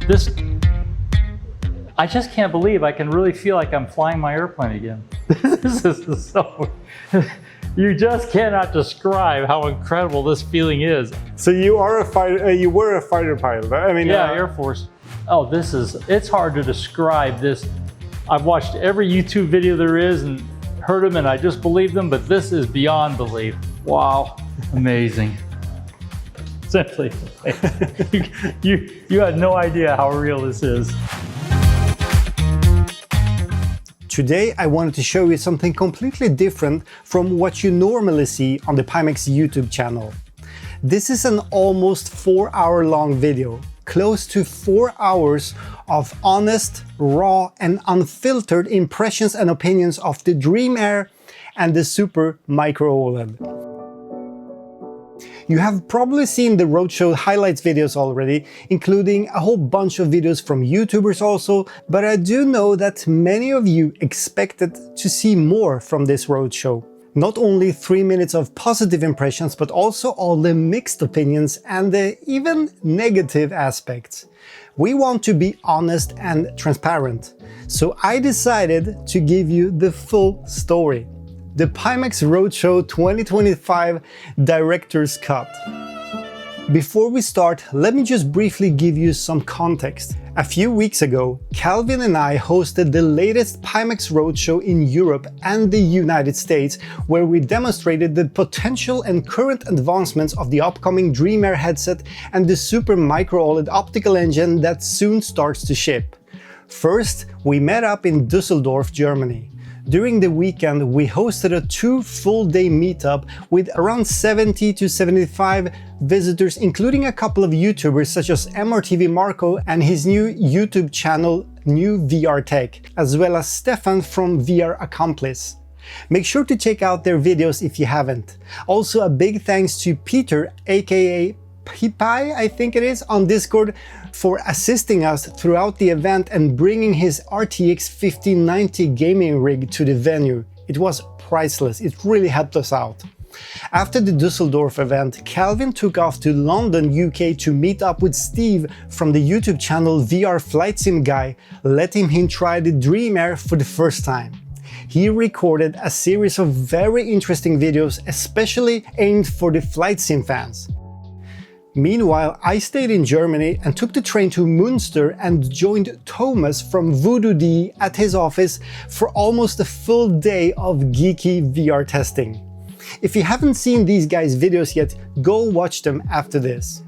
This, I just can't believe I can really feel like I'm flying my airplane again. This is so, you just cannot describe how incredible this feeling is. So you are a fighter, you were a fighter pilot, right? I mean, yeah, Air Force. Oh, this is, it's hard to describe this. I've watched every YouTube video there is and heard them and I just believe them, but this is beyond belief. Wow, amazing. Simply, you had no idea how real this is. Today I wanted to show you something completely different from what you normally see on the Pimax YouTube channel. This is an almost 4-hour-long video, close to 4 hours of honest, raw and unfiltered impressions and opinions of the Dream Air and the Super micro-OLED. You have probably seen the Roadshow highlights videos already, including a whole bunch of videos from YouTubers also, but I do know that many of you expected to see more from this Roadshow. Not only 3 minutes of positive impressions, but also all the mixed opinions and the even negative aspects. We want to be honest and transparent, so I decided to give you the full story. The Pimax Roadshow 2025 Director's Cut. Before we start, let me just briefly give you some context. A few weeks ago, Calvin and I hosted the latest Pimax Roadshow in Europe and the United States, where we demonstrated the potential and current advancements of the upcoming Dream Air headset and the Super micro-OLED optical engine that soon starts to ship. First, we met up in Dusseldorf, Germany. During the weekend, we hosted a 2 full-day meetup with around 70 to 75 visitors, including a couple of YouTubers such as MRTV Marco and his new YouTube channel New VR Tech, as well as Stefan from VR Accomplice. Make sure to check out their videos if you haven't. Also a big thanks to Peter, aka Pipai, I think it is, on Discord for assisting us throughout the event and bringing his RTX 5090 gaming rig to the venue. It was priceless, it really helped us out. After the Dusseldorf event, Calvin took off to London, UK to meet up with Steve from the YouTube channel VR Flight Sim Guy, letting him try the Dream Air for the first time. He recorded a series of very interesting videos, especially aimed for the flight sim fans. Meanwhile, I stayed in Germany and took the train to Münster and joined Thomas from Voodoo at his office for almost a full day of geeky VR testing. If you haven't seen these guys' videos yet, go watch them after this.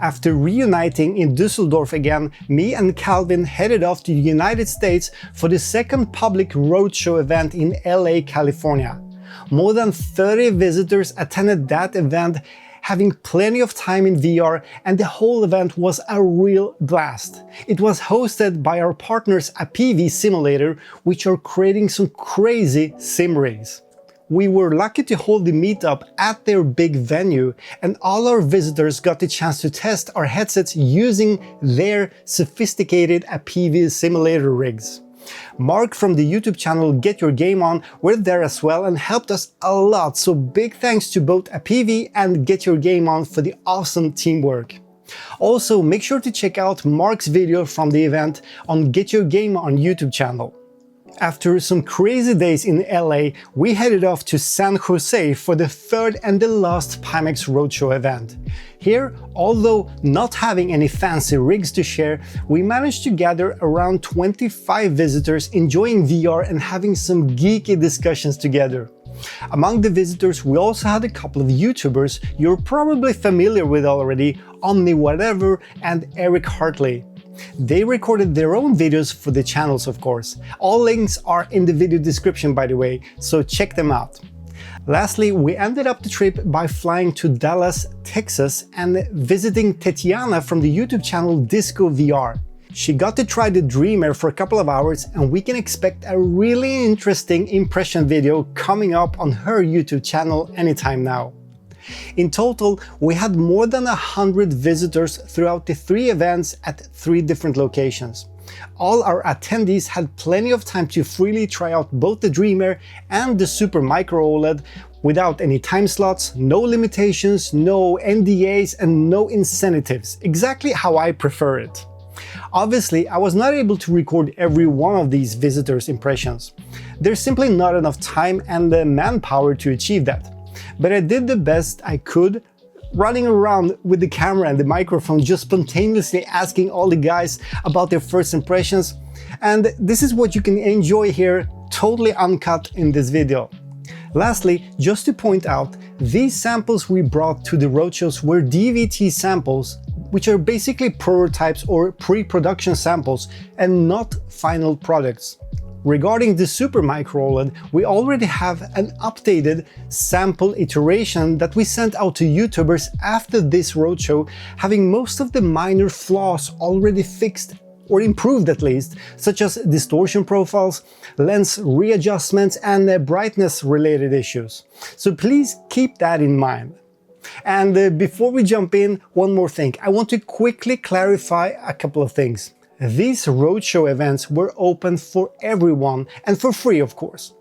After reuniting in Dusseldorf again, me and Calvin headed off to the United States for the second public roadshow event in LA, California. More than 30 visitors attended that event, having plenty of time in VR, and the whole event was a real blast. It was hosted by our partners APEVIE Simulator, which are creating some crazy sim rigs. We were lucky to hold the meetup at their big venue, and all our visitors got the chance to test our headsets using their sophisticated APEVIE Simulator rigs. Mark from the YouTube channel Get Your Game On were there as well and helped us a lot, so big thanks to both APEVIE and Get Your Game On for the awesome teamwork. Also, make sure to check out Mark's video from the event on Get Your Game On YouTube channel. After some crazy days in LA, we headed off to San Jose for the third and the last Pimax Roadshow event. Here, although not having any fancy rigs to share, we managed to gather around 25 visitors enjoying VR and having some geeky discussions together. Among the visitors, we also had a couple of YouTubers you're probably familiar with already, OmniWhatever and Eric Hartley. They recorded their own videos for the channels, of course. All links are in the video description, by the way, so check them out. Lastly, we ended up the trip by flying to Dallas, Texas and visiting Tetiana from the YouTube channel Disco VR. She got to try the Dream Air for a couple of hours, and we can expect a really interesting impression video coming up on her YouTube channel anytime now. In total, we had more than 100 visitors throughout the 3 events at 3 different locations. All our attendees had plenty of time to freely try out both the Dream Air and the Super micro-OLED without any time slots, no limitations, no NDAs and no incentives, exactly how I prefer it. Obviously, I was not able to record every one of these visitors' impressions. There's simply not enough time and the manpower to achieve that. But I did the best I could, running around with the camera and the microphone, just spontaneously asking all the guys about their first impressions. And this is what you can enjoy here, totally uncut in this video. Lastly, just to point out, these samples we brought to the roadshows were DVT samples, which are basically prototypes or pre-production samples and not final products. Regarding the Super Micro-OLED, we already have an updated sample iteration that we sent out to YouTubers after this roadshow, having most of the minor flaws already fixed or improved at least, such as distortion profiles, lens readjustments, and brightness related issues. So please keep that in mind. And before we jump in, one more thing. I want to quickly clarify a couple of things. These roadshow events were open for everyone and for free, of course.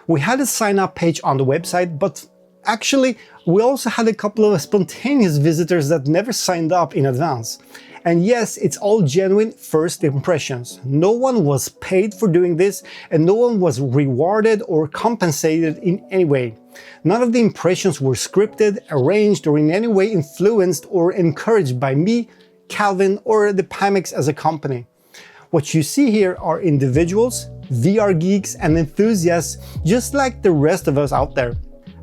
We had a sign-up page on the website, but actually we also had a couple of spontaneous visitors that never signed up in advance. And yes, it's all genuine first impressions. No one was paid for doing this, and no one was rewarded or compensated in any way. None of the impressions were scripted, arranged, or in any way influenced or encouraged by me, Calvin, or the Pimax as a company. What you see here are individuals, VR geeks and enthusiasts, just like the rest of us out there.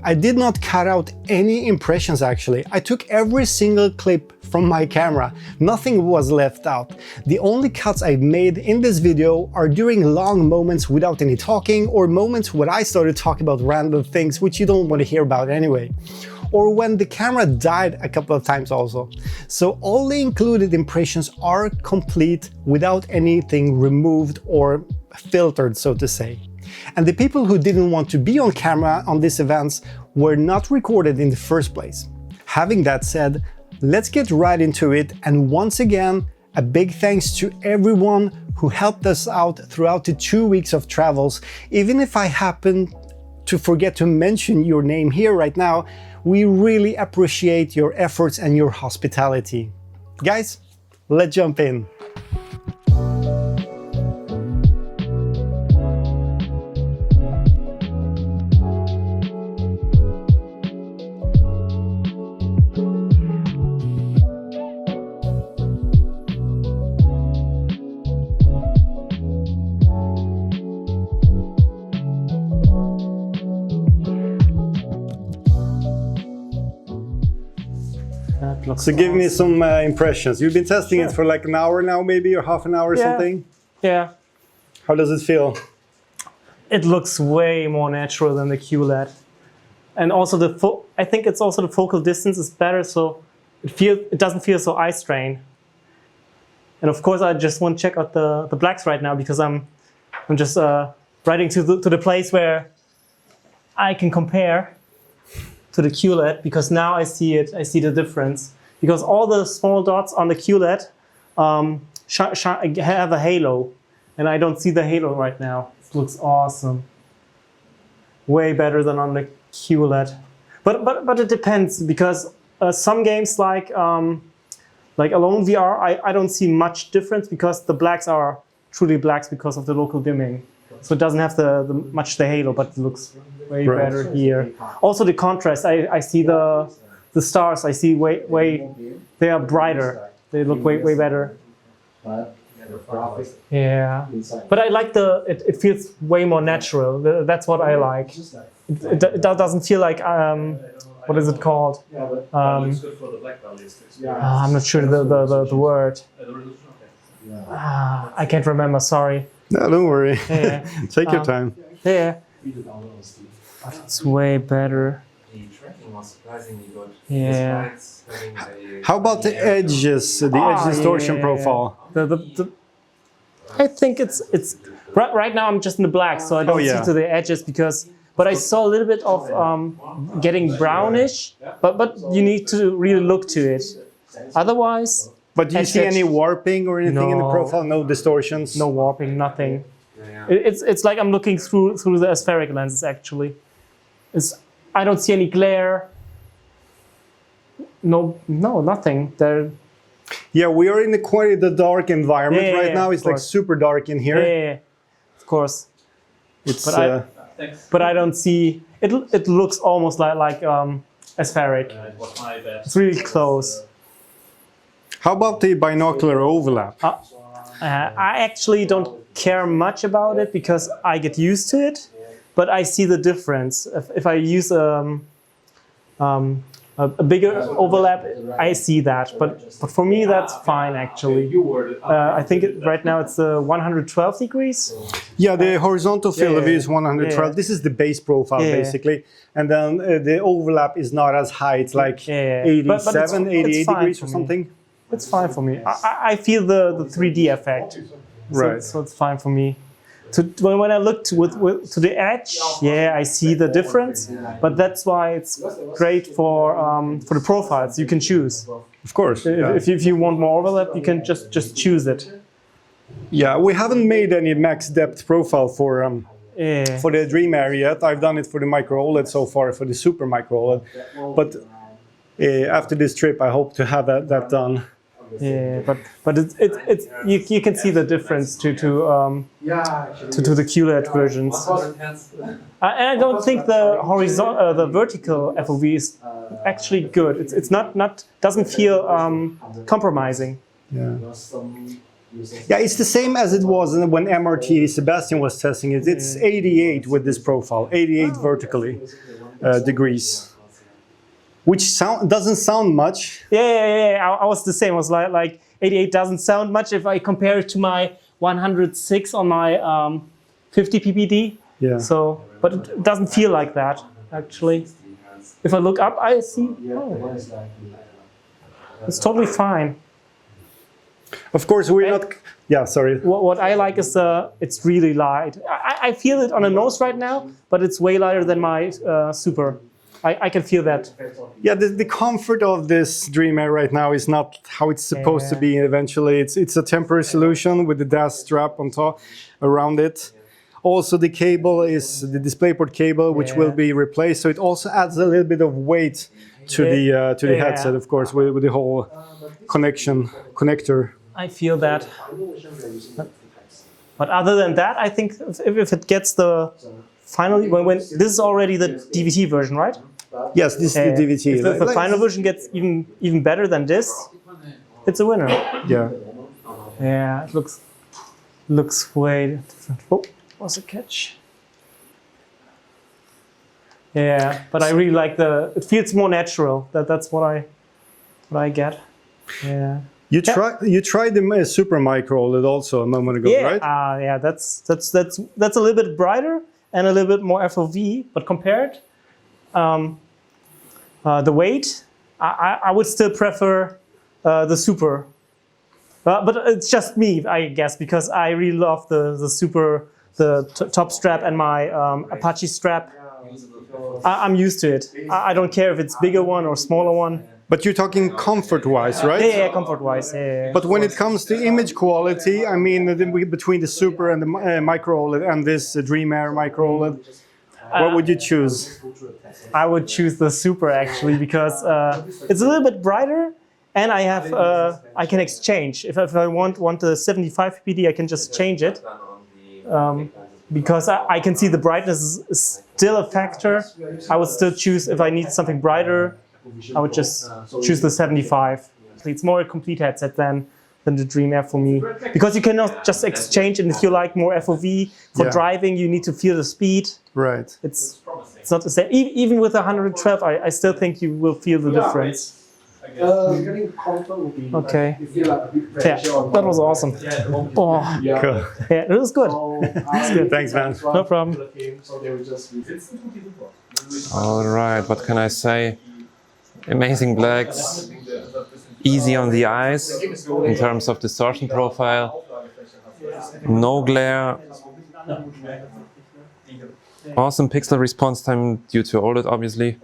I did not cut out any impressions actually. I took every single clip from my camera. Nothing was left out. The only cuts I made in this video are during long moments without any talking, or moments when I started talking about random things which you don't want to hear about anyway. Or when the camera died a couple of times also. So all the included impressions are complete without anything removed or filtered, so to say. And the people who didn't want to be on camera on these events were not recorded in the first place. Having that said, let's get right into it, and once again, a big thanks to everyone who helped us out throughout the 2 weeks of travels. Even if I happen to forget to mention your name here right now, we really appreciate your efforts and your hospitality. Guys, let's jump in. So give me some impressions. You've been testing it for like an hour now, maybe, or half an hour or something? Yeah. How does it feel? It looks way more natural than the QLED. And also I think it's also the focal distance is better, so it doesn't feel so eye strain. And of course I just want to check out the blacks right now, because I'm just riding to the place where I can compare to the QLED, because now I see the difference. Because all the small dots on the QLED have a halo, and I don't see the halo right now. It looks awesome. Way better than on the QLED. But it depends, because some games like Alone VR, I don't see much difference, because the blacks are truly blacks because of the local dimming. So it doesn't have much the halo, but it looks way better here. Also the contrast, I see the stars, I see they are brighter. They look way better. Yeah, but I like it feels way more natural. That's what I like. It doesn't feel like, what is it called? I'm not sure the word. I can't remember, sorry. No, don't worry. Yeah. Take your time. Yeah. But it's way better. The tracking was surprisingly good. Yeah. How about the edges, the edge distortion profile? I think it's right now I'm just in the black, so I don't see to the edges, but I saw a little bit of getting brownish, but you need to really look to it. Otherwise. But do you see any warping or anything in the profile? No distortions? No warping, nothing. It's like I'm looking through the aspheric lenses actually. I don't see any glare. No, nothing. Yeah, we are in quite the dark environment right now. It's like super dark in here. Yeah, of course. It's but I don't see it. It looks almost like aspheric. It's really close. How about the binocular overlap? I actually don't care much about it because I get used to it, but I see the difference. If I use a bigger overlap, I see that. But for me, that's fine actually. I think right now it's 112 degrees. Yeah, the horizontal field of view is 112. This is the base profile basically, and then the overlap is not as high. It's like 87, 88 degrees or something. It's fine for me. I feel the 3D effect, right? So it's fine for me. When I look to the edge, I see the difference, but that's why it's great for the profiles. You can choose. Of course. If you want more overlap, you can just choose it. Yeah, we haven't made any max depth profile for the Dream Air yet. I've done it for the micro-OLED so far, for the super micro-OLED. But after this trip, I hope to have that done. Yeah, but you can see the difference to the QLED versions. And I don't think the the vertical FOV is actually good. It's not doesn't feel compromising. Yeah. Yeah, it's the same as it was when MRT Sebastian was testing it. It's 88 with this profile, 88 vertically degrees. Which doesn't sound much. Yeah. I was the same. I was like 88 doesn't sound much if I compare it to my 106 on my 50 ppd. Yeah. So, but it doesn't feel like that actually. If I look up, I see. Oh, it's totally fine. Of course, we're not. Yeah, sorry. What I like is it's really light. I feel it on the nose right now, but it's way lighter than my Super. I can feel that. Yeah, the comfort of this Dream Air right now is not how it's supposed to be eventually. It's a temporary solution with the DAS strap on top around it. Also, the cable is the DisplayPort cable, which will be replaced. So it also adds a little bit of weight to the headset, of course, with the whole connector. I feel that. But other than that, I think if it gets the finally when this is already the DVT version, right? Yes, this is the DVT. If the final version gets even better than this, it's a winner. Yeah. Yeah, it looks way different. Oh, what's the catch? Yeah, but I really like it feels more natural. That's what I get. Yeah. You tried the super micro-OLED also a moment ago, right? Yeah, that's a little bit brighter and a little bit more FOV, but compared the weight, I would still prefer the super. But it's just me, I guess, because I really love the super, the top strap and my Apache strap. I'm used to it. I don't care if it's bigger one or smaller one. But you're talking comfort-wise, right? Yeah, comfort-wise. Yeah. But when it comes to image quality, I mean, between the Super and the micro-OLED and this Dream Air micro-OLED, what would you choose? I would choose the Super actually because it's a little bit brighter, and I have I can exchange. If I want the 75 ppd, I can just change it because I can see the brightness is still a factor. I would still choose if I need something brighter. I would just choose the 75. It's more a complete headset than the Dream Air for me. Because you cannot just exchange, and if you like more FOV for driving, you need to feel the speed. Right. It's not the same. Even with 112, I still think you will feel the difference. Okay. Yeah, that was awesome. Oh, cool. Yeah, it was good. It's good. Thanks, man. No problem. All right, what can I say? Amazing blacks, easy on the eyes in terms of distortion profile, no glare, awesome pixel response time due to OLED obviously,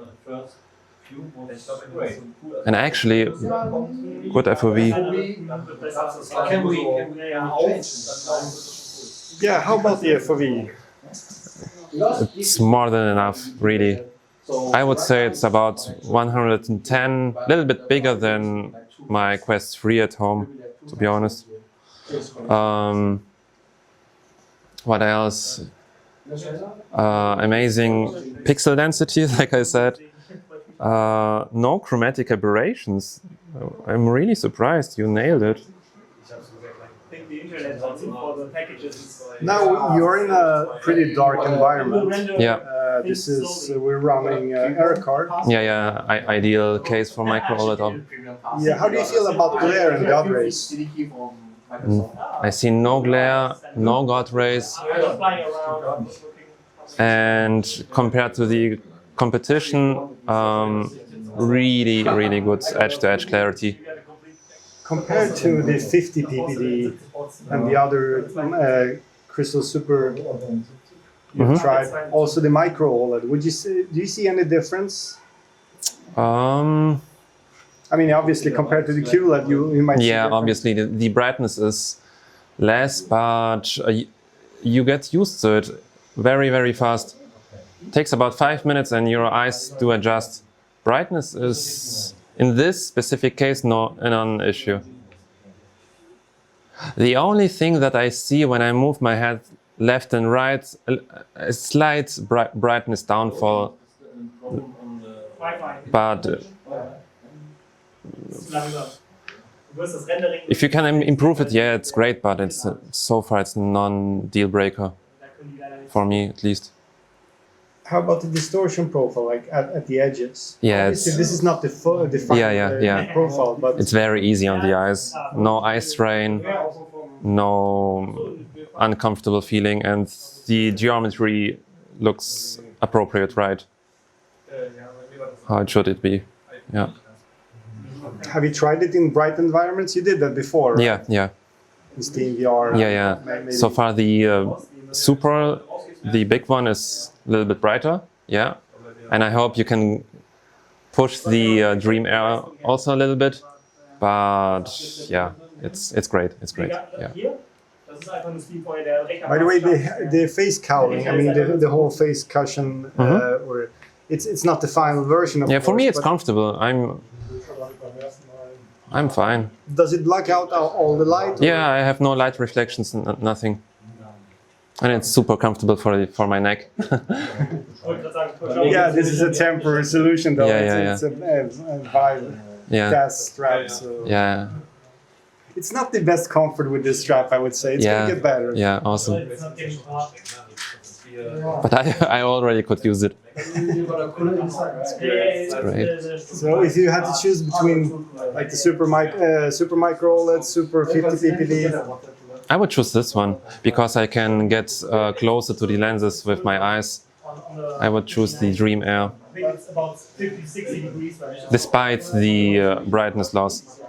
and actually good FOV. Yeah, how about the FOV? It's more than enough, really. I would say it's about 110, a little bit bigger than my Quest 3 at home, to be honest. What else? Amazing pixel density, like I said. No chromatic aberrations. I'm really surprised, you nailed it. Now you're in a pretty dark environment. Yeah. This is we're running air card. Yeah, ideal case for micro-OLED. Yeah, how do you feel about glare and God rays? I see no glare, no God rays, and compared to the competition, really good edge-to-edge clarity. Compared to the 50 ppd and the other Crystal Super you've tried, also the micro-OLED, do you see any difference? I mean, obviously, compared to the QLED, you might see difference. Obviously, the brightness is less, but you get used to it very fast. It takes about 5 minutes and your eyes do adjust. Brightness is, in this specific case, not an issue. The only thing that I see when I move my head left and right, a slight brightness downfall, but if you can improve it, yeah, it's great, but it's so far it's non-deal breaker for me, at least. How about the distortion profile, like at the edges? Yeah, this is not the final profile, but it's very easy on the eyes. No eye strain, no uncomfortable feeling, and the geometry looks appropriate, right? How it should it be? Yeah. Have you tried it in bright environments? You did that before, right? Yeah. In Steam VR. Yeah. Maybe. So far, the Super, the big one, is a little bit brighter. Yeah, and I hope you can push the Dream Air also a little bit. But yeah, it's great. It's great. Yeah. By the way, the face cowling, I mean the whole face cushion, or it's not the final version of for me it's comfortable. I'm fine. Does it block out all the light? Yeah, I have no light reflections, nothing. And it's super comfortable for my neck. Yeah, this is a temporary solution though. It's a Vive gas strap. So. Yeah. It's not the best comfort with this strap, I would say. It's gonna get better. Yeah, awesome. But I already could use it. It's great. So if you had to choose between like the Super Micro-OLED, Super 50 ppd, I would choose this one because I can get closer to the lenses with my eyes. I would choose the Dream Air, despite the brightness loss.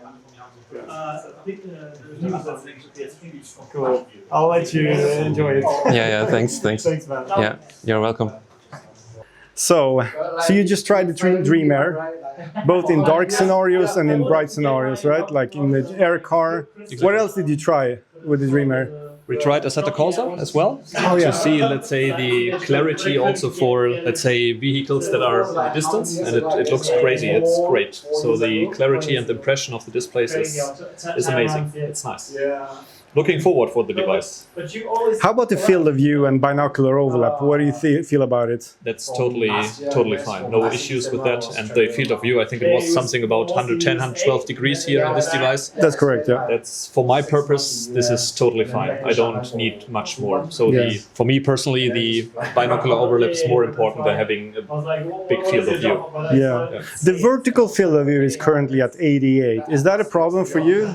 Cool. I'll let you enjoy it. Yeah, thanks. Thanks, man. Yeah, you're welcome. So you just tried the Dream Air, both in dark scenarios and in bright scenarios, right? Like in the air car. Exactly. What else did you try with the Dream Air? We tried Assetto Corsa as well to see, let's say, the clarity also for, let's say, vehicles that are in the distance, and it looks crazy. It's great. So the clarity and the impression of the displays is amazing. It's nice. Looking forward for the device. How about the field of view and binocular overlap? What do you feel about it? That's totally fine. No issues with that. And the field of view, I think it was something about 110, 112 degrees here in this device. That's correct, yeah. That's, for my purpose, this is totally fine. I don't need much more. So for me personally, the binocular overlap is more important than having a big field of view. Yeah. The vertical field of view is currently at 88. Is that a problem for you?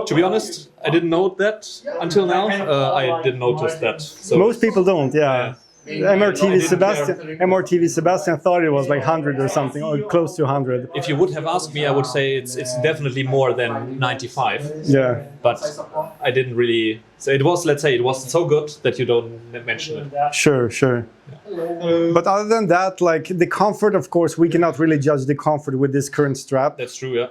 To be honest, I didn't note that until now. I didn't notice that. So most people don't, yeah. MRTV Sebastian thought it was like 100 or something, or close to 100. If you would have asked me, I would say it's definitely more than 95. Yeah. But I didn't really. So it was, let's say, it was so good that you don't mention it. Sure. Yeah. But other than that, like the comfort, of course, we cannot really judge the comfort with this current strap. That's true, yeah.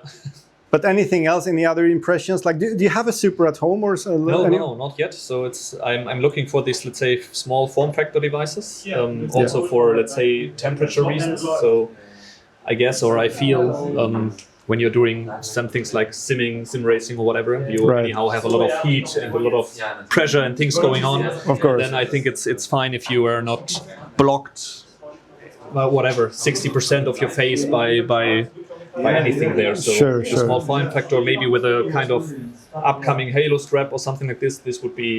But anything else? Any other impressions? Like, do you have a Super at home or so? No, not yet. So I'm looking for these, let's say, small form factor devices. Also for, let's say, temperature reasons. So I guess, or I feel, when you're doing some things like sim racing or whatever, you Right. anyhow have a lot of heat and a lot of pressure and things going on. Of course. Then I think it's fine if you are not blocked, whatever, 60% of your face by anything there. So Sure, the sure. small form factor, maybe with a kind of upcoming halo strap or something like this, this would be,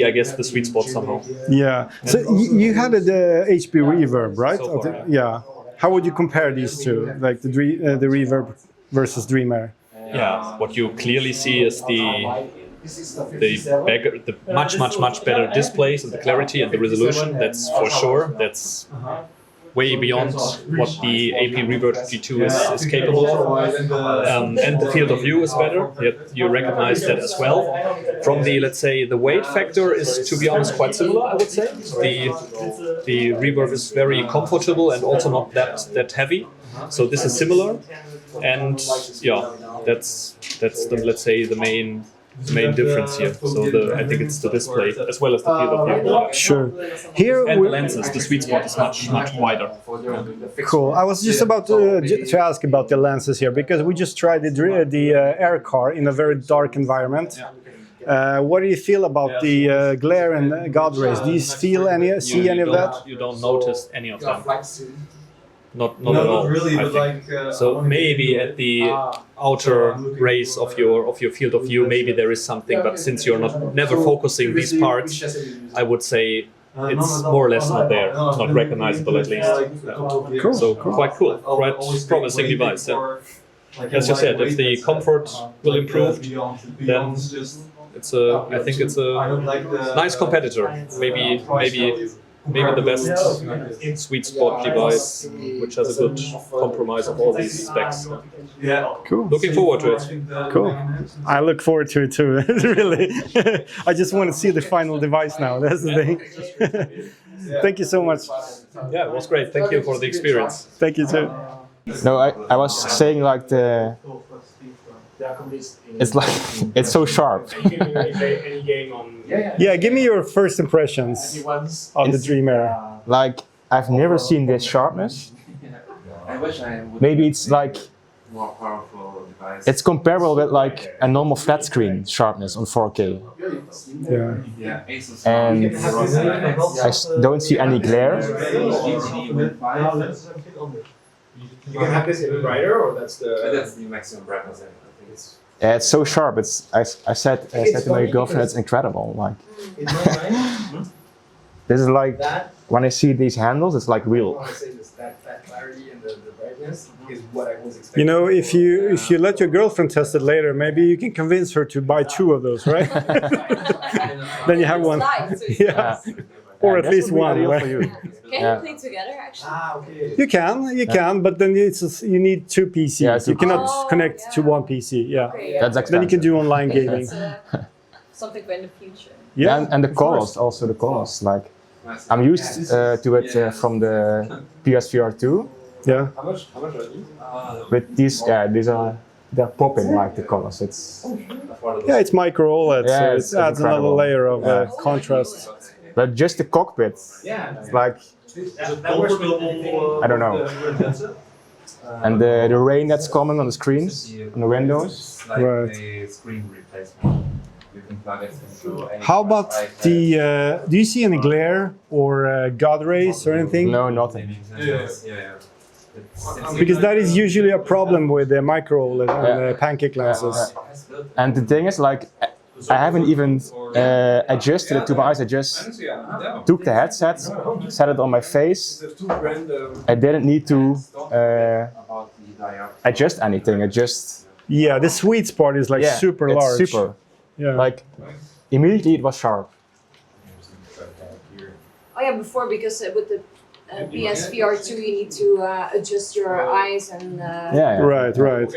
I guess, the sweet spot somehow. Yeah. So you had the HP reverb, right? So far, Yeah. How would you compare these two, like the reverb versus Dreamer? Yeah, what you clearly see is the much better displays and the clarity and the resolution. That's for sure. That's way beyond what the APEVIE Reverb G2 is capable of. And the field of view is better. You recognize that as well. From the, let's say, the weight factor is, to be honest, quite similar, I would say. The reverb is very comfortable and also not that heavy. So this is similar. And yeah, that's the, let's say, the main difference here. So I think it's the display as well as the field of view. Sure. Here And the lenses, the sweet spot is much wider. Cool. I was just about to ask about the lenses here, because we just tried the air car in a very dark environment. What do you feel about the glare and God rays? Do you see any of that? You don't notice any of them. Not at all. Really, I think. So maybe at the outer rays of your field of view, maybe there is something. But since you're never focusing these parts, I would say it's more or less not there, not recognizable at least. Cool. So quite cool, quite promising device. Yeah. As you said, if the comfort will improve, then I think it's a nice competitor. Maybe the best sweet spot device, which has a good compromise of all these specs. Cool. Looking forward to it. Cool. I look forward to it too, really. I just want to see the final device now, that's the thing. Thank you so much. Yeah, it was great. Thank you for the experience. Thank you too. No, I was saying like it's so sharp. Yeah, give me your first impressions of the Dreamer. Like I've never seen this sharpness. I wish I would Maybe it's like more powerful device. it's comparable with like a normal flat screen sharpness on 4K. Yeah. Yeah, Asus. And don't see any glare. You can have this in brighter, or that's That's the maximum brightness. I think it's. Yeah, it's so sharp. I said to my girlfriend, it's incredible. Like this is like when I see these handles, it's like real. that clarity and the brightness is what I was expecting. You know, if you let your girlfriend test it later, maybe you can convince her to buy 2 of those, right? Then you have one. Yeah. Or at least one. Ideal Right? for you. Can you play together actually? Okay. You can, but then you need 2 PCs. Yeah, you cannot connect to yeah. 1 PC. Yeah. Okay, That's Then you can expensive. do online gaming. That's something for in the future. Yeah. And the of course. colors, also the colors. Like I'm used to it from the PSVR 2. Yeah. How much are these? But they're popping like the colors. It's Yeah, it's micro-OLED, Yeah, so it it's adds another incredible. layer of Yeah. contrast. but just the cockpit. Yeah. It's like That works with I don't know. And the rain that's coming on the screens, on the windows. Like Right. a screen replacement. You can plug it into any How about device. the? Do you see any glare or God rays or anything? No, nothing. Yeah. Because that is usually a problem with the micro-OLED and pancake lenses. And the thing is, like, I haven't even adjusted it to my eyes. I just took the headset, set it on my face. I didn't need to adjust anything. I just Yeah, the sweet spot is like super it's large. super. Yeah. Like immediately it was sharp. Oh yeah, before because with the PSVR 2 you need to adjust your eyes and Yeah. Right.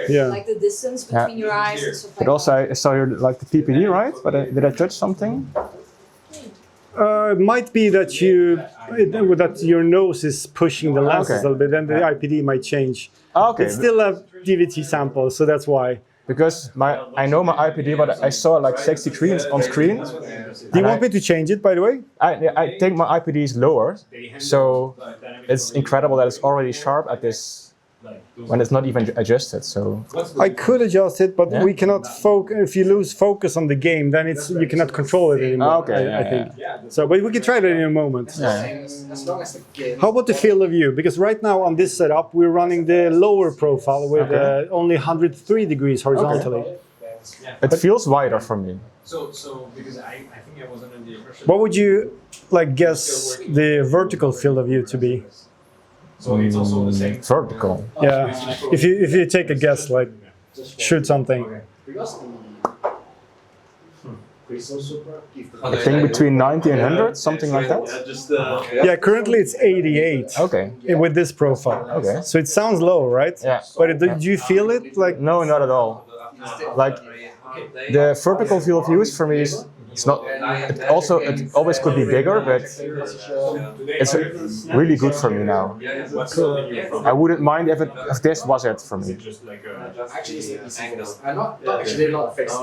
Yeah. like the distance between your eyes and stuff like But also I saw your like the PPD, right? But did I touch something? It might be that your nose is pushing the lenses Okay. a little bit, then the IPD might change. Okay. It's still a DVT sample, so that's why. Because I know my IPD, but I saw like 63 on screen. Do you want me to change it, by the way? I think my IPD is lower, so it's incredible that it's already sharp at this when it's not even adjusted. So I could adjust it, but Yeah? we cannot focus. If you lose focus on the game, then you cannot control it anymore. Okay, I think. So, but we can try that in a moment. As long as the game. How about the field of view? Because right now on this setup, we're running the lower profile with only 103 degrees horizontally. it feels wider for me. So because I think I was under the impression. What would you like guess the vertical field of view to be? So it's also the same. Vertical. Yeah, if you take a guess, like shoot something. Because Crystal Super. I think between 90 and 100, something like that. Yeah, currently it's 88 Okay. with this profile. Okay. So it sounds low, right? Yeah. But do you feel it like? No, not at all. Like the vertical field of view is for me is it's not. It always could be bigger, but it's really good for me now. I wouldn't mind if this was it for me. Actually, it's easy. Not fixed.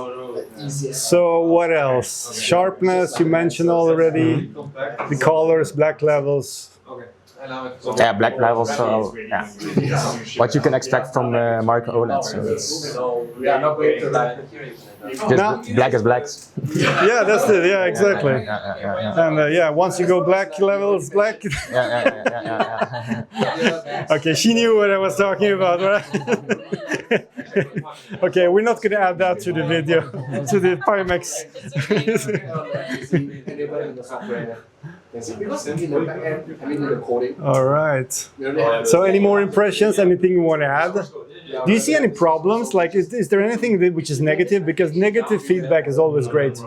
Easiest. So what else? Sharpness you mentioned already. The colors, black levels. Yeah, black levels. So yeah, what you can expect from micro-OLED. So it's We are not going to like. just black is black. Yeah, that's it. Yeah, exactly. Yeah. And once you go black levels, black. Yeah. Okay, she knew what I was talking about, right? Okay, we're not going to add that to the video, to the Pimax. All right. So any more impressions, anything you want to add? Do you see any problems? Like, is there anything which is negative? Because negative feedback is always great.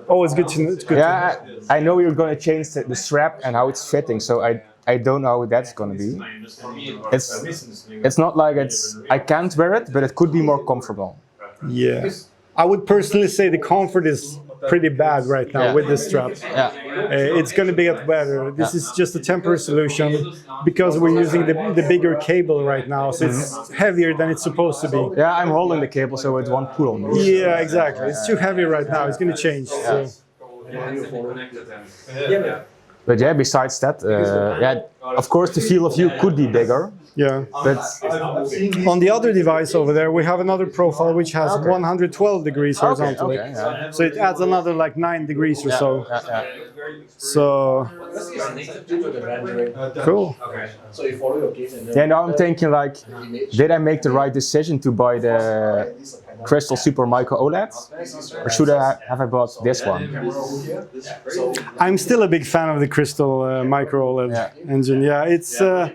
Always good to know. It's good Yeah, I know you're going to change the strap and how it's fitting, so I don't know how that's going to be. It's not like I can't wear it, but it could be more comfortable. Yeah. I would personally say the comfort is pretty bad right now with this strap. Yeah. It's going to get better. This is just a temporary solution because we're using the bigger cable right now, so it's heavier than it's supposed to be. Yeah, I'm holding the cable so it won't pull on me. Yeah, exactly. It's too heavy right now. It's going to change. So. But yeah, besides that, of course the field of view could be bigger. Yeah. But on the other device over there, we have another profile which has 112 degrees horizontally. So it adds another like 9 degrees or so. So cool. So you follow your case and yeah, now I'm thinking like, did I make the right decision to buy the Crystal Super Micro OLED, or should I have bought this one? I'm still a big fan of the Crystal Micro OLED engine. Yeah, it's a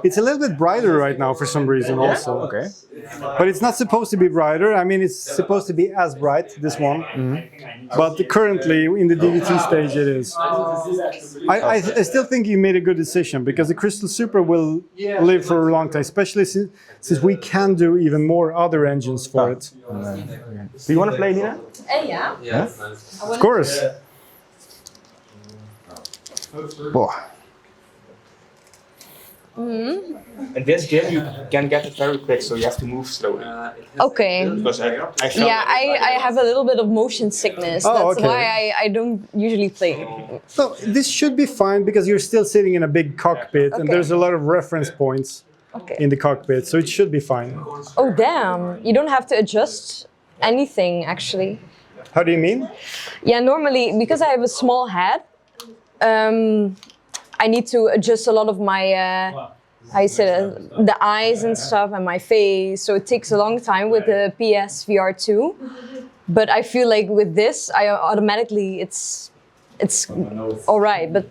little bit brighter right now for some reason also. Okay. But it's not supposed to be brighter. I mean, it's supposed to be as bright, this one. But currently, in the DVT stage, it is. I still think you made a good decision because the Crystal Super will live for a long time, especially since we can do even more other engines for it. Do you want to play, Nina? Yeah. Of course. In this game you can get it very quick, so you have to move slowly. Okay. Because Yeah, I have a little bit of motion sickness. Oh, That's okay. why I don't usually play. So this should be fine because you're still sitting in a big cockpit and Okay. there's a lot of reference points Okay. in the cockpit, so it should be fine. Oh, damn. You don't have to adjust anything, actually. How do you mean? Yeah, normally, because I have a small head, I need to adjust a lot of my, how you say it, the eyes and stuff and my face. So it takes a long time with the PS VR2. But I feel like with this, I automatically, it's all right. But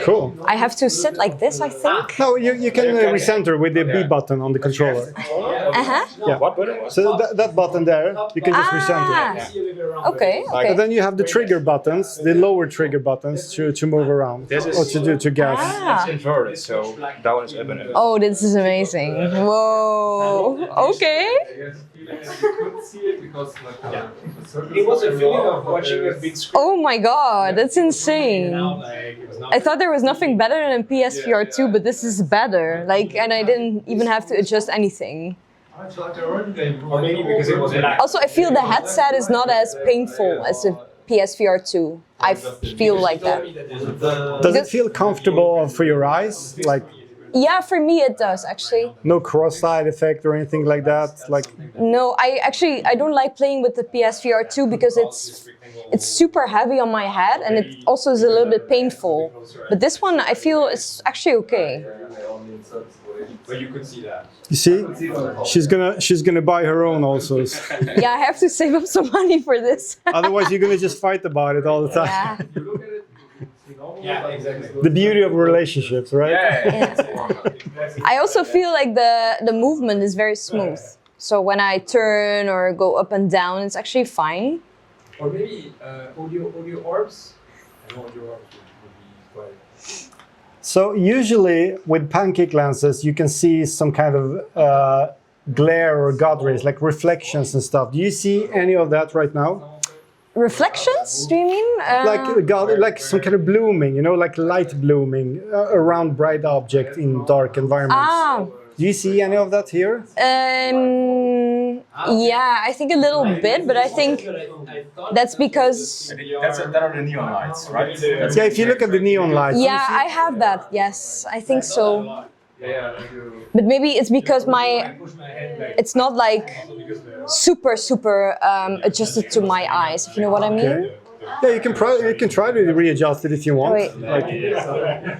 Cool. I have to sit like this, I think. No, you can recenter with the B button on the controller. Uh-huh. Yeah. So that button there, you can just recenter. Okay, And okay. then you have the trigger buttons, the lower trigger buttons to move around or to gas. Ah. inverted, so down is up and up. Oh, this is amazing. Whoa. Okay. it was a feeling of watching a big screen. Oh my god, that's insane. I thought there was nothing better than PSVR 2, but this is better. Like, and I didn't even have to adjust anything. Or maybe because it was Also, I feel the headset is not as painful as the PSVR 2. I feel like that. Does it feel comfortable for your eyes? Like Yeah, for me it does actually. No cross-side effect or anything like that? Like, No, I don't like playing with the PSVR 2 because it's super heavy on my head and it also is a little bit painful. But this one I feel is actually okay. But you could see that. you see, she's gonna buy her own also. Yeah, I have to save up some money for this. Otherwise, you're gonna just fight about it all the time. Yeah. Yeah, exactly. The beauty of relationships, right? I also feel like the movement is very smooth. So when I turn or go up and down, it's actually fine. Or maybe audio orbs. I know audio orbs would be quite. So usually with pancake lenses, you can see some kind of glare or God rays, like reflections and stuff. Do you see any of that right now? Reflections? Do you mean? Like some kind of blooming, you know, like light blooming around bright object in dark environments. Ah. Do you see any of that here? Yeah, I think a little bit, but I think that's because... That are the neon lights, right? Yeah, if you look at the neon lights. Yeah, I have that, yes, I think so. But maybe it's because it's not like super adjusted to my eyes, if you know what I mean. Okay. Yeah, you can try to readjust it if you want. Wait.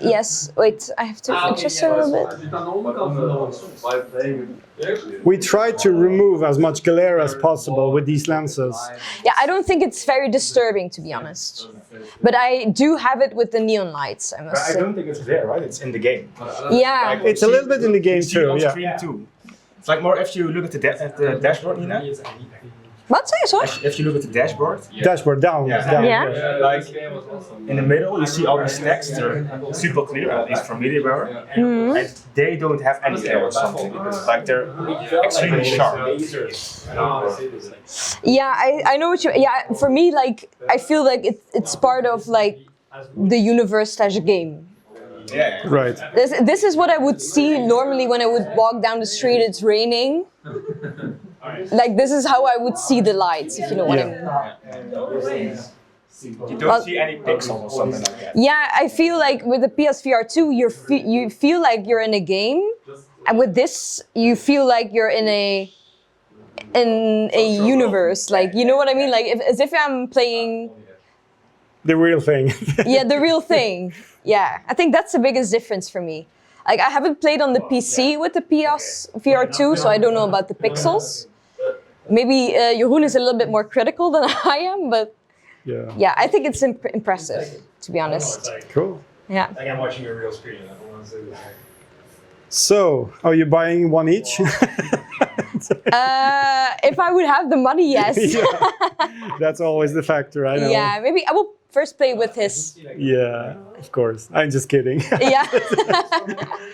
Yes, wait, I have to adjust it a little bit. We try to remove as much glare as possible with these lenses. Yeah, I don't think it's very disturbing, to be honest. But I do have it with the neon lights, I must I say. don't think it's there, right? It's in the game. Yeah. It's a little bit in the game too, yeah. Too. It's like more if you look at the dashboard, Nina. What? Sorry? If you look at the dashboard. Dashboard down. Down. Yeah. Like in the middle, you see all these stacks. They're super clear, at least from MediaWare. And they don't have any glare or something. Like they're extremely sharp. Yeah, I know what you... Yeah, for me, like, I feel like it's part of, like, the universe / game. Yeah. Right. This is what I would see normally when I would walk down the street, it's raining. Like, this is how I would see the lights, if you know what I mean. You don't see any pixels or something like that. Yeah, I feel like with the PSVR 2, you feel like you're in a game, and with this, you feel like you're in a universe. Like, you know what I mean? Like, as if I'm playing... The real thing. Yeah, the real thing. Yeah, I think that's the biggest difference for me. Like, I haven't played on the PC with the PSVR 2, so I don't know about the pixels. Maybe Jeroen is a little bit more critical than I am, but yeah, I think it's impressive, to be honest. Cool. Yeah. Like I'm watching a real screen. So, are you buying one each? If I would have the money, yes. Yeah, that's always the factor, I know. Yeah, maybe I will first play with his. Yeah, of course. I'm just kidding. Yeah.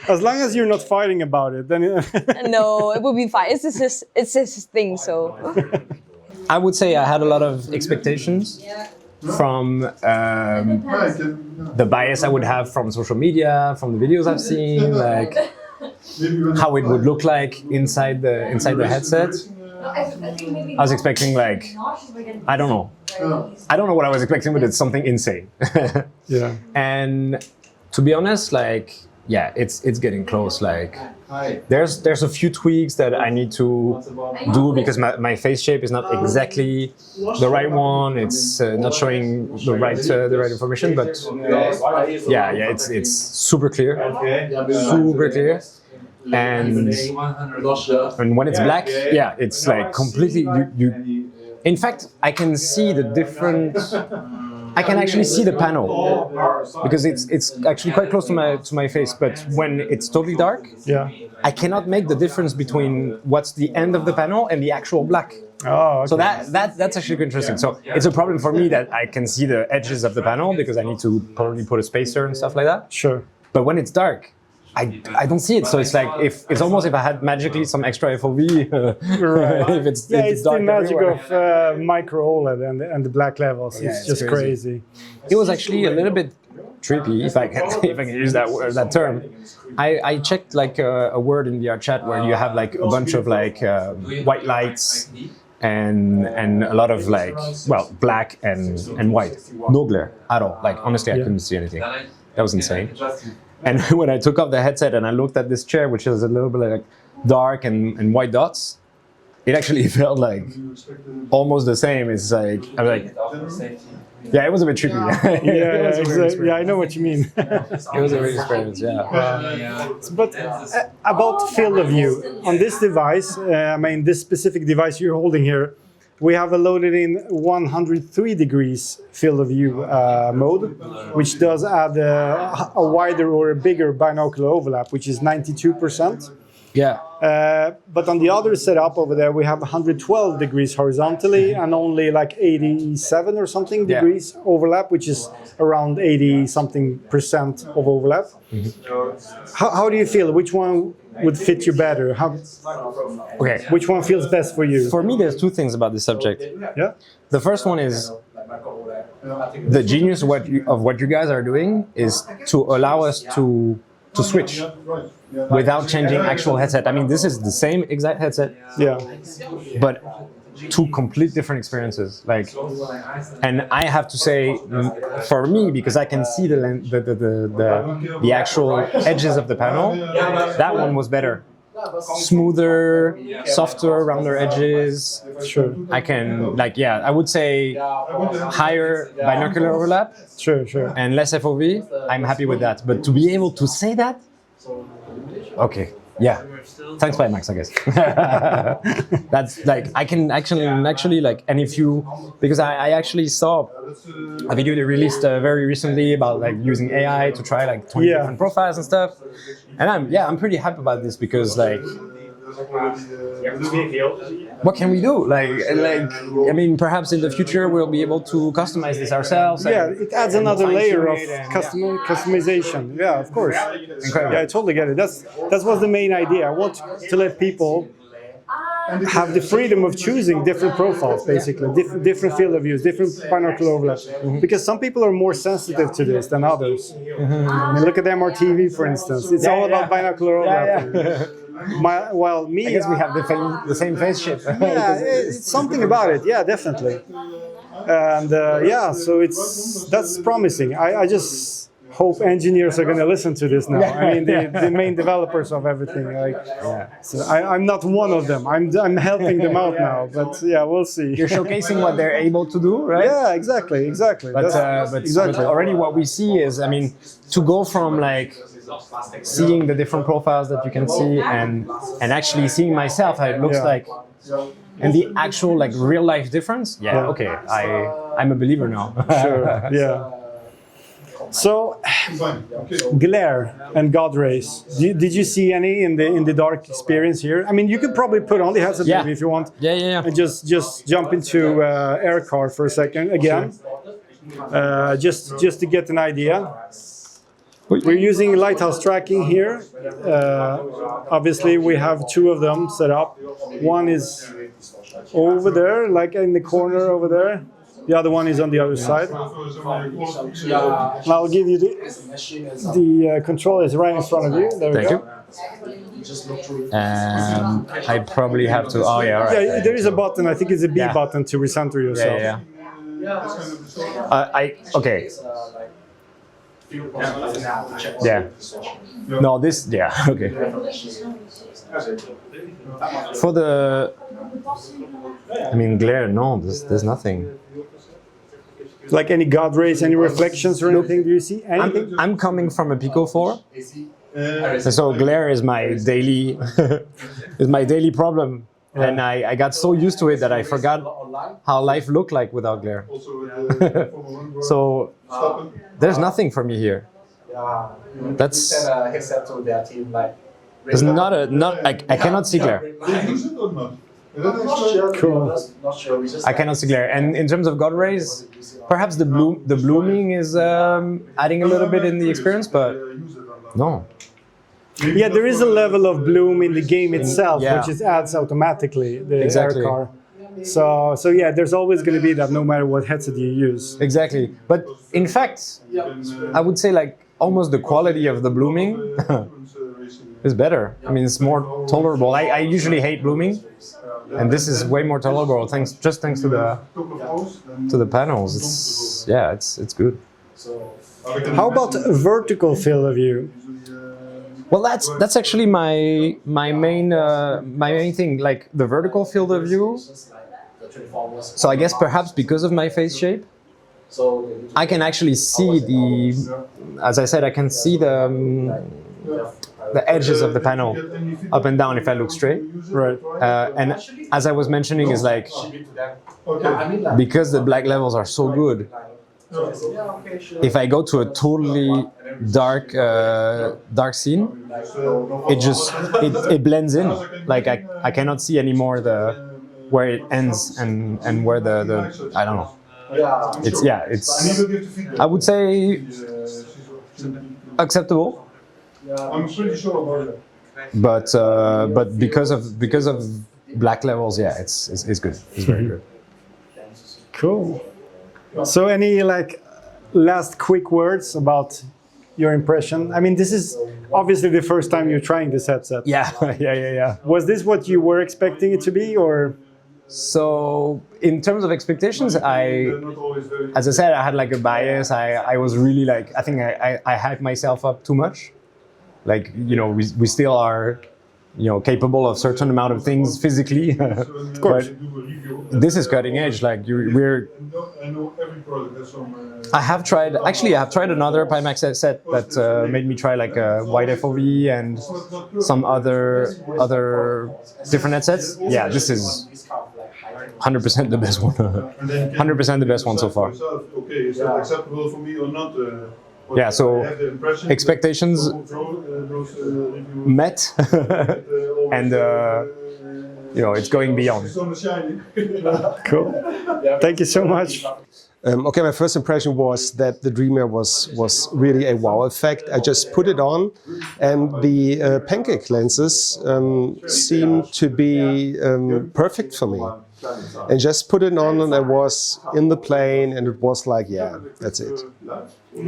As long as you're not fighting about it, then... No, it will be fine. It's his thing, so... I would say I had a lot of expectations from the bias I would have from social media, from the videos I've seen, like how it would look like inside the headset. I was expecting, like, I don't know what I was expecting, but it's something insane. Yeah. And to be honest, like, yeah, it's getting close. Like, there's a few tweaks that I need to do because my face shape is not exactly the right one. It's not showing the right information. But yeah, it's super clear, super clear. And when it's black, yeah, it's like completely. In fact, I can see the different. I can actually see the panel because it's actually quite close to my face. But when it's totally dark, yeah, I cannot make the difference between what's the end of the panel and the actual black. Oh, okay. So that's actually interesting. So it's a problem for me that I can see the edges of the panel because I need to probably put a spacer and stuff like that. Sure. But when it's dark, I don't see it, so it's like it's almost if I had magically some extra FOV. Right. if it's the dark magic everywhere. of micro-OLED and the black levels. Yeah, it's just crazy. It was actually a little bit trippy, if I can use that term. I checked like a word in the chat where you have like a bunch of like white lights and a lot of like black and white, no glare at all. Like honestly, I couldn't see anything. That was insane. And when I took off the headset and I looked at this chair, which is a little bit like dark and white dots, it actually felt like almost the same. It's like, I was like, yeah, it was a bit trippy. Yeah, exactly. Yeah, I know what you mean. It was a weird experience, yeah. But about field of view, on this device, I mean, this specific device you're holding here, we have a loaded in 103 degrees field of view mode, which does add a wider or a bigger binocular overlap, which is 92%. Yeah. But on the other setup over there, we have 112 degrees horizontally and only like 87 or something degrees overlap, which is around 80-something% of overlap. How do you feel? Which one would fit you better? Okay. Which one feels best for you? For me, there's two things about this subject. Yeah. The first one is the genius of what you guys are doing is to allow us to switch without changing actual headset. I mean, this is the same exact headset, yeah, but two complete different experiences. Like, and I have to say, for me, because I can see the actual edges of the panel, that one was better. Smoother, softer around their edges. Sure. I can, like, yeah, I would say higher binocular overlap. Sure. And less FOV. I'm happy with that. But to be able to say that, okay, yeah. Thanks, Pimax, I guess. That's like, I can actually like, and if you, because I actually saw a video they released very recently about like using AI to try like 20 different profiles and stuff. And I'm pretty happy about this because like, what can we do? Like, I mean, perhaps in the future we'll be able to customize this ourselves. Yeah, it adds another layer of customization. Yeah, of course. Incredible. Yeah, I totally get it. That was the main idea. I want to let people have the freedom of choosing different profiles, basically, different field of views, different binocular overlap. Because some people are more sensitive to this than others. I mean, look at MRTV, for instance. It's all about binocular overlap. While me, I guess we have the same face shape. Yeah, it's something about it. Yeah, definitely. And yeah, so that's promising. I just hope engineers are going to listen to this now. I mean, the main developers of everything. Like, so I'm not one of them. I'm helping them out now. But yeah, we'll see. You're showcasing what they're able to do, right? Yeah, exactly. But already what we see is, I mean, to go from like seeing the different profiles that you can see and actually seeing myself how it looks like, and the actual like real life difference. Yeah. Okay. I'm a believer now. Sure. Yeah. So, glare and God rays. Did you see any in the dark experience here? I mean, you could probably put on the headset maybe if you want. Yeah. And just jump into air car for a second again, just to get an idea. We're using lighthouse tracking here. Obviously, we have two of them set up. One is over there, like in the corner over there. The other one is on the other side. And I'll give you the controller is right in front of you. There we go. I probably have to. Oh yeah, all right. Yeah, there is a button. I think it's a B button to recenter yourself. Okay. Yeah. No, this. Yeah. Okay. For the, I mean, glare. No, there's nothing. Like any God rays, any reflections or anything? Do you see anything? I'm coming from a Pico 4, so glare is my daily problem, and I got so used to it that I forgot how life looked like without glare. So there's nothing for me here. That's there's I cannot see glare. Cool. I cannot see glare. And in terms of God rays, perhaps the blooming is adding a little bit in the experience, but no. Yeah, there is a level of bloom in the game itself, which is adds automatically the air car. So yeah, there's always going to be that no matter what headset you use. Exactly. But in fact, I would say like almost the quality of the blooming is better. I mean, it's more tolerable. I usually hate blooming. And this is way more tolerable thanks to the panels. It's good. How about vertical field of view? Well, that's actually my main thing, like the vertical field of view. So I guess perhaps because of my face shape, I can actually see as I said, I can see the edges of the panel up and down if I look straight. Right. And as I was mentioning, is like because the black levels are so good. If I go to a totally dark scene, it blends in. Like I cannot see anymore where it ends and where the I don't know. It's I would say acceptable. I'm pretty sure about it. But because of black levels, yeah, it's good. It's very good. Cool. So any like last quick words about your impression? I mean, this is obviously the first time you're trying this headset. Yeah, yeah. Was this what you were expecting it to be, or? So in terms of expectations, as I said, I had like a bias. I was really like, I think I hyped myself up too much. Like, you know, we still are, you know, capable of certain amount of things physically. Of course. But this is cutting edge. Like we're. I know every product has some. I have tried another Pimax set that made me try like a wide FOV and some other different headsets. Yeah, this is 100% the best one. 100% the best one so far. Okay, is that acceptable for me or not? Yeah, so expectations met, and you know, it's going beyond. Cool. Thank you so much. Okay, my first impression was that the Dreamer was really a wow effect. I just put it on, and the pancake lenses seemed to be perfect for me. And just put it on, and I was in the plane, and it was like, yeah, that's it.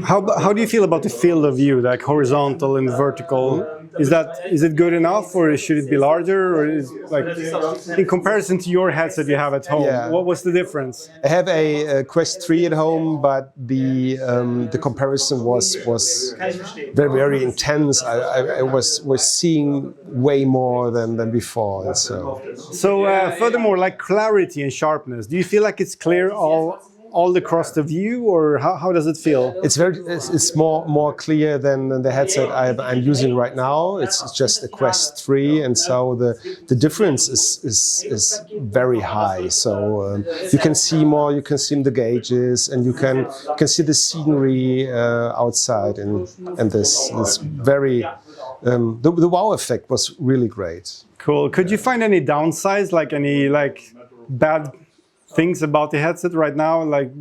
How do you feel about the field of view, like horizontal and vertical? Is it good enough, or should it be larger, or is like in comparison to your headset you have at home? Yeah. What was the difference? I have a Quest 3 at home, but the comparison was very, very intense. I was seeing way more than before. And so furthermore, like clarity and sharpness, do you feel like it's clear all across the view, or how does it feel? It's more clear than the headset I'm using right now. It's just a Quest 3, and so the difference is very high. So you can see more, you can see the gauges, and you can see the scenery outside, and this is very the wow effect was really great. Cool. Could you find any downsides, like any bad things about the headset right now, like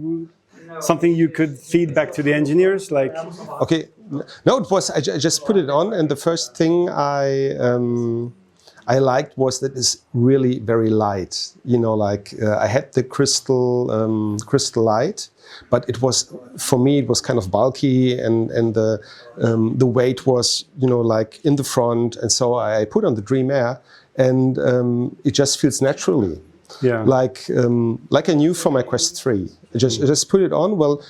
something you could feed back to the engineers, like? Okay, no, it was I just put it on, and the first thing I liked was that it's really very light. You know, like I had the crystal light, but it was, for me, it was kind of bulky, and the weight was, you know, like in the front, and so I put on the Dream Air, and it just feels naturally. Yeah. Like I knew from my Quest 3. I just put it on. Well,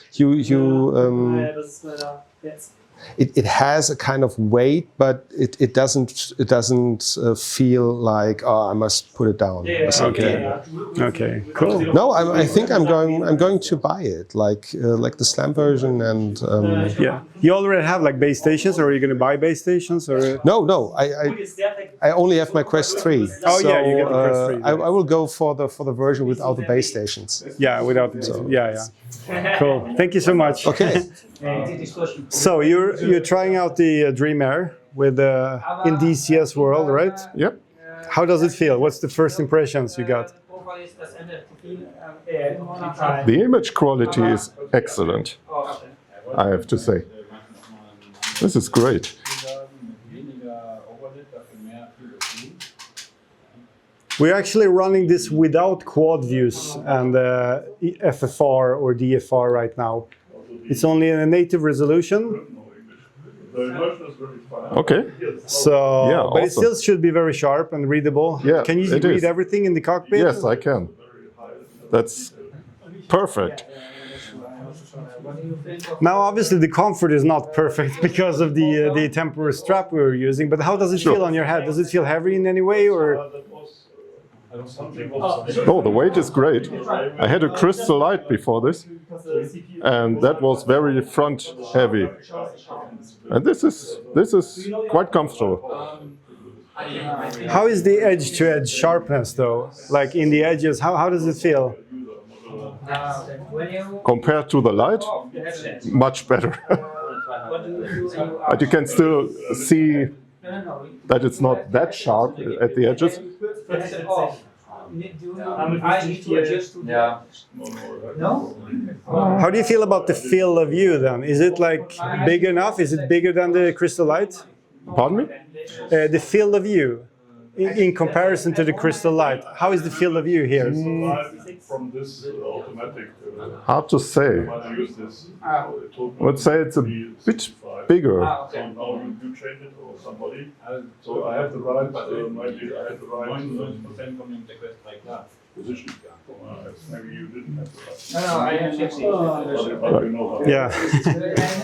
it has a kind of weight, but it doesn't feel like, oh, I must put it down. Okay, cool. No, I think I'm going to buy it, like the Slam version, and yeah. You already have like base stations, or are you going to buy base stations, or? No. I only have my Quest 3. Oh, so, yeah, you get the Quest 3. I will go for the version without the base stations. Yeah, without the so. Yeah. Cool. Thank you so much. Okay. So you're trying out the Dream Air with in DCS World, right? Yep. How does it feel? What's the first impressions you got? The image quality is excellent, I have to say. This is great. We're actually running this without quad views and FFR or DFR right now. It's only in a native resolution. Okay. So, yeah, but it still should be very sharp and readable. Yeah, can you read everything in the cockpit? Yes, I can. That's perfect. Now, obviously, the comfort is not perfect because of the temporary strap we were using, but how does it feel on your head? Does it feel heavy in any way, or? No, the weight is great. I had a crystal light before this, and that was very front heavy. And this is quite comfortable. How is the edge-to-edge sharpness, though? Like in the edges, how does it feel? Compared to the light, much better. But you can still see that it's not that sharp at the edges. How do you feel about the field of view then? Is it like big enough? Is it bigger than the crystal light? Pardon me? The field of view in comparison to the crystal light. How is the field of view here? From this automatic. Hard to say. I would say it's a bit bigger. So now you change it or somebody. So I have the right, maybe I have the right position. Maybe you didn't have the right. No, I have 60. Yeah.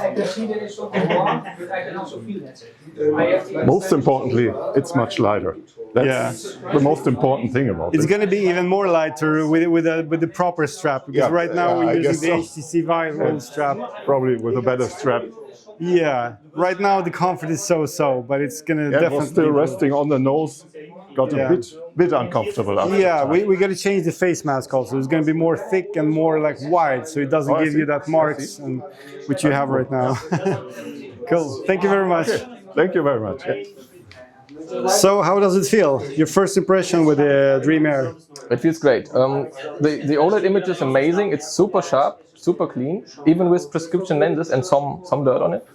I can see that it's something wrong, but I can also feel that. Most importantly, it's much lighter. That's the most important thing about it. It's going to be even more lighter with the proper strap, because right now we're using the HTC Vive strap. Probably with a better strap. Yeah, right now the comfort is so-so, but it's going to definitely... It was still resting on the nose, got a bit uncomfortable after we got to change the face mask also. It's going to be more thick and more like wide, so it doesn't give you that marks which you have right now. Cool, thank you very much. Okay. Thank you very much. So how does it feel? Your first impression with the Dream Air? It feels great. The OLED image is amazing. It's super sharp, super clean, even with prescription lenses and some dirt on it.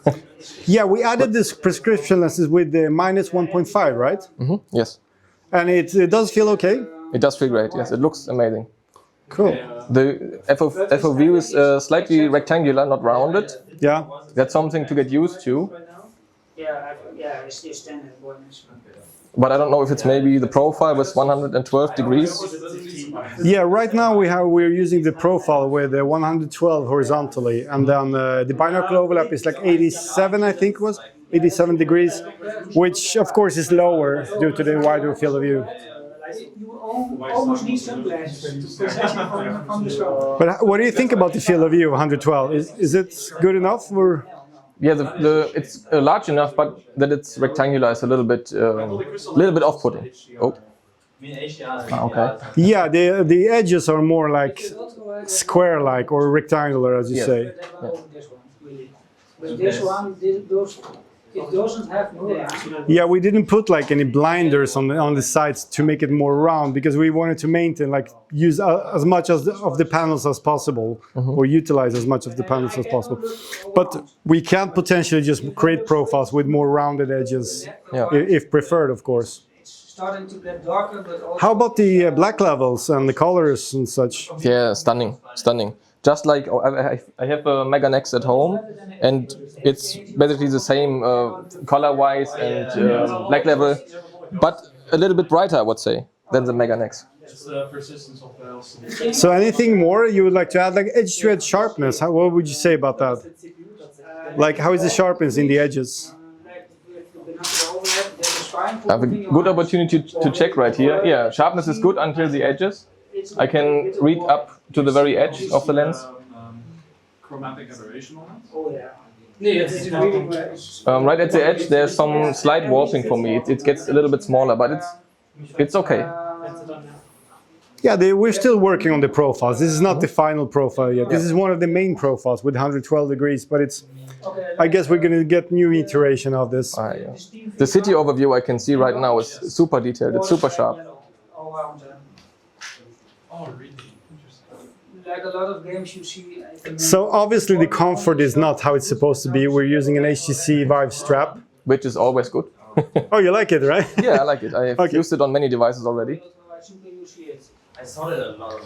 Yeah, we added this prescription lenses with the -1.5, right? Mm-hmm. Yes. And it does feel okay? It does feel great, yes. It looks amazing. Cool. The FOV is slightly rectangular, not rounded. Yeah. That's something to get used to. Yeah, it's standard. But I don't know if it's maybe the profile with 112 degrees. Yeah, right now we're using the profile with 112 horizontally, and then the binocular overlap is like 87, I think it was, 87 degrees, which of course is lower due to the wider field of view. You almost need sunglasses to protect you from the sun. But what do you think about the field of view 112? Is it good enough, or? Yeah, it's large enough, but that it's rectangular is a little bit off-putting. Oh. Okay. Yeah, the edges are more like square-like or rectangular, as you say. Yeah. But this one, it doesn't have mirrors. Yeah, we didn't put like any blinders on the sides to make it more round, because we wanted to maintain, like, use as much of the panels as possible, or utilize as much of the panels as possible. But we can potentially just create profiles with more rounded edges, if preferred, of course. Starting to get darker, but also... How about the black levels and the colors and such? Yeah, stunning, stunning. Just like I have a Mega Nex at home, and it's basically the same color-wise and black level, but a little bit brighter, I would say, than the Mega Nex. So anything more you would like to add, like edge-to-edge sharpness? What would you say about that? Like, how is the sharpness in the edges? I have a good opportunity to check right here. Yeah, sharpness is good until the edges. I can read up to the very edge of the lens. Chromatic aberration on it? Oh yeah. Right at the edge, there's some slight warping for me. It gets a little bit smaller, but it's okay. Yeah, we're still working on the profiles. This is not the final profile yet. This is one of the main profiles with 112 degrees, but I guess we're going to get new iteration of this. Yeah. The city overview I can see right now is super detailed. It's super sharp. Oh, really? Like a lot of games you see... So obviously the comfort is not how it's supposed to be. We're using an HTC Vive strap. Which is always good. Oh, you like it, right? Yeah, I like it. I have used it on many devices already.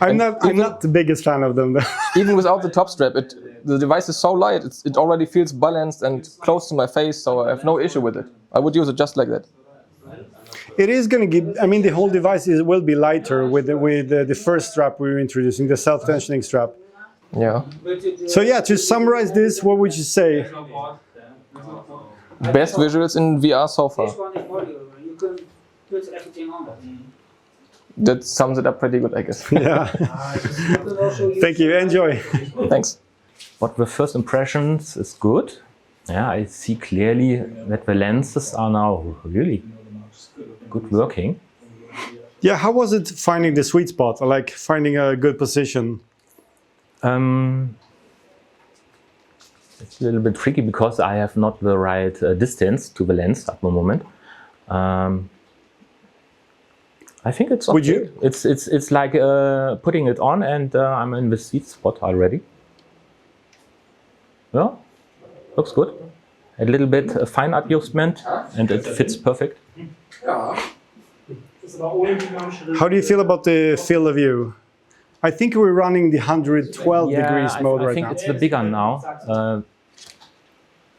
I'm not the biggest fan of them, though. Even without the top strap, the device is so light, it already feels balanced and close to my face, so I have no issue with it. I would use it just like that. It is going to give, I mean, the whole device will be lighter with the first strap we were introducing, the self-tensioning strap. Yeah. So yeah, to summarize this, what would you say? Best visuals in VR so far. This one is modular. You can put everything on it. That sums it up pretty good, I guess. Yeah. Thank you. Enjoy. Thanks. But the first impressions is good. Yeah, I see clearly that the lenses are now really good working. Yeah, how was it finding the sweet spot, or like finding a good position? It's a little bit tricky because I have not the right distance to the lens at the moment. I think it's okay. Would you? It's like putting it on and I'm in the sweet spot already. Yeah, looks good. A little bit fine adjustment and it fits perfect. How do you feel about the field of view? I think we're running the 112 degrees mode right now. I think it's the bigger now.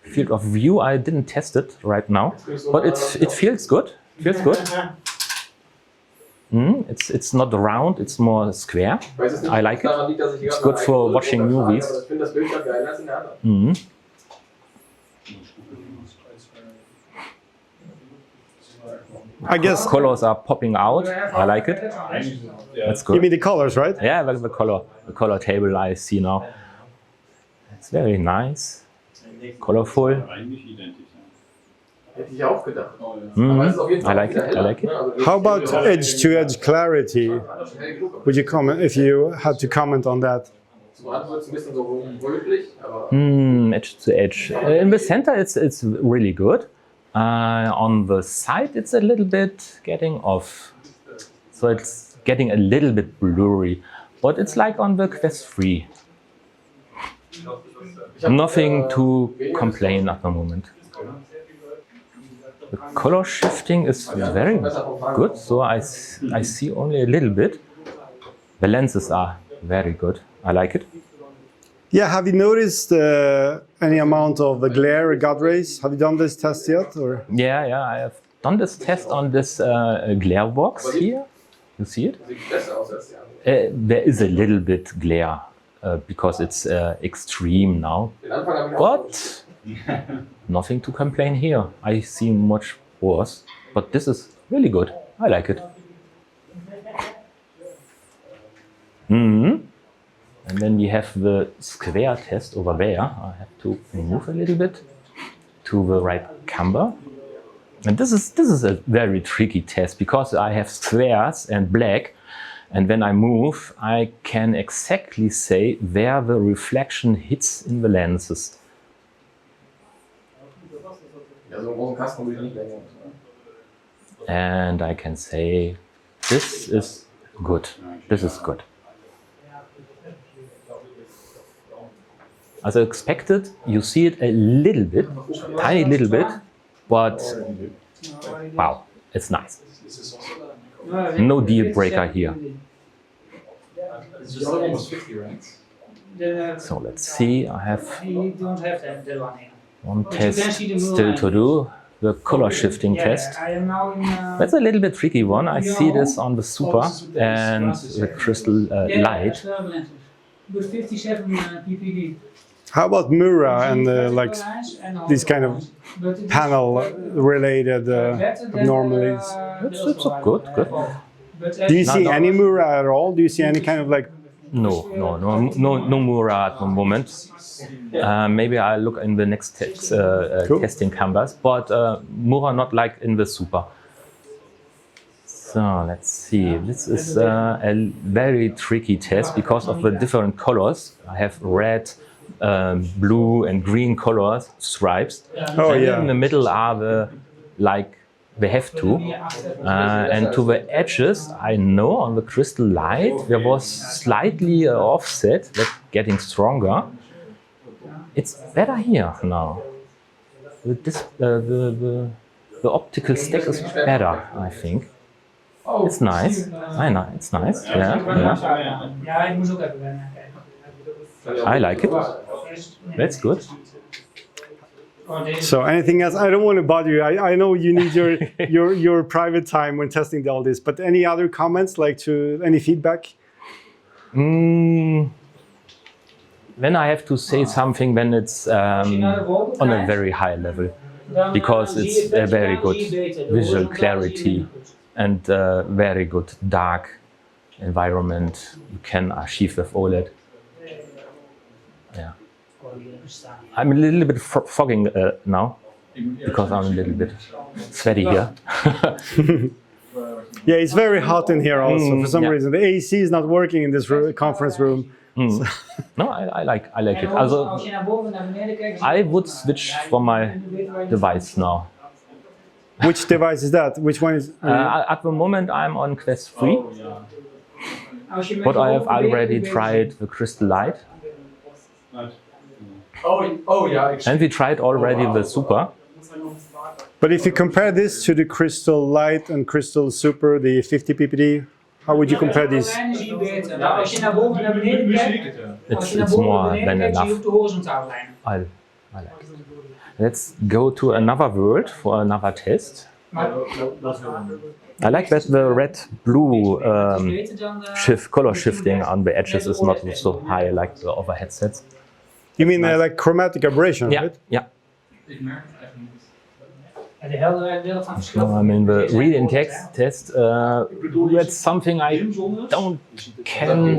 Field of view, I didn't test it right now, but it feels good. Feels good. It's not round, it's more square. I like it. It's good for watching movies. I guess colors are popping out. I like it. That's good. You mean the colors, right? Yeah, that's the color table I see now. It's very nice, colorful. I like it. I like it. How about edge-to-edge clarity? Would you comment if you had to comment on that? Edge to edge. In the center, it's really good. On the side, it's a little bit getting off. So it's getting a little bit blurry. But it's like on the Quest 3. Nothing to complain at the moment. The color shifting is very good, so I see only a little bit. The lenses are very good. I like it. Yeah, have you noticed any amount of the glare or God rays? Have you done this test yet? Or? Yeah, I have done this test on this glare box here. You see it? There is a little bit glare because it's extreme now, but nothing to complain here. I see much worse, but this is really good. I like it. And then we have the square test over there. I have to move a little bit to the right camber. And this is a very tricky test because I have squares and black. And when I move, I can exactly say where the reflection hits in the lenses. And I can say, this is good. This is good. As expected, you see it a little bit, tiny little bit, but wow, it's nice. No deal breaker here. So let's see, I have one test still to do, the color shifting test. That's a little bit tricky one. I see this on the Super and the crystal light. With 57 ppd. How about Mura and like these kind of panel-related abnormalities? It's good. Do you see any Mura at all? Do you see any kind of like? No Mura at the moment. Maybe I'll look in the next testing cameras, but Mura not like in the Super. So let's see. This is a very tricky test because of the different colors. I have red, blue and green colors stripes. Oh, and yeah. in the middle are they have to. And to the edges, I know on the crystal light there was slightly offset, that's getting stronger. It's better here now. The optical stack is better, I think. It's nice. I know, it's nice. Yeah. I like it. That's good. So anything else? I don't want to bother you. I know you need your private time when testing all this, but any other comments, like any feedback? Then I have to say something when it's on a very high level, because it's a very good visual clarity and very good dark environment you can achieve with OLED. Yeah. I'm a little bit fogging now, because I'm a little bit sweaty here. Yeah, it's very hot in here also for some reason. The AC is not working in this conference room. So. No, I like it. Also, I would switch from my device now. Which device is that? Which one is? At the moment, I'm on Quest 3, but I have already tried the Crystal Light. Oh yeah. And we tried already the Super. But if you compare this to the Crystal Light and Crystal Super, the 50 ppd, how would you compare these? It's more than enough. I like it. Let's go to another world for another test. I like that the red-blue color shifting on the edges is not so high like the other headsets. You mean like chromatic aberration, right? Yeah. No, I mean the read-in text test. That's something I don't can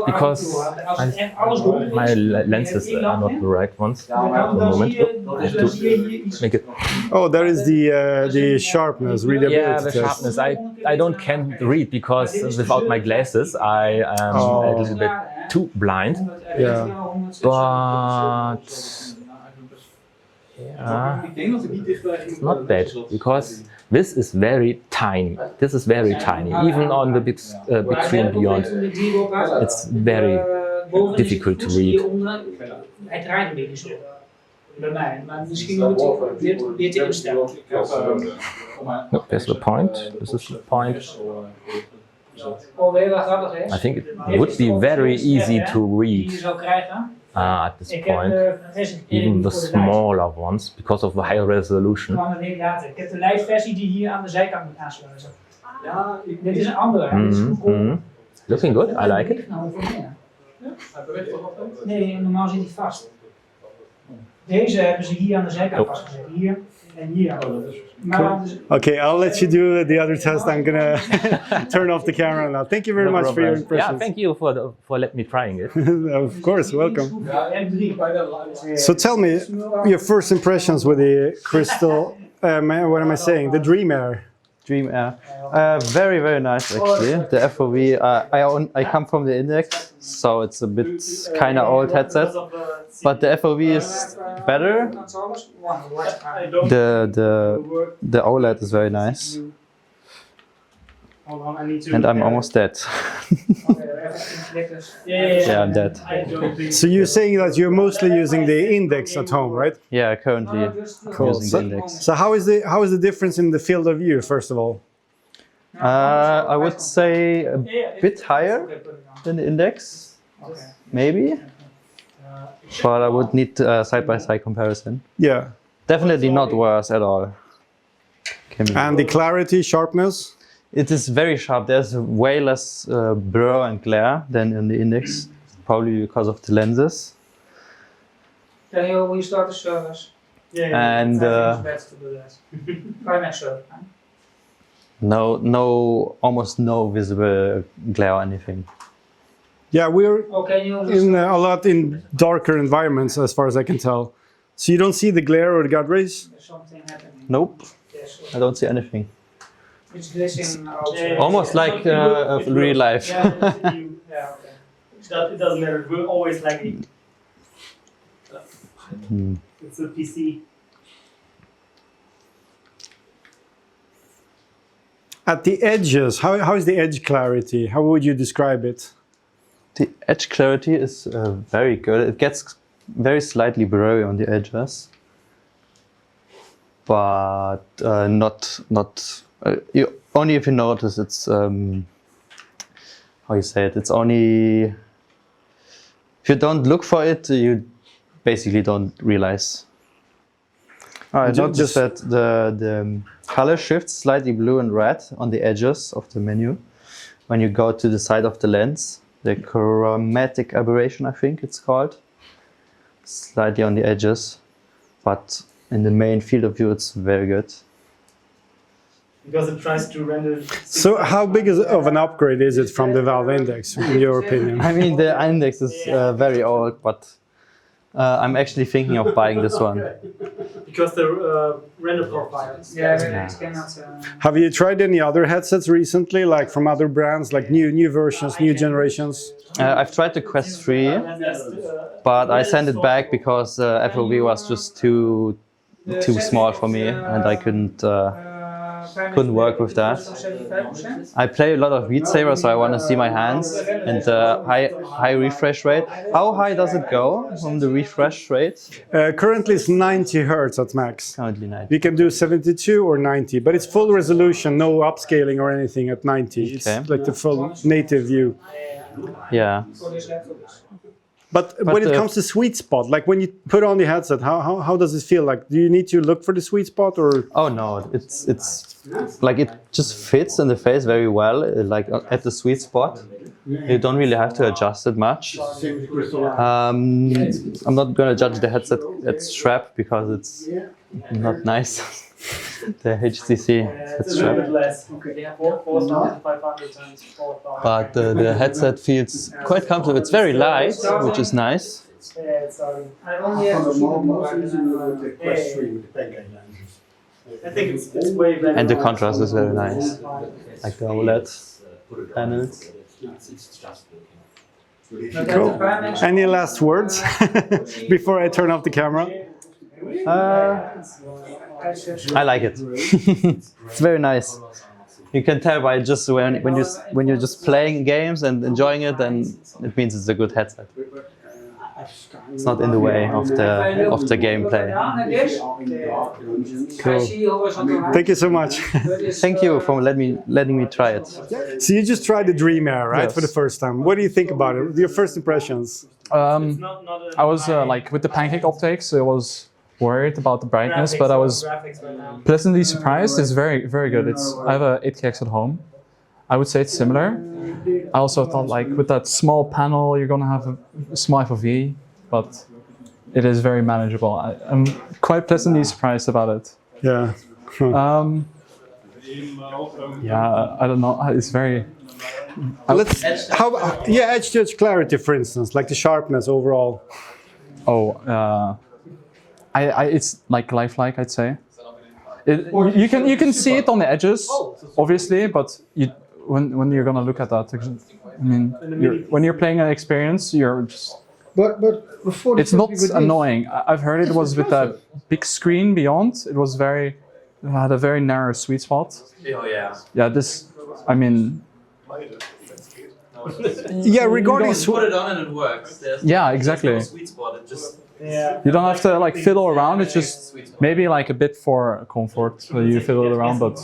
because my lenses are not the right ones at the moment. I have to make it. Oh, there is the sharpness, readability. Yeah, the sharpness. I don't can read because without my glasses I am a little bit too blind. Yeah. But yeah, it's not bad because this is very tiny. This is very tiny. Even on the big screen beyond, it's very difficult to read. No, there's the point. This is the point. I think it would be very easy to read at this point, even the smaller ones, because of the high resolution. Ik heb de lijstversie die hier aan de zijkant moet aansluiten. Ja, dit is een andere. Looking good, I like it. Nee, normaal zit hij vast. Deze hebben ze hier aan de zijkant vastgezet. Hier en hier. Okay, I'll let you do the other test. I'm gonna turn off the camera now. Thank you very much for your impressions. Yeah, thank you for letting me trying it. Of course, welcome. So tell me your first impressions with the Crystal. What am I saying? The Dream Air. Dream Air. Very, very nice actually. The FOV, I come from the Index, so it's a bit kind of old headset, but the FOV is better. The OLED is very nice. And I'm almost dead. Yeah, I'm dead. So you're saying that you're mostly using the Index at home, right? Yeah, currently using the Index. So how is the difference in the field of view, first of all? I would say a bit higher than the Index, maybe. But I would need side-by-side comparison. Yeah. Definitely not worse at all. And the clarity, sharpness? It is very sharp. There's way less blur and glare than in the Index, probably because of the lenses. Tell you when you start the service. And Pimax service. almost no visible glare or anything. Yeah, we're in a lot in darker environments, as far as I can tell. So you don't see the glare or the gut rays? Nope, I don't see anything. It's glistening Almost like real life. Yeah, okay. It doesn't matter. We're always lagging. It's a PC. At the edges, how is the edge clarity? How would you describe it? The edge clarity is very good. It gets very slightly blurry on the edges, but not. Only if you notice it's how you say it. It's only if you don't look for it, you basically don't realize. I noticed that the color shifts slightly blue and red on the edges of the menu when you go to the side of the lens. the chromatic aberration, I think it's called. Slightly on the edges, but in the main field of view it's very good. Because it tries to render. So how big of an upgrade is it from the Valve Index, in your opinion? I mean, the Index is very old, but I'm actually thinking of buying this one. Because the render profile. Have you tried any other headsets recently, like from other brands, like new versions, new generations? I've tried the Quest 3, but I sent it back because APEVIE was just too small for me, and I couldn't work with that. I play a lot of Beat Saber, so I want to see my hands and high refresh rate. How high does it go from the refresh rate? Currently it's 90 Hertz at max. Currently 90. You can do 72 or 90, but it's full resolution, no upscaling or anything at 90. Okay. It's like the full native view. Yeah. But when it comes to sweet spot, like when you put on the headset, how does it feel? Like, do you need to look for the sweet spot or? Oh no, it's like it just fits in the face very well, like at the sweet spot. You don't really have to adjust it much. I'm not gonna judge the headset at strap because it's not nice. The HTC strap. But the headset feels quite comfortable. It's very light, which is nice. And the contrast is very nice, like the OLED panels. Cool. Any last words before I turn off the camera? I like it. It's very nice. You can tell by just when you're just playing games and enjoying it, then it means it's a good headset. It's not in the way of the gameplay. Cool. Thank you so much. Thank you for letting me try it. So you just tried the Dream Air, right, Yes. for the first time. What do you think about it? Your first impressions? I was like with the pancake optics, I was worried about the brightness, but I was pleasantly surprised. It's very, very good. I have a 8KX at home. I would say it's similar. I also thought like with that small panel, you're gonna have a small APEVIE, but it is very manageable. I'm quite pleasantly surprised about it. Yeah. Yeah, I don't know. It's very. Edge to edge clarity, for instance, like the sharpness overall. Oh, it's like lifelike, I'd say. You can see it on the edges, obviously, but when you're gonna look at that, I mean, when you're playing an experience, you're just. But before it's not annoying. I've heard it was with that big screen beyond. It had a very narrow sweet spot. Oh yeah. Yeah, this. I mean. Yeah, regarding put it on and it works. Yeah, exactly. There's no sweet spot. It just. You don't have to like fiddle around. It's just maybe like a bit for comfort. So you fiddle around, but.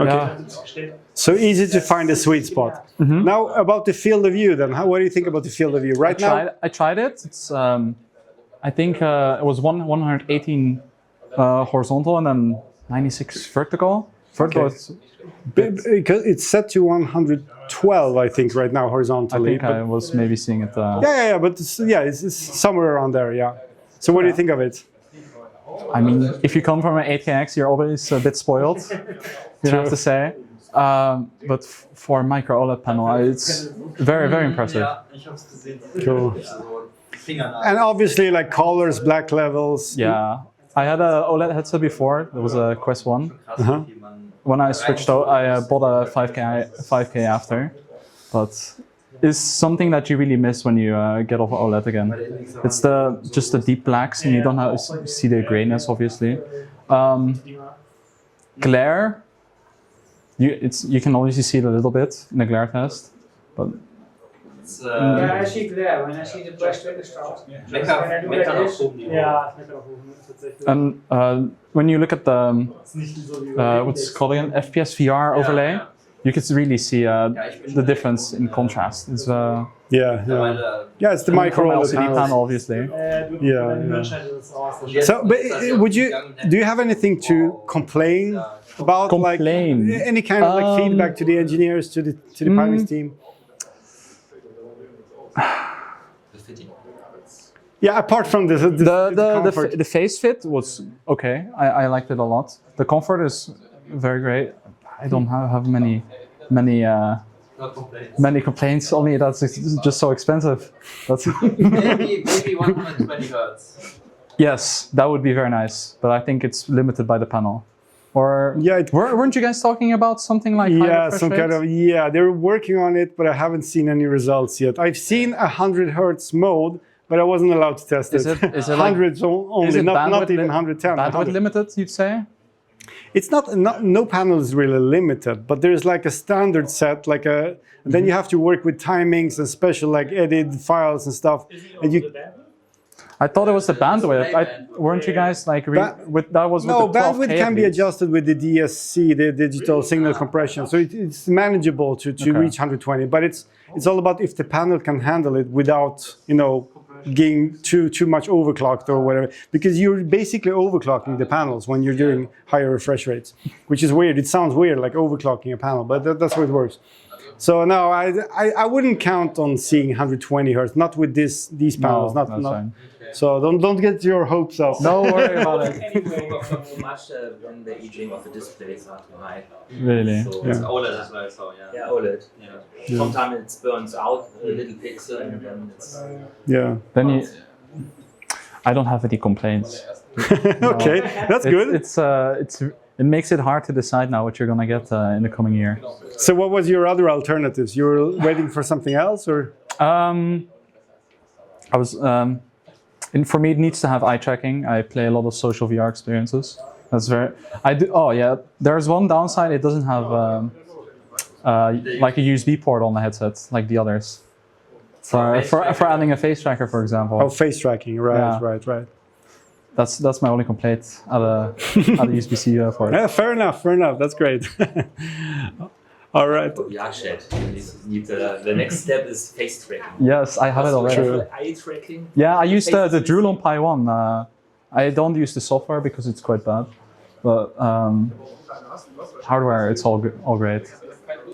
Okay. So easy to find a sweet spot. Mm-hmm. Now about the field of view, then. What do you think about the field of view right now? I tried it. It's I think it was 118 horizontal and then 96 vertical. Vertical. Okay. Because it's set to 112, I think, right now horizontally. I think I was maybe seeing it. Yeah, but it's somewhere around there. Yeah. So what do you think of it? I mean, if you come from an 8KX, you're always a bit spoiled. You have to say. But for a micro-OLED panel, it's very, very impressive. Cool. And obviously, like colors, black levels. Yeah, I had an OLED headset before. There was a Quest 1. When I switched out, I bought a 5K after. But it's something that you really miss when you get off OLED again. It's just the deep blacks, and you don't see the grayness, obviously. Glare. You can obviously see it a little bit in the glare test, but. Ja, I see glare when I see the Quest 20 start. And when you look at the what's it called again, FPS VR overlay, you can really see the difference in contrast. It's it's the micro-OLED panel, obviously. So, but do you have anything to complain about? Like any kind of like feedback to the engineers, to the Pimax team? The fitting. Yeah, apart from this, the face fit was okay. I liked it a lot. The comfort is very great. I don't have many complaints. Only that it's just so expensive. That's maybe 120 hertz. Yes, that would be very nice. But I think it's limited by the panel. Or yeah, weren't you guys talking about something like yeah, some kind of they're working on it, but I haven't seen any results yet. I've seen 100 hertz mode, but I wasn't allowed to test it. Is it hundreds like, only, is it not even 110. Bandwidth limited, you'd say? It's not no panel is really limited, but there's like a standard set, like a. Then you have to work with timings and special like edit files and stuff, and you. I thought it was the bandwidth. Weren't you guys like with that was no with the 12K bandwidth can be adjusted with the DSC, the digital signal compression, so it's manageable to reach 120. But it's all about if the panel can handle it without getting too much overclocked or whatever, because you're basically overclocking the panels when you're doing higher refresh rates, which is weird. It sounds weird like overclocking a panel, but that's how it works. So no, I wouldn't count on seeing 120 hertz, not with these panels, not. So don't get your hopes up. No worry about it. Anyway, not too much when the aging of the displays are too high. Really? So it's OLED as well, so yeah. Yeah, OLED. Yeah. Sometimes it burns out a little pixel and then it's... Yeah. Then I don't have any complaints. Okay, that's good. It makes it hard to decide now what you're gonna get in the coming year. So what was your other alternatives? You were waiting for something else, or? I was. And for me, it needs to have eye tracking. I play a lot of social VR experiences. That's very. I do. Oh yeah. There's one downside. It doesn't have like a USB port on the headset like the others. For adding a face tracker, for example. Oh, face tracking. Right. Yeah. Right. That's my only complaint at a USB-C port. Yeah, fair enough. That's great. All right. VR chat. The next step is face tracking. Yes, I have it already. Eye tracking. Yeah, I used the Joule on Pi 1. I don't use the software because it's quite bad, but hardware, it's all great.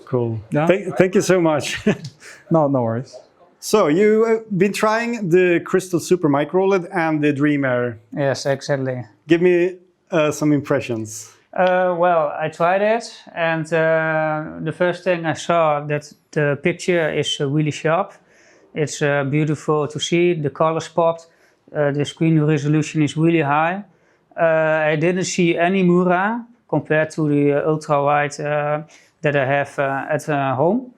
Cool. Yeah. Thank you so much. No worries. So you've been trying the Crystal Super Micro OLED and the Dream Air. Yes, exactly. Give me some impressions. Well, I tried it, and the first thing I saw that the picture is really sharp. It's beautiful to see, the color spot, the screen resolution is really high. I didn't see any Mura compared to the ultra-wide that I have at home.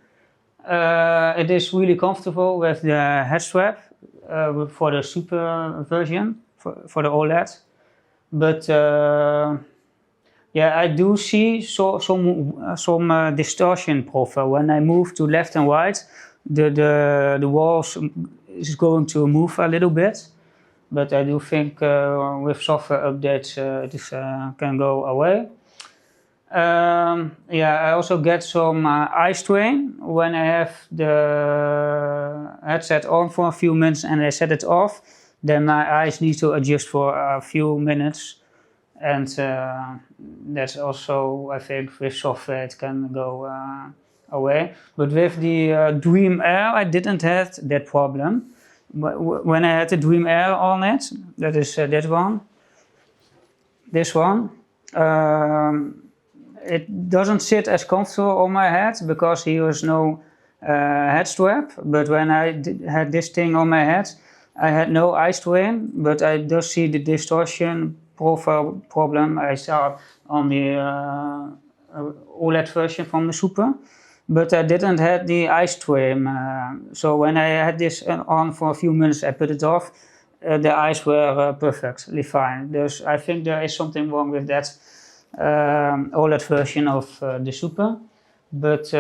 It is really comfortable with the head strap for the super version, for the OLED. But yeah, I do see some distortion profile. When I move to left and right, the walls is going to move a little bit. But I do think with software updates this can go away. Yeah, I also get some eye strain when I have the headset on for a few minutes and I set it off. Then my eyes need to adjust for a few minutes. And that's also, I think, with software it can go away. But with the Dream Air, I didn't have that problem. When I had the Dream Air on it, that is this one, it doesn't sit as comfortable on my head because here is no head strap. But when I had this thing on my head, I had no eye strain, but I do see the distortion profile problem I saw on the OLED version from the Super, but I didn't have the eye strain. So when I had this on for a few minutes, I put it off. The eyes were perfectly fine. I think there is something wrong with that OLED version of the Super, but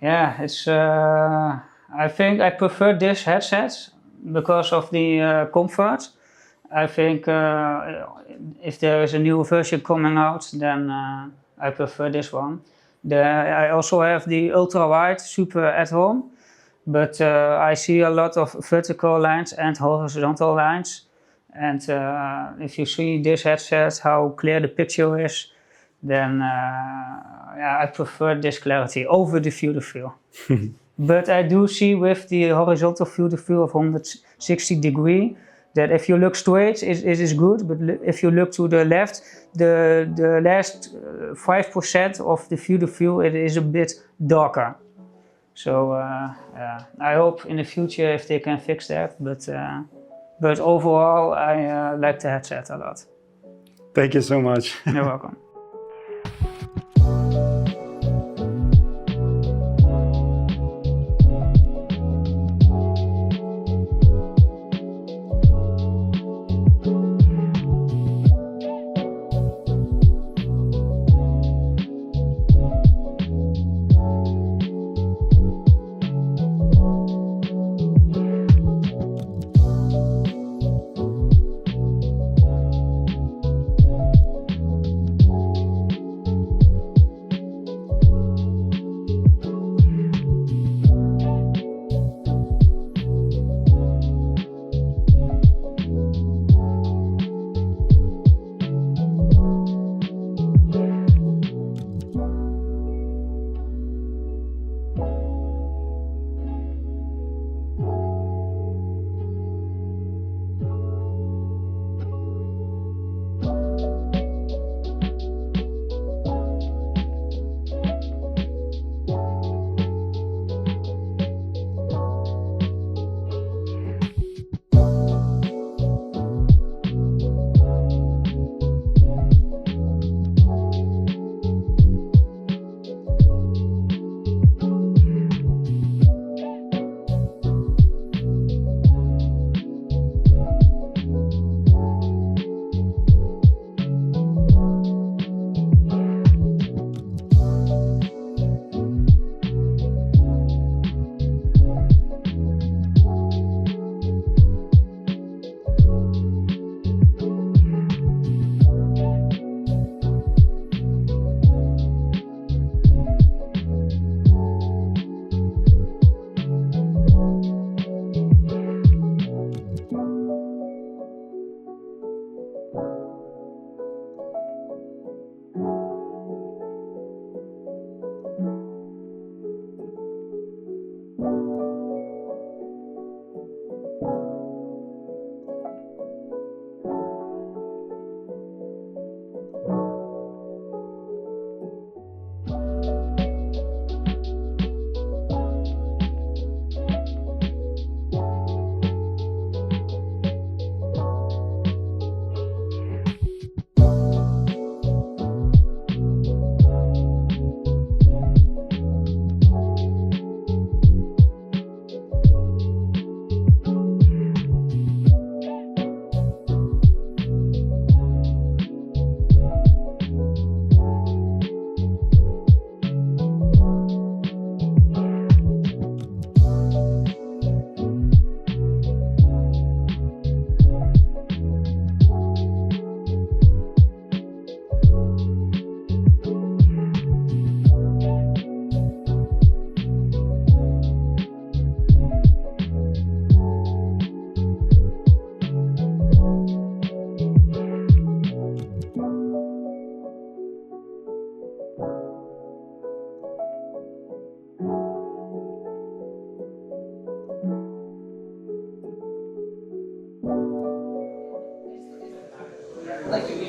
yeah, it's. I think I prefer this headset because of the comfort. I think if there is a new version coming out, then I prefer this one. I also have the ultra-wide Super at home, but I see a lot of vertical lines and horizontal lines. And if you see this headset, how clear the picture is, then yeah, I prefer this clarity over the field of view. But I do see with the horizontal field of view of 160 degree that if you look straight, it is good. But if you look to the left, the last 5% of the field of view, it is a bit darker. So I hope in the future if they can fix that. But overall, I like the headset a lot. Thank you so much. You're welcome.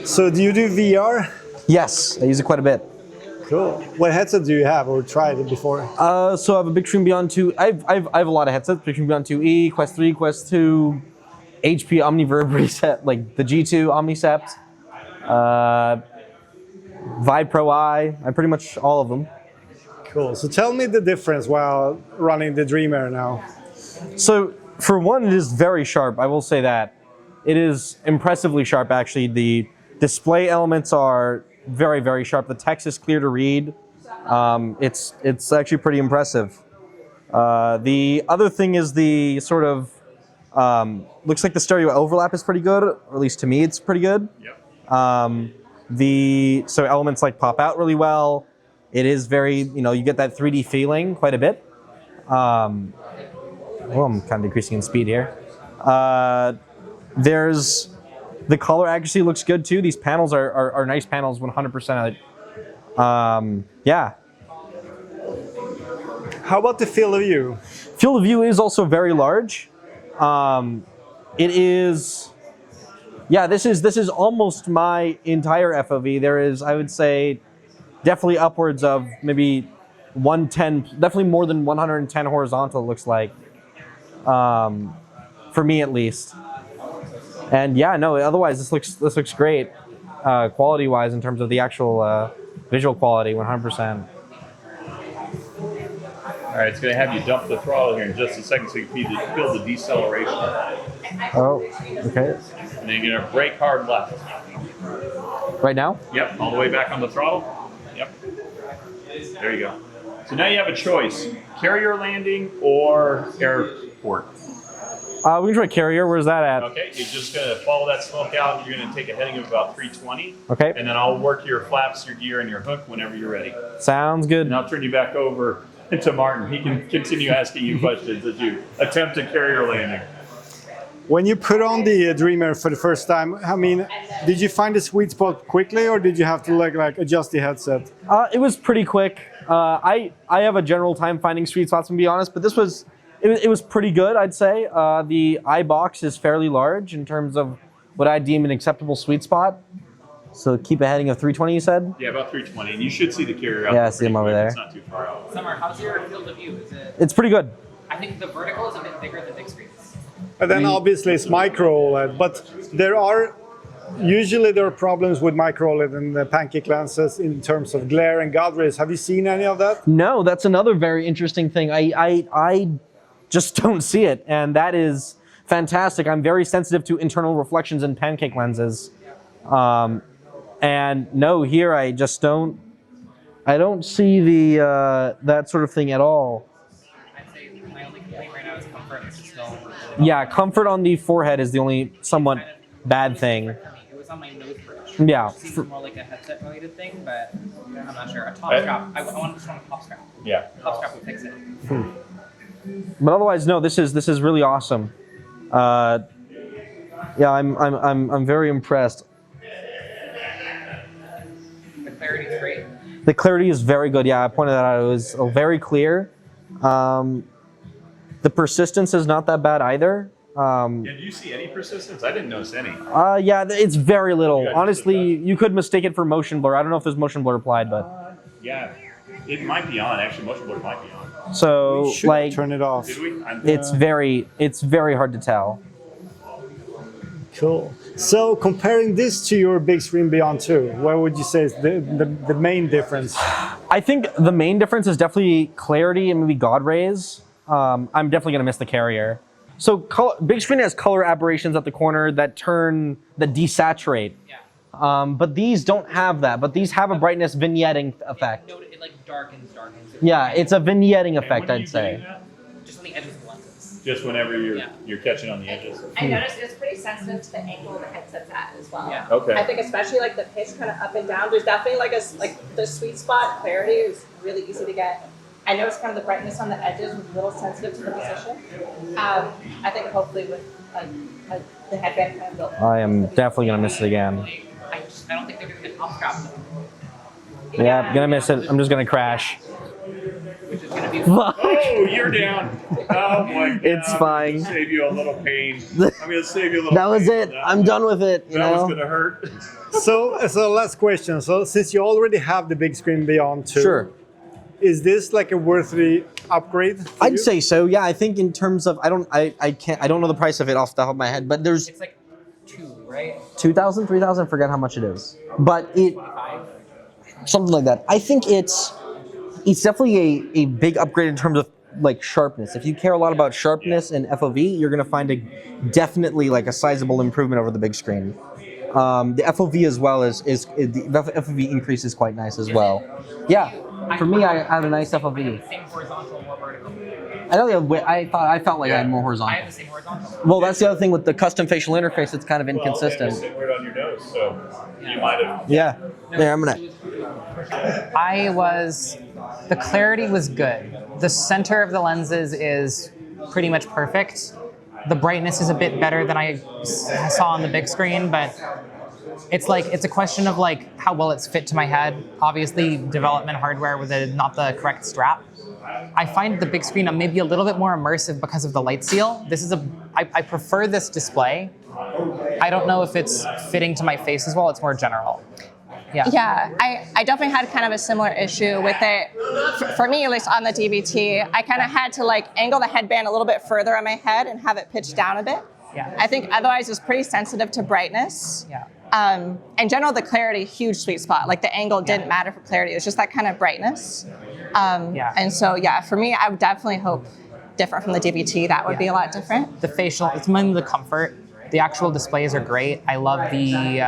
So do you do VR? Yes, I use it quite a bit. Cool. What headset do you have or tried it before? So I have a Big Stream Beyond 2. I have a lot of headsets. Big Stream Beyond 2E, Quest 3, Quest 2, HP Omniverb reset, like the G2 Omnicept, Vive Pro I pretty much all of them. Cool. So tell me the difference while running the Dreamer now. So for one, it is very sharp. I will say that. It is impressively sharp, actually. The display elements are very, very sharp. The text is clear to read. It's actually pretty impressive. The other thing is the sort of, looks like the stereo overlap is pretty good, or at least to me it's pretty good. Yep. So elements like pop out really well. It is very, you get that 3D feeling quite a bit. I'm kind of decreasing in speed here. The color accuracy looks good too. These panels are nice panels, 100% of it. Yeah. How about the field of view? Field of view is also very large. It is, yeah, this is almost my entire FOV. There is, I would say, definitely upwards of maybe 110, definitely more than 110 horizontal, it looks like, for me at least. And yeah, no, otherwise this looks great, quality-wise in terms of the actual visual quality, 100%. All right, it's going to have you dump the throttle here in just a second so you can feel the deceleration. Oh, okay. And then you're going to brake hard left. Right now? Yep, all the way back on the throttle. Yep. There you go. So now you have a choice, carrier landing or airport. We can try carrier. Where's that at? Okay, you're just going to follow that smoke out. You're going to take a heading of about 320. Okay. And then I'll work your flaps, your gear, and your hook whenever you're ready. Sounds good. And I'll turn you back over to Martin. He can continue asking you questions as you attempt a carrier landing. When you put on the Dreamer for the first time, I mean, did you find the sweet spot quickly, or did you have to like adjust the headset? It was pretty quick. I have a general time finding sweet spots, to be honest, but this was it was pretty good, I'd say. The eye box is fairly large in terms of what I deem an acceptable sweet spot. So keep a heading of 320, you said? Yeah, about 320. And you should see the carrier out Yeah, there I see him pretty over quick. there. It's not too far out. Summer, how's your field of view? It's pretty good. I think the vertical is a bit bigger than big screens. And then obviously it's micro-OLED, but usually there are problems with micro-OLED and the pancake lenses in terms of glare and God rays. Have you seen any of that? No, that's another very interesting thing. I just don't see it, and that is fantastic. I'm very sensitive to internal reflections in pancake lenses. And no, here I just don't see the that sort of thing at all. I'd say my only complaint right now is comfort. It's just no. Yeah, comfort on the forehead is the only somewhat bad thing. It was on my nose bridge. Yeah. It seems more like a headset related thing, but I'm not sure. A top strap. I want just want a top strap. Yeah. Top strap would fix it. But otherwise, no. This is really awesome. Yeah, I'm very impressed. The clarity is great. The clarity is very good. Yeah, I pointed that out. It was very clear. The persistence is not that bad either. Yeah, do you see any persistence? I didn't notice any. Yeah, it's very little. Honestly, you could mistake it for motion blur. I don't know if there's motion blur applied, but Yeah, it might be on. Actually, motion blur might be on. so We should like turn it off. Did we? it's very hard to tell. Cool. So comparing this to your big screen Beyond 2, what would you say is the main difference? I think the main difference is definitely clarity and maybe God rays. I'm definitely gonna miss the carrier. So big screen has color aberrations at the corner that desaturate. Yeah. But these don't have that. But these have a brightness vignetting effect. It like darkens. Yeah, it's a vignetting effect, I'd say. Just on the edges of the lenses. Just whenever you're catching on the edges. I noticed it's pretty sensitive to the angle the headset's at as well. Yeah. Okay. I think especially like the pitch kind of up and down. There's definitely like the sweet spot clarity is really easy to get. I noticed kind of the brightness on the edges was a little sensitive to the position. I think hopefully with the headband kind of built. I am definitely gonna miss it again. I don't think they're doing the top strap though. Yeah, gonna miss it. I'm just gonna crash. Which is gonna be Oh, you're down. Oh my God. It's fine. I'm gonna save you a little pain. I'm gonna save you a little That was pain it. on that I'm one. done with it. You That know. was gonna hurt. So last question. So since you already have the big screen Beyond 2, Sure. is this like a worthy upgrade? I'd say so. Yeah, I think in terms of I don't know the price of it off the top of my head, but there's It's like 2, right? 2,000, 3,000. Forget how much it is, but something like that. I think it's definitely a big upgrade in terms of like sharpness. If you care a lot about sharpness and FOV, you're gonna find definitely like a sizable improvement over the big screen. The FOV as well is the FOV increase is quite nice as well. Yeah, for me, I had a nice FOV. Same horizontal, more vertical. I know. I felt like I had more horizontal. I have the same horizontal. Well, that's the other thing with the custom facial interface. It's kind of inconsistent. Well, it was right on your nose, so you might have. Yeah. There, I'm gonna. The clarity was good. The center of the lenses is pretty much perfect. The brightness is a bit better than I saw on the big screen, but it's a question of like how well it's fit to my head. Obviously, development hardware with not the correct strap. I find the big screen maybe a little bit more immersive because of the light seal. I prefer this display. I don't know if it's fitting to my face as well. It's more general. Yeah. Yeah, I definitely had kind of a similar issue with it. For me, at least on the DVT, I kind of had to like angle the headband a little bit further on my head and have it pitched down a bit. Yeah. I think otherwise it's pretty sensitive to brightness. Yeah. In general, the clarity, huge sweet spot. Like the angle didn't matter for clarity. It was just that kind of brightness. And so, yeah, for me, I would definitely hope different from the DVT. That would be a lot different. The facial, it's mainly the comfort. The actual displays are great. I love I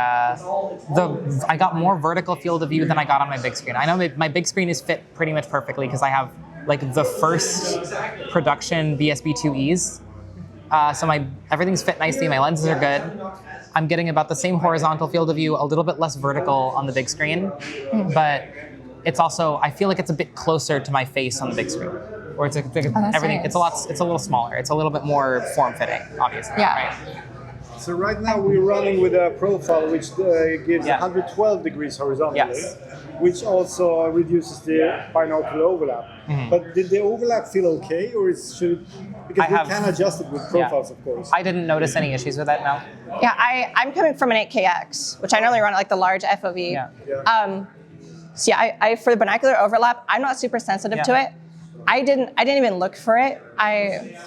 got more vertical field of view than I got on my big screen. I know my big screen is fit pretty much perfectly because I have like the first production BSB2Es. So everything's fit nicely. My lenses are good. I'm getting about the same horizontal field of view, a little bit less vertical on the big screen, but it's also, I feel like it's a bit closer to my face on the big screen. Or it's everything. Nice. It's a little smaller. It's a little bit more form-fitting, obviously. Yeah. Right? So right now we're running with a profile which gives 112 degrees horizontally, which also reduces the binocular overlap. But did the overlap feel okay, or should because we can adjust it with profiles, of course. I didn't notice any issues with that. No. Yeah, I'm coming from an 8KX, which I normally run at like the large FOV. So yeah, I for the binocular overlap, I'm not super sensitive to it. I didn't even look for it.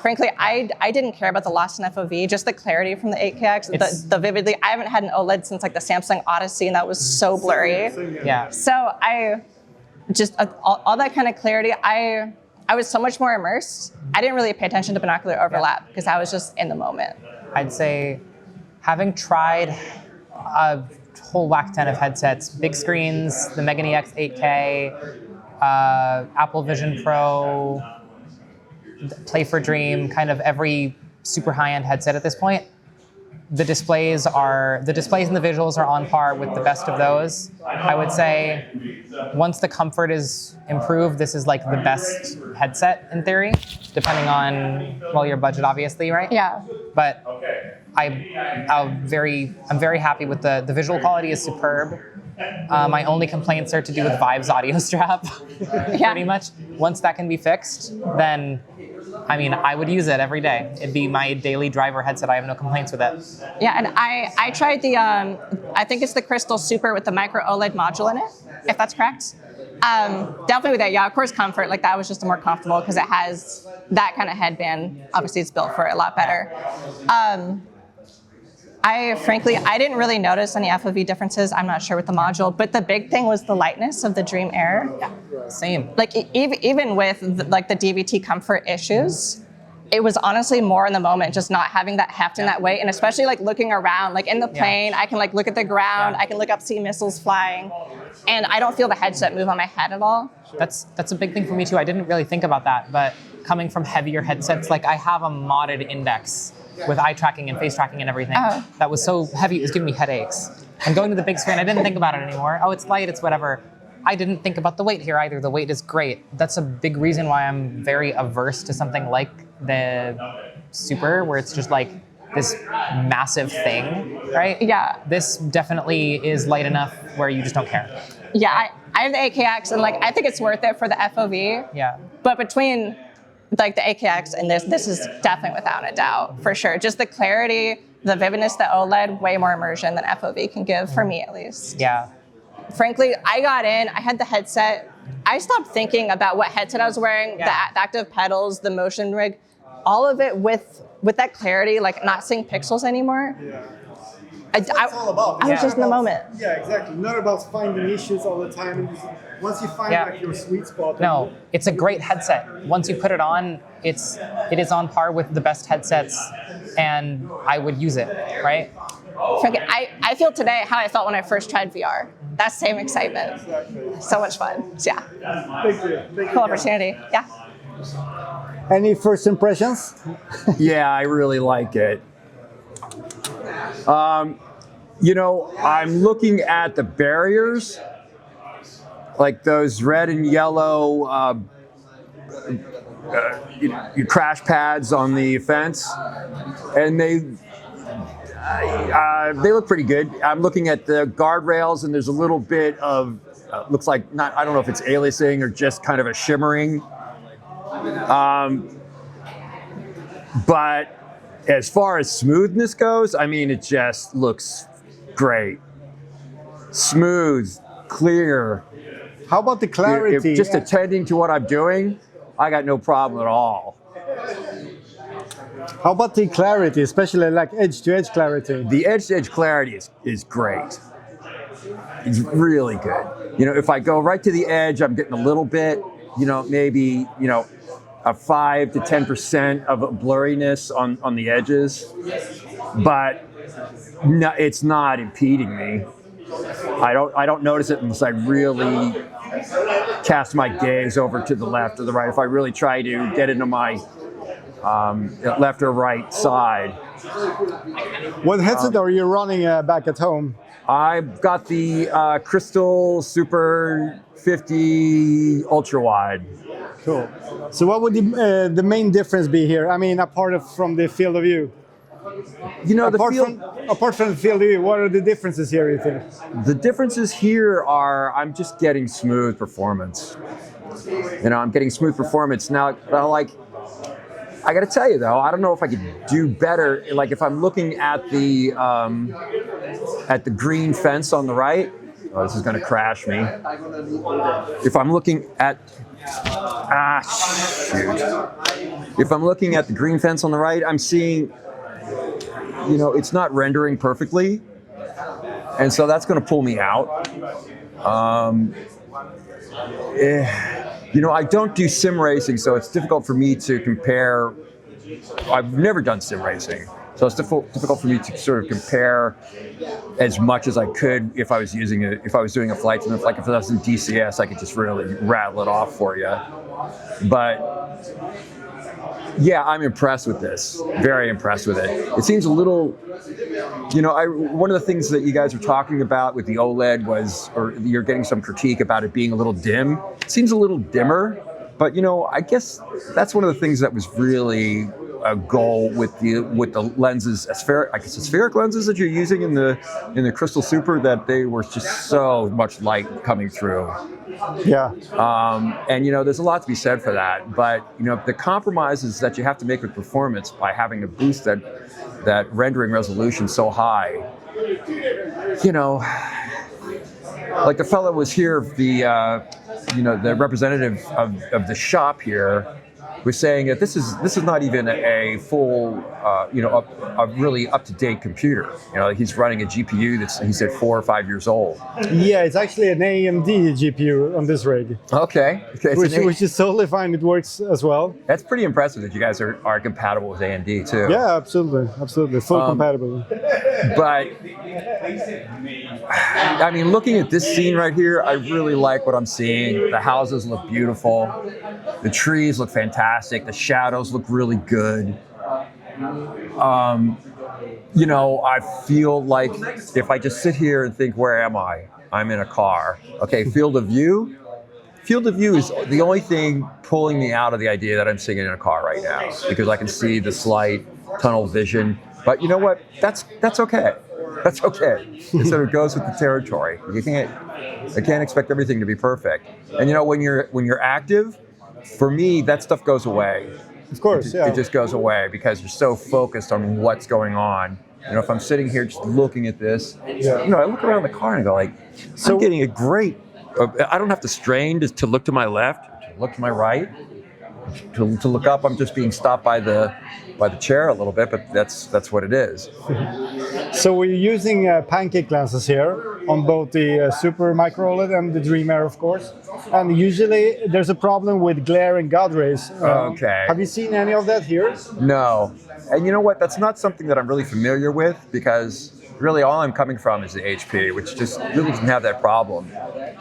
Frankly, I didn't care about the loss in FOV, just the clarity from the 8KX, the vividly. I haven't had an OLED since like the Samsung Odyssey, and that was so blurry. Yeah. So I just all that kind of clarity. I was so much more immersed. I didn't really pay attention to binocular overlap because I was just in the moment. I'd say, having tried a whole whack ton of headsets, big screens, the Megane X 8K. Apple Vision Pro, Play for Dream, kind of every super high-end headset at this point. The displays and the visuals are on par with the best of those. I would say once the comfort is improved, this is like the best headset in theory, depending on, your budget obviously, right? Yeah. But I'm very happy with the visual quality is superb. My only complaints are to do with Vive's audio strap, pretty much. Once that can be fixed, then, I would use it every day. It'd be my daily driver headset. I have no complaints with it. Yeah, and I tried the, I think it's the Crystal Super with the micro-OLED module in it, if that's correct. Definitely with that, of course, comfort, like that was just more comfortable because it has that kind of headband. Obviously, it's built for it a lot better. Frankly, I didn't really notice any FOV differences. I'm not sure with the module, but the big thing was the lightness of the Dream Air. Yeah, same. Like even with the DVT comfort issues, it was honestly more in the moment, just not having that heft and that weight, and especially like looking around, like in the plane, I can like look at the ground, I can look up, see missiles flying, and I don't feel the headset move on my head at all. That's a big thing for me too. I didn't really think about that, but coming from heavier headsets, like I have a modded index with eye tracking and face tracking and everything. That was so heavy, it was giving me headaches. And going to the big screen, I didn't think about it anymore. Oh, it's light, it's whatever. I didn't think about the weight here either. The weight is great. That's a big reason why I'm very averse to something like the Super, where it's just like this massive thing, right? Yeah. This definitely is light enough where you just don't care. Yeah, I have the AKX, and like I think it's worth it for the FOV. Yeah. But between like the AKX and this is definitely without a doubt, for sure. Just the clarity, the vividness, the OLED, way more immersion than FOV can give, for me at least. Yeah. Frankly, I got in, I had the headset. I stopped thinking about what headset I was wearing, the active pedals, the motion rig, all of it with that clarity, like not seeing pixels anymore. Yeah. That's what it's all about. I was just in the moment. Yeah, exactly. Not about finding issues all the time. And once you find like your sweet spot. No, it's a great headset. Once you put it on, it is on par with the best headsets, and I would use it, right? I feel today how I felt when I first tried VR. That same excitement. Exactly. So much fun. So, yeah. Thank you. Cool opportunity. Yeah. Any first impressions? Yeah, I really like it. I'm looking at the barriers, like those red and yellow crash pads on the fence, and they look pretty good. I'm looking at the guardrails, and there's a little bit of looks like I don't know if it's aliasing or just kind of a shimmering But as far as smoothness goes, I mean, it just looks great. Smooth, clear. How about the clarity? If just attending to what I'm doing, I got no problem at all. How about the clarity, especially like edge-to-edge clarity? The edge-to-edge clarity is great. It's really good. You know, if I go right to the edge, I'm getting a little bit, you know, maybe, you know, a 5 to 10% of blurriness on the edges, but no, it's not impeding me. I don't notice it unless I really cast my gaze over to the left or the right. If I really try to get into my left or right side. What headset are you running back at home? I've got the Crystal Super 50 Ultra Wide. Cool. So what would the main difference be here? I mean, from the field of view. You know, apart from the field of view, what are the differences here, you think? The differences here are I'm just getting smooth performance. You know, I'm getting smooth performance. Now, like, I got to tell you though, I don't know if I could do better. Like if I'm looking at the green fence on the right, oh, this is going to crash me. If I'm looking at if I'm looking at the green fence on the right, I'm seeing, you know, it's not rendering perfectly, and so that's going to pull me out. You know, I don't do sim racing, so it's difficult for me to compare. I've never done sim racing, so it's difficult for me to sort of compare as much as I could if I was doing a flight sim. Like if I was in DCS, I could just really rattle it off for you. But yeah, I'm impressed with this. Very impressed with it. It seems a little, you know, one of the things that you guys were talking about with the OLED was, or you're getting some critique about it being a little dim. It seems a little dimmer, but you know, I guess that's one of the things that was really a goal with the lenses, spheric lenses that you're using in the Crystal Super, that they were just so much light coming through. Yeah. And you know, there's a lot to be said for that. But you know, the compromises that you have to make with performance by having to boost that rendering resolution so high. You know, like the fellow was here, the representative of the shop here was saying that this is not even a full, a really up-to-date computer. You know, he's running a GPU that's, he said, 4 or 5 years old. Yeah, it's actually an AMD GPU on this rig. Okay. Which is totally fine. It works as well. That's pretty impressive that you guys are compatible with AMD too. Yeah, absolutely, full compatible. But I mean, looking at this scene right here, I really like what I'm seeing. The houses look beautiful. The trees look fantastic. The shadows look really good. You know, I feel like if I just sit here and think, where am I? I'm in a car. Okay, field of view. Field of view is the only thing pulling me out of the idea that I'm sitting in a car right now, because I can see the slight tunnel vision. But you know what? That's okay. That's okay. It sort of goes with the territory. I can't expect everything to be perfect. And you know, when you're active, for me, that stuff goes away. Of course, It just goes away because you're so focused on what's going on. You know, if I'm sitting here just looking at this, you know, I look around the car and I go like, I'm getting a great. I don't have to strain to look to my left, to look to my right, to look up. I'm just being stopped by the chair a little bit, but that's what it is. So we're using pancake lenses here on both the Super micro-OLED and the Dream Air, of course. And usually there's a problem with glare and God rays. Okay. Have you seen any of that here? No. And you know what? That's not something that I'm really familiar with, because really all I'm coming from is the HP, which just really doesn't have that problem.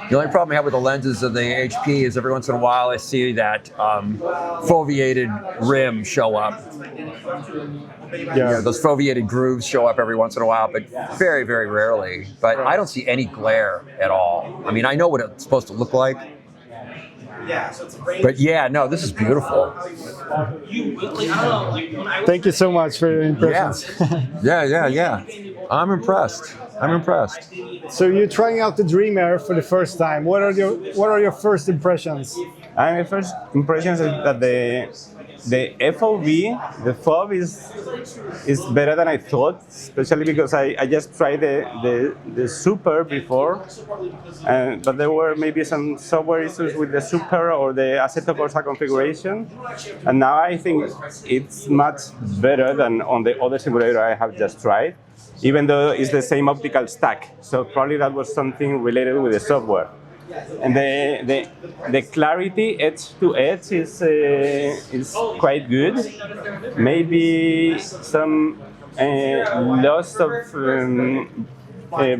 The only problem I have with the lenses of the HP is every once in a while I see that foveated rim show up. Yeah. You know, those foveated grooves show up every once in a while, but very, very rarely. But I don't see any glare at all. I mean, I know what it's supposed to look like. But yeah, no, this is beautiful. Thank you so much for your impressions. Yeah. I'm impressed. So you're trying out the Dream Air for the first time. What are your first impressions? And my first impression is that the FOV, the FOV is better than I thought, especially because I just tried the Super before, but there were maybe some software issues with the Super or the Assetto Corsa configuration, and now I think it's much better than on the other simulator I have just tried, even though it's the same optical stack. So probably that was something related with the software. And the clarity edge to edge is quite good. Maybe some loss of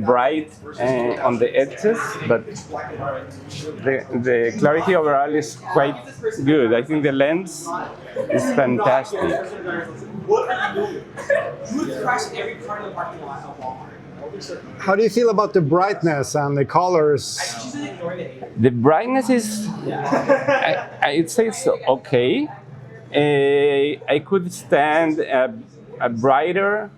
bright on the edges, but the clarity overall is quite good. I think the lens is fantastic. How do you feel about the brightness and the colors? The brightness is, I'd say it's okay. I could stand a brighter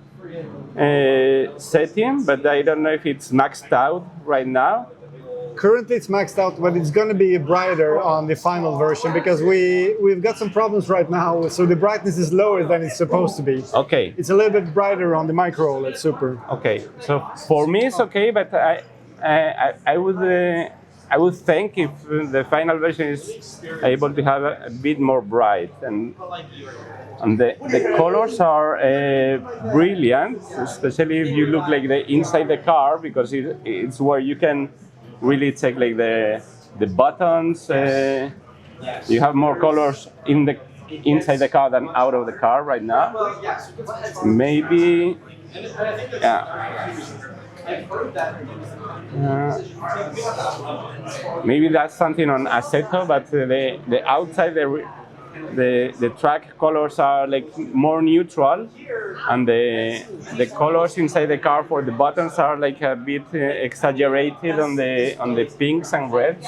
setting, but I don't know if it's maxed out right now. Currently it's maxed out, but it's going to be brighter on the final version because we've got some problems right now, so the brightness is lower than it's supposed to be. Okay. It's a little bit brighter on the micro-OLED Super. Okay, so for me it's okay, but I would think if the final version is able to have a bit more bright, and the colors are brilliant, especially if you look like the inside the car, because it's where you can really check like the buttons. You have more colors inside the car than out of the car right now. Maybe, yeah. Maybe that's something on Assetto, but the outside, the track colors are like more neutral, and the colors inside the car for the buttons are like a bit exaggerated on the pinks and reds.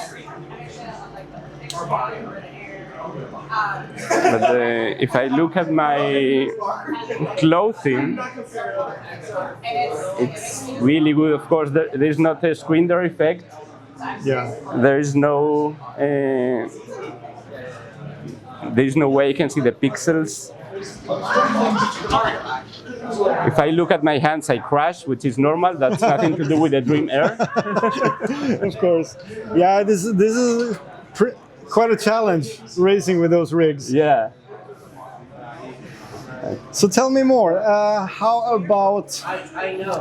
But if I look at my clothing, it's really good. Of course, there's not a screen door effect. Yeah. There is no way you can see the pixels. If I look at my hands, I crash, which is normal. That's nothing to do with the Dream Air. Of course. Yeah, this is quite a challenge racing with those rigs. Yeah. So tell me more. How about?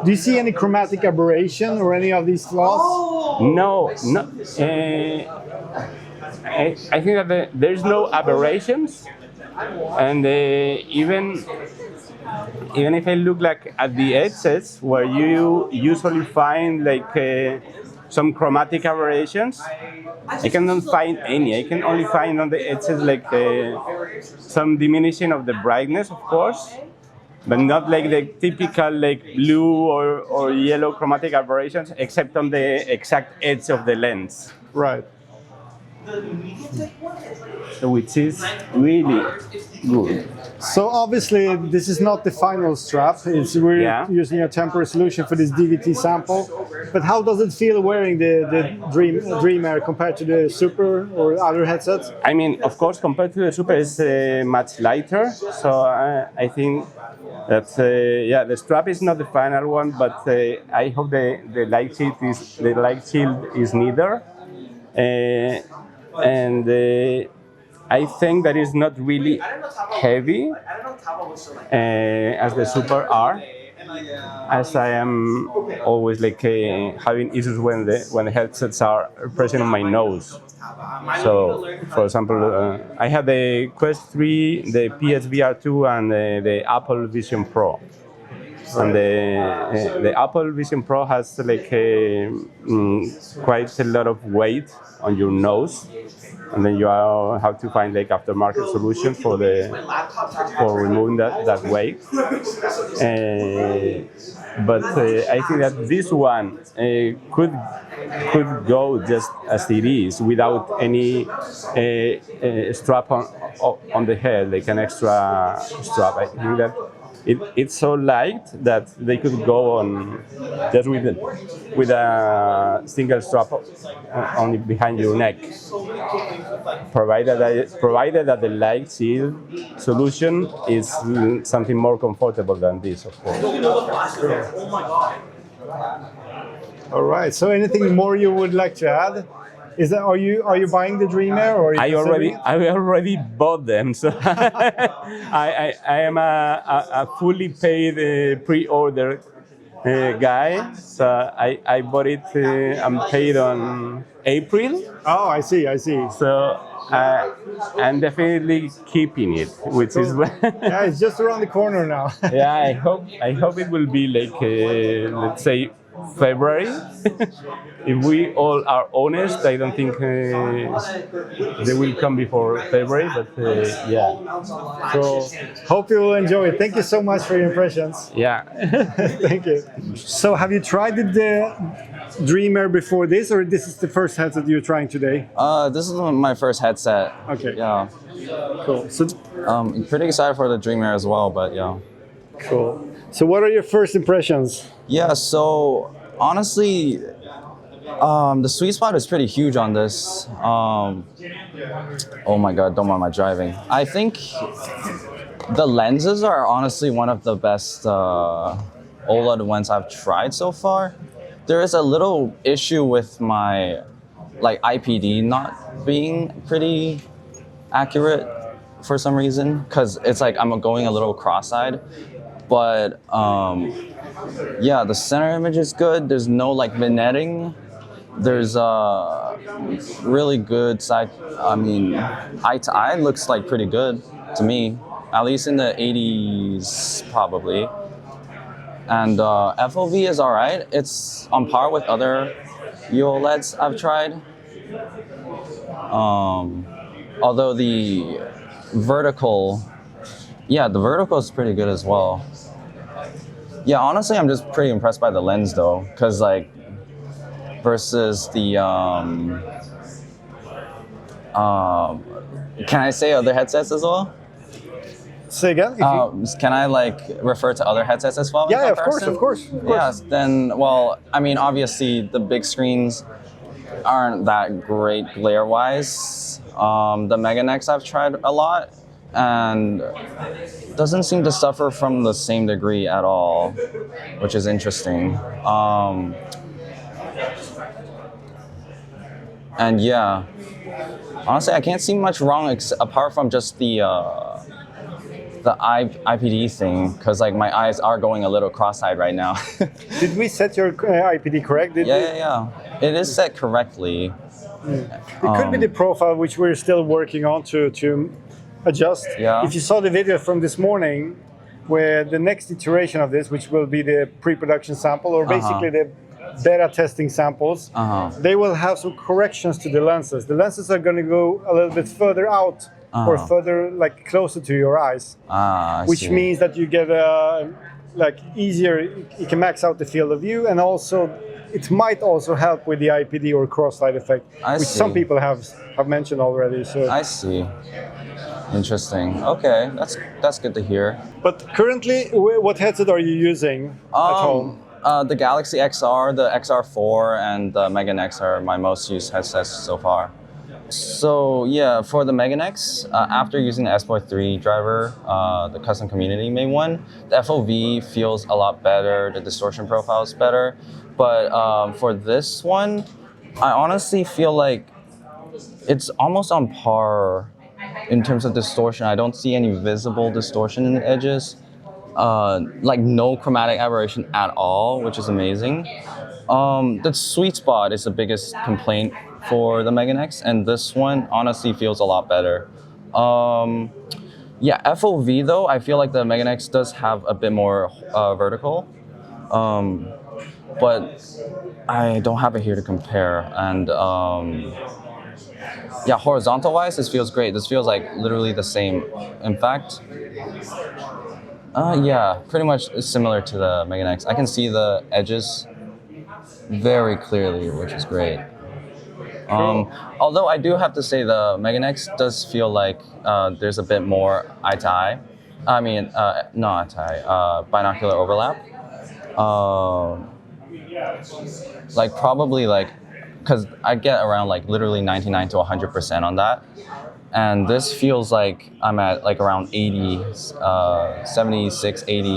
Do you see any chromatic aberration or any of these flaws? No. I think that there's no aberrations, and even if I look like at the edges where you usually find like some chromatic aberrations, I cannot find any. I can only find on the edges like some diminishing of the brightness, of course, but not like the typical like blue or yellow chromatic aberrations, except on the exact edge of the lens. Right. So which is really good. So obviously this is not the final strap. We're using a temporary solution for this DVT sample. But how does it feel wearing the Dream Air compared to the Super or other headsets? I mean, of course, compared to the Super, it's much lighter. So I think that the strap is not the final one, but I hope the light shield is neither. And I think that is not really heavy as the Super are, as I am always like having issues when the headsets are pressing on my nose. So, for example, I have the Quest 3, the PSVR2, and the Apple Vision Pro. And the Apple Vision Pro has like quite a lot of weight on your nose, and then you have to find like aftermarket solution for removing that weight. But I think that this one could go just as it is without any strap on the head, like an extra strap. I think that it's so light that they could go on just with a single strap only behind your neck, provided that the light shield solution is something more comfortable than this, of course. All right. So anything more you would like to add? Are you buying the Dreamer, or I already bought them, so I am a fully paid pre-order guy. So I bought it and paid on April. Oh, I see. So I'm definitely keeping it, which is yeah, it's just around the corner now. yeah. I hope it will be like let's say February. If we all are honest, I don't think they will come before February, but yeah. So hope you will enjoy it. Thank you so much for your impressions. Yeah. Thank you. So have you tried the Dreamer before this, or this is the first headset you're trying today? This is my first headset. Okay. Yeah. Cool. So I'm pretty excited for the Dreamer as well, but yeah. Cool. So what are your first impressions? Yeah, so honestly, the sweet spot is pretty huge on this. Oh my god, don't mind my driving. I think the lenses are honestly one of the best OLED ones I've tried so far. There is a little issue with my IPD not being pretty accurate for some reason, because it's like I'm going a little cross-eyed. But yeah, the center image is good. There's no vignetting. There's really good side. I mean, eye to eye looks pretty good to me, at least in the 80s probably. And FOV is alright. It's on par with other UOLEDs I've tried. Although the vertical, yeah, the vertical is pretty good as well. Yeah, honestly, I'm just pretty impressed by the lens though, because versus the can I say other headsets as well? Say again? Can I refer to other headsets as well? Yeah, of course. Yes, then, well, I mean, obviously the big screens aren't that great glare-wise. The MegaNex I've tried a lot, and doesn't seem to suffer from the same degree at all, which is interesting. And yeah, honestly, I can't see much wrong apart from just the IPD thing, because my eyes are going a little cross-eyed right now. Did we set your IPD correct? Yeah. It is set correctly. It could be the profile, which we're still working on to adjust. Yeah. If you saw the video from this morning, where the next iteration of this, which will be the pre-production sample, or basically the beta testing samples, they will have some corrections to the lenses. The lenses are going to go a little bit further out, or further closer to your eyes, which means that you get easier. You can max out the field of view, and also it might also help with the IPD or cross-light effect, which some people have mentioned already. So I see. Interesting. Okay, that's good to hear. But currently, what headset are you using at home? The Galaxy XR, the XR4, and the MegaNex are my most used headsets so far. So yeah, for the MegaNex, after using the S.3 driver, the custom community made one, the FOV feels a lot better, the distortion profile is better. But for this one, I honestly feel like it's almost on par in terms of distortion. I don't see any visible distortion in the edges. No chromatic aberration at all, which is amazing. The sweet spot is the biggest complaint for the MegaNex, and this one honestly feels a lot better. Yeah, FOV though, I feel like the MegaNex does have a bit more vertical, but I don't have it here to compare. And yeah, horizontal-wise, this feels great. This feels like literally the same. In fact, yeah, pretty much similar to the MegaNex. I can see the edges very clearly, which is great. Although I do have to say the MegaNex does feel like there's a bit more eye to eye. I mean, not binocular overlap. Like probably like, because I get around like literally 99 to 100% on that. And this feels like I'm at like around 80, 76, 80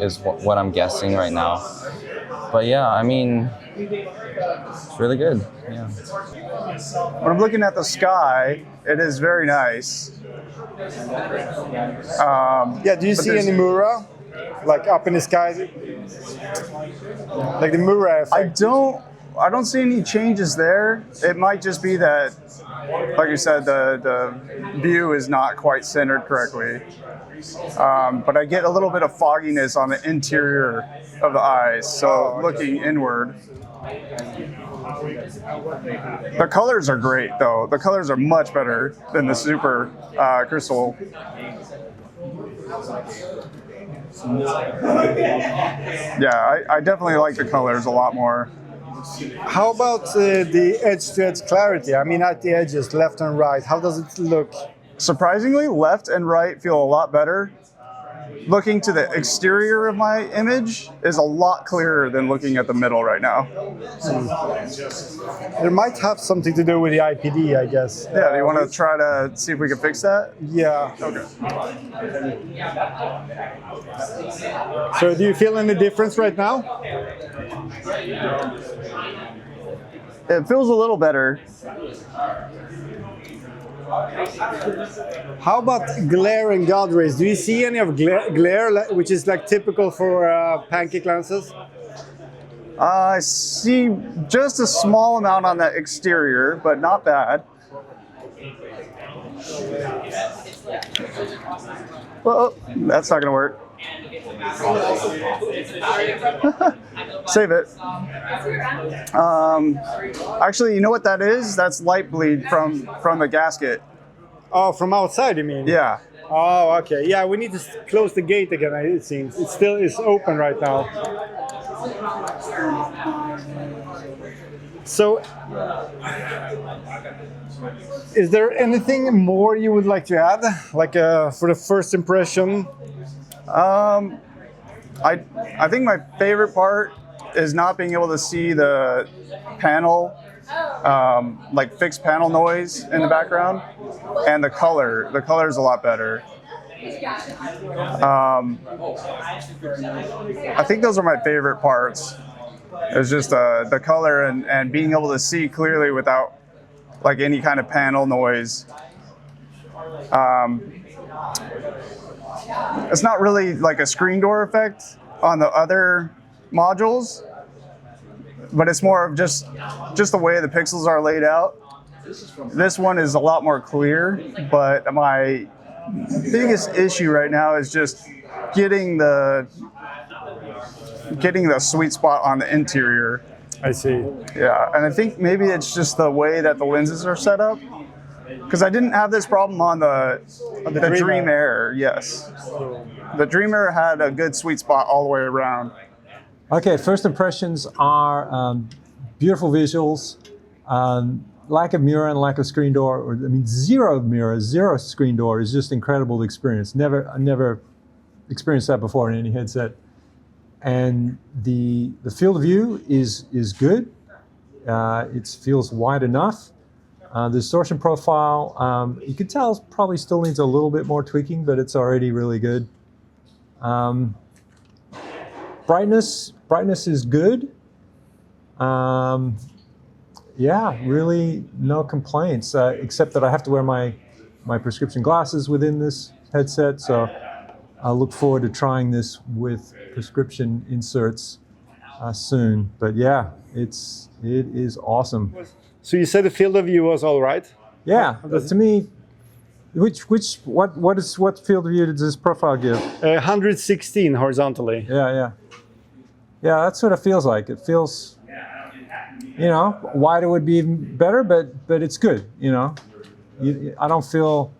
is what I'm guessing right now. But yeah, I mean, it's really good. Yeah. When I'm looking at the sky, it is very nice. Yeah, do you see any Mura? Like up in the sky? Like the Mura effect? I don't see any changes there. It might just be that, like you said, the view is not quite centered correctly. But I get a little bit of fogginess on the interior of the eyes, so looking inward. The colors are great, though. The colors are much better than the super crystal. Yeah, I definitely like the colors a lot more. How about the edge-to-edge clarity? I mean, at the edges, left and right, how does it look? Surprisingly, left and right feel a lot better. Looking to the exterior of my image is a lot clearer than looking at the middle right now. There might have something to do with the IPD, I guess. Yeah, do you want to try to see if we can fix that? Yeah. Okay. So do you feel any difference right now? It feels a little better. How about glare and God rays? Do you see any of glare, which is like typical for pancake lenses? I see just a small amount on the exterior, but not bad. Well, that's not going to work. Save it. Actually, you know what that is? That's light bleed from the gasket. Oh, from outside, you mean? Yeah. Oh, okay. Yeah, we need to close the gate again, it seems. It still is open right now. So, is there anything more you would like to add? Like for the first impression? I think my favorite part is not being able to see the panel, like fixed panel noise in the background, and the color. The color is a lot better. I think those are my favorite parts. It's just the color and being able to see clearly without like any kind of panel noise. It's not really like a screen door effect on the other modules, but it's more of just the way the pixels are laid out. This one is a lot more clear, but my biggest issue right now is just getting the sweet spot on the interior. I see. Yeah, and I think maybe it's just the way that the lenses are set up. Because I didn't have this problem on the Dream Air, yes. The Dream Air had a good sweet spot all the way around. Okay, first impressions are beautiful visuals, lack of mirror and lack of screen door, or I mean zero mirror, zero screen door is just incredible to experience. I never experienced that before in any headset. And the field of view is good. It feels wide enough. The distortion profile, you can tell probably still needs a little bit more tweaking, but it's already really good. Brightness is good. Yeah, really no complaints, except that I have to wear my prescription glasses within this headset, so I look forward to trying this with prescription inserts soon. But yeah, it is awesome. So you said the field of view was all right? Yeah, to me, what field of view does this profile give? 116 horizontally. Yeah, that's what it feels like. It feels, wider would be even better, but it's good. I don't feel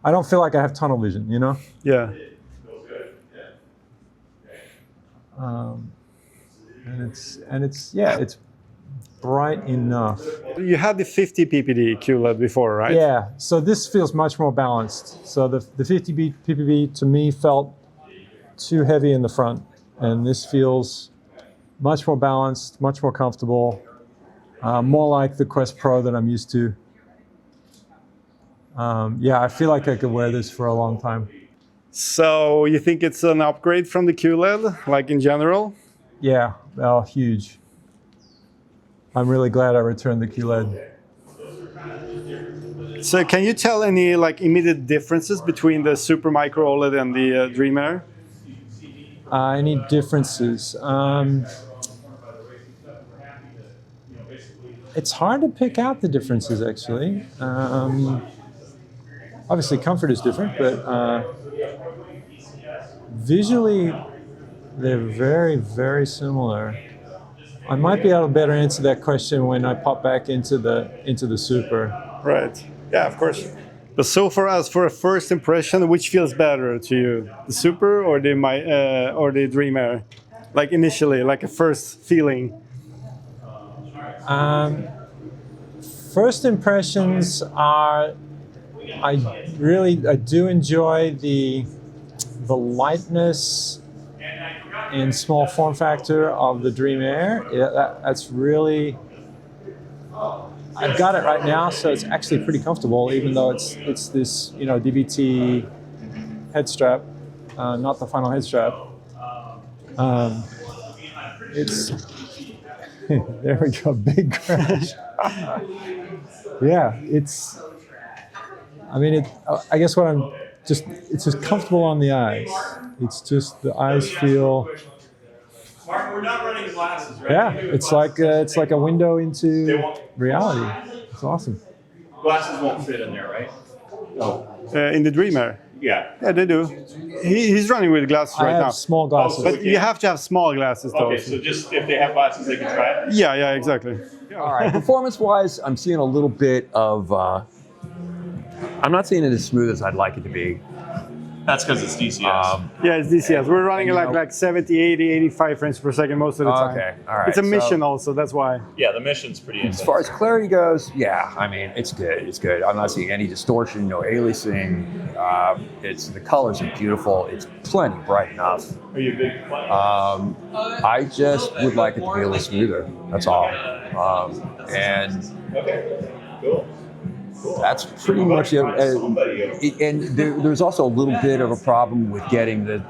like I have tunnel vision. Yeah. And it's bright enough. You had the 50 ppd QLED before, right? Yeah, so this feels much more balanced. So the 50 ppb to me felt too heavy in the front, and this feels much more balanced, much more comfortable, more like the Quest Pro that I'm used to. Yeah, I feel like I could wear this for a long time. So you think it's an upgrade from the QLED, like in general? Yeah, well, huge. I'm really glad I returned the QLED. So can you tell any like immediate differences between the Super Micro OLED and the Dream Air? Any differences? It's hard to pick out the differences, actually. Obviously, comfort is different, but visually, they're very, very similar. I might be able to better answer that question when I pop back into the Super. Right. Yeah, of course. But so for us, for a first impression, which feels better to you, the Super or the Dream Air? Like initially, like a first feeling. First impressions are, I do enjoy the lightness and small form factor of the Dream Air. Yeah, that's really, I've got it right now, so it's actually pretty comfortable, even though it's this, you know, DVT head strap, not the final head strap. It's there we go, big crash. Yeah, it's. I mean, I guess what it's just comfortable on the eyes. It's just the eyes feel. Martin, we're not running glasses, right? Yeah, it's like a window into reality. It's awesome. Glasses won't fit in there, right? No. In the Dream Air? Yeah. Yeah, they do. He's running with glasses right now. I have small glasses. But you have to have small glasses, though. Okay, so just if they have glasses, they can try it? Yeah, exactly. All right, performance-wise, I'm seeing a little bit of, I'm not seeing it as smooth as I'd like it to be. That's because it's DCS. Yeah, it's DCS. We're running like 70, 80, 85 frames per second most of the time. Okay, all right. It's a mission so, also, that's why. Yeah, the mission's pretty intense. As far as clarity goes, yeah, I mean, it's good. It's good. I'm not seeing any distortion, no aliasing. The colors are beautiful. It's plenty bright enough. Are you a big fan? I just would like it to be a little smoother. That's all. Okay, cool. That's pretty much it. And there's also a little bit of a problem with getting the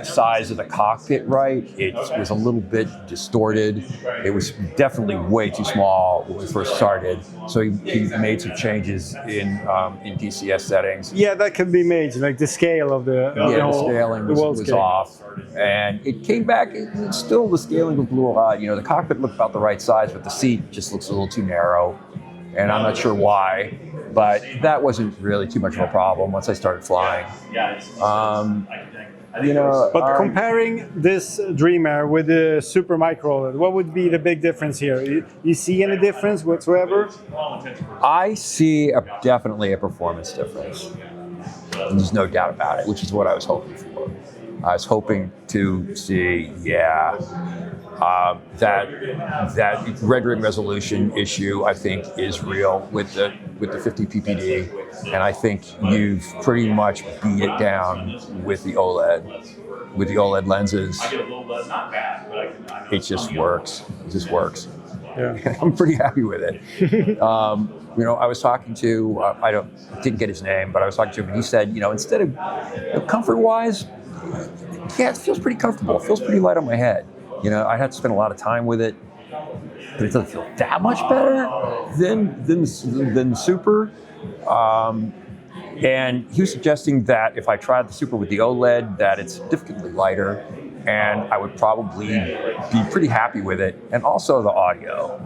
size of the cockpit right. It was a little bit distorted. It was definitely way too small when we first started. So he made some changes in DCS settings. Yeah, that can be made. Like the scale of the the scaling was off, and it came back. It's still the scaling was a little odd. You know, the cockpit looked about the right size, but the seat just looks a little too narrow. And I'm not sure why, but that wasn't really too much of a problem once I started flying. But comparing this Dream Air with the Super Micro OLED, what would be the big difference here? You see any difference whatsoever? I see definitely a performance difference. There's no doubt about it, which is what I was hoping for. I was hoping to see, that rendering resolution issue, I think, is real with the 50 ppd, and I think you've pretty much beat it down with the OLED. With the OLED lenses, it just works. It just works. Yeah. I'm pretty happy with it. I was talking to I didn't get his name, but I was talking to him, and he said, instead of comfort-wise, yeah, it feels pretty comfortable. It feels pretty light on my head. I had to spend a lot of time with it, but it doesn't feel that much better than Super. And he was suggesting that if I tried the Super with the OLED, that it's significantly lighter, and I would probably be pretty happy with it. And also the audio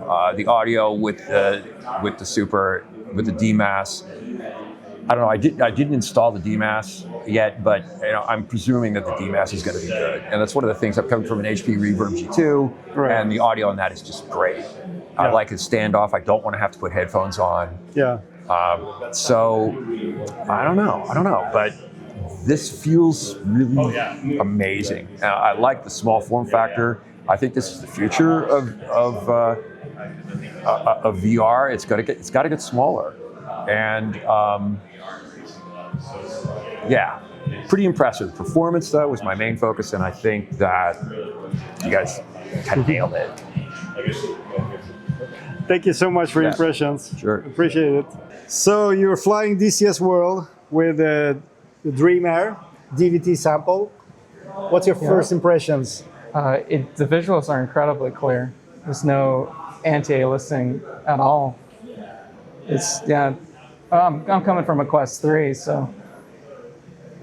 with the Super, with the DMAS. I don't know. I didn't install the DMAS yet, but I'm presuming that the DMAS is going to be good. And that's one of the things. I'm coming from an HP Reverb G2, and the audio on that is just great. I like the standoff. I don't want to have to put headphones on. Yeah. So I don't know, but this feels really amazing. I like the small form factor. I think this is the future of VR. It's got to get smaller, and yeah, pretty impressive. Performance though was my main focus, and I think that you guys kind of nailed it. Thank you so much for your impressions. Sure. Appreciate it. So you're flying DCS World with the Dream Air DVT sample. What's your first impressions? The visuals are incredibly clear. There's no anti-aliasing at all. It's, yeah, I'm coming from a Quest 3, so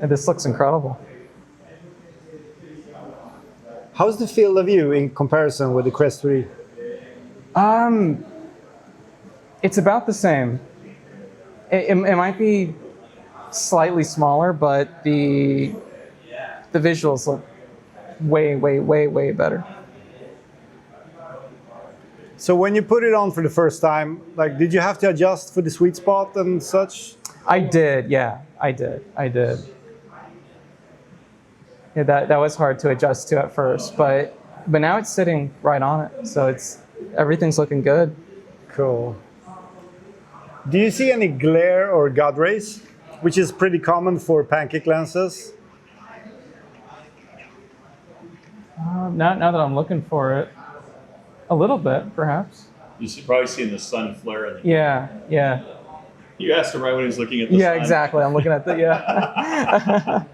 this looks incredible. How's the field of view in comparison with the Quest 3? It's about the same. It might be slightly smaller, but the visuals look way better. So when you put it on for the first time, like, did you have to adjust for the sweet spot and such? I did, yeah, I did. Yeah, that was hard to adjust to at first, but now it's sitting right on it, so everything's looking good. Cool. Do you see any glare or God rays, which is pretty common for pancake lenses? Now that I'm looking for it, a little bit, perhaps. You should probably see in the sun flare. Yeah. You asked him right when he was looking at the sun. Yeah, exactly. I'm looking at the, yeah.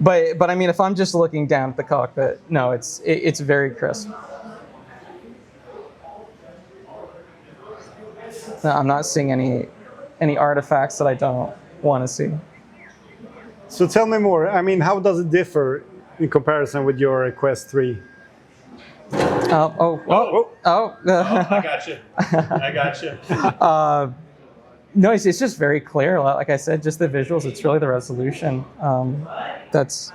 But I mean, if I'm just looking down at the cockpit, no, it's very crisp. No, I'm not seeing any artifacts that I don't want to see. So tell me more. I mean, how does it differ in comparison with your Quest 3? Oh. I got you. No, it's just very clear. Like I said, just the visuals. It's really the resolution. That's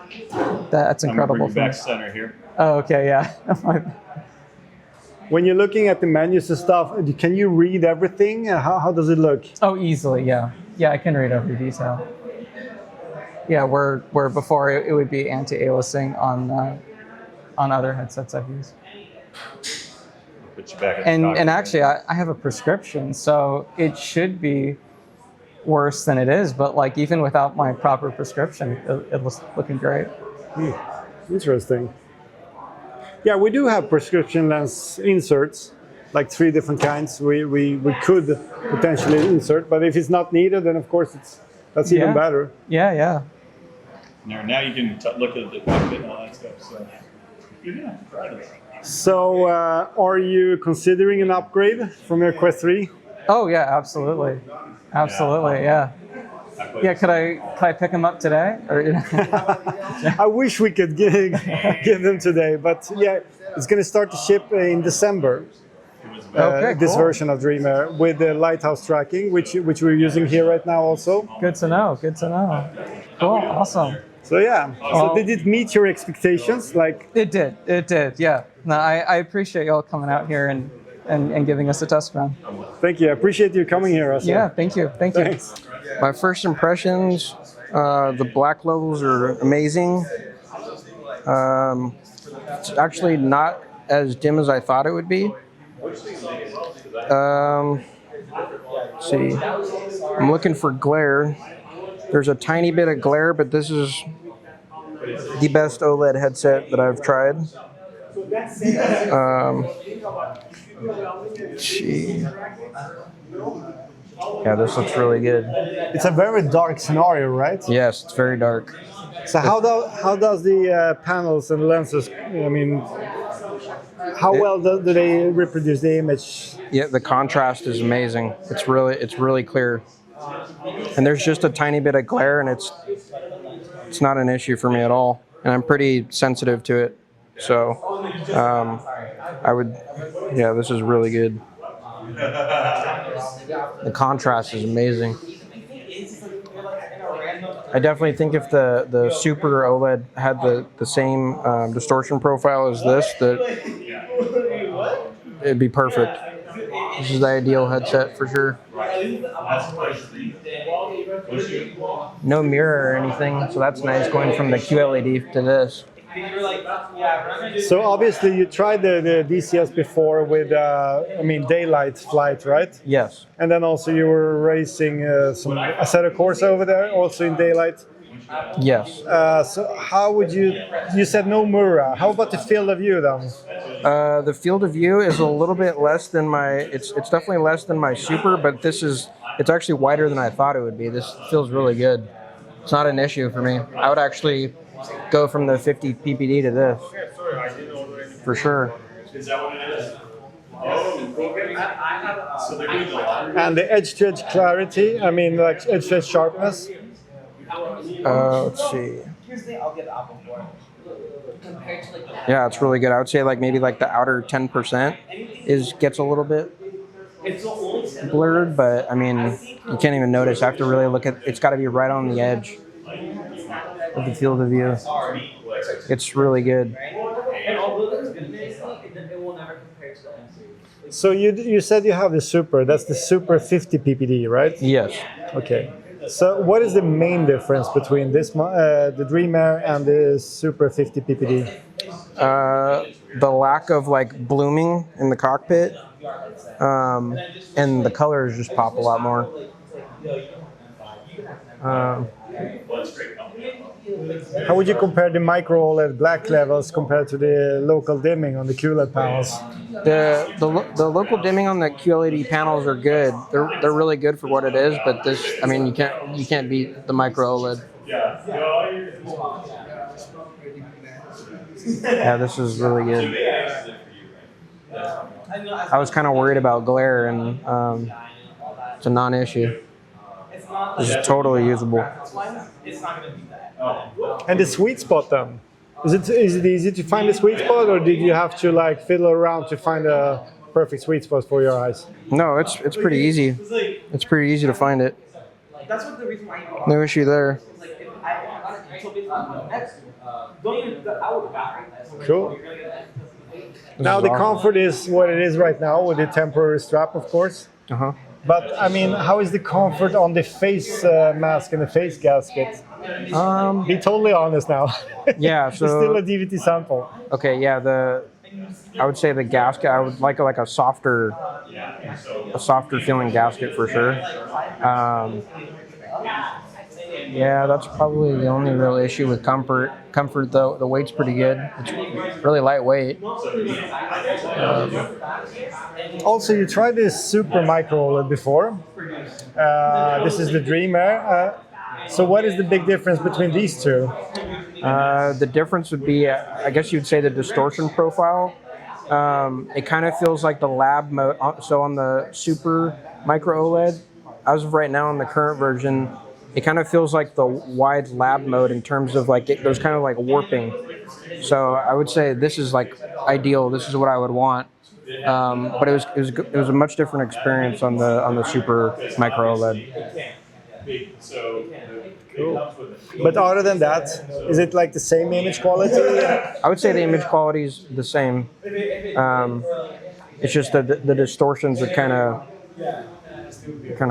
incredible. I'm back center here. Oh, okay, yeah. When you're looking at the menus and stuff, can you read everything? How does it look? Oh, easily, yeah. Yeah, I can read every detail. Yeah, where before it would be anti-aliasing on other headsets I've used. Put you back And actually, I have a prescription, so it should be worse than it is. But like even without my proper prescription, it looks looking great. Interesting. Yeah, we do have prescription lens inserts, like 3 different kinds. We could potentially insert, but if it's not needed, then of course that's even better. Yeah. Now you can look at the cockpit and all that stuff. So yeah, try this. So, are you considering an upgrade from your Quest 3? Oh yeah, absolutely, yeah. Yeah, could I pick them up today? Or, I wish we could give them today, but yeah, it's going to start to ship in December. Okay, this cool. version of Dream Air with the lighthouse tracking, which we're using here right now also. Good to know. Cool, awesome. So yeah, so did it meet your expectations? Like it did. Yeah. No, I appreciate y'all coming out here and giving us a test run. Thank you. I appreciate you coming here, Russell. Yeah, thank you. Thanks. My first impressions, the black levels are amazing. It's actually not as dim as I thought it would be. Let's see, I'm looking for glare. There's a tiny bit of glare, but this is the best OLED headset that I've tried. Yeah, this looks really good. It's a very dark scenario, right? Yes, it's very dark. So how does the panels and lenses, I mean, how well do they reproduce the image? Yeah, the contrast is amazing. It's really clear. And there's just a tiny bit of glare, and it's not an issue for me at all. And I'm pretty sensitive to it. So this is really good. The contrast is amazing. I definitely think if the Super OLED had the same distortion profile as this, that it'd be perfect. This is the ideal headset for sure. No mirror or anything, so that's nice going from the QLED to this. So obviously you tried the DCS before with, I mean, daylight flight, right? Yes. And then also you were racing a set of course over there, also in daylight. Yes. So how would you said no mirror. How about the field of view then? The field of view is a little bit less than it's definitely less than my Super, but it's actually wider than I thought it would be. This feels really good. It's not an issue for me. I would actually go from the 50 ppd to this, for sure. And the edge-to-edge clarity, I mean, like edge-to-edge sharpness. Let's see. Yeah, it's really good. I would say like maybe like the outer 10% gets a little bit blurred, but I mean, you can't even notice. I have to really look at. It's got to be right on the edge of the field of view. It's really good. So you said you have the Super. That's the Super 50 ppd, right? Yes. Okay. So what is the main difference between this, the Dream Air and the Super 50 ppd? The lack of like blooming in the cockpit, and the colors just pop a lot more. How would you compare the micro-OLED black levels compared to the local dimming on the QLED panels? The local dimming on the QLED panels are good. They're really good for what it is, but this, I mean, you can't beat the micro-OLED. Yeah, this is really good. I was kind of worried about glare, and it's a non-issue. This is totally usable. And the sweet spot then? Is it easy to find the sweet spot, or did you have to like fiddle around to find a perfect sweet spot for your eyes? No, it's pretty easy. It's pretty easy to find it. No issue there. Cool. Now the comfort is what it is right now with the temporary strap, of course. But I mean, how is the comfort on the face mask and the face gasket? Be totally honest now. Yeah, so it's still a DVT sample. Okay, yeah, I would say the gasket. I would like a softer feeling gasket for sure. Yeah, that's probably the only real issue with comfort. Comfort, though, the weight's pretty good. It's really lightweight. Also, you tried this Super micro-OLED before. This is the Dream Air. So what is the big difference between these two? The difference would be, I guess you'd say, the distortion profile. It kind of feels like the lab mode. So on the Super micro-OLED, as of right now on the current version, it kind of feels like the wide lab mode in terms of like there's kind of like warping. So I would say this is like ideal. This is what I would want. But it was a much different experience on the Super micro-OLED. Cool. But other than that, is it like the same image quality? I would say the image quality is the same. It's just that the distortions are kind of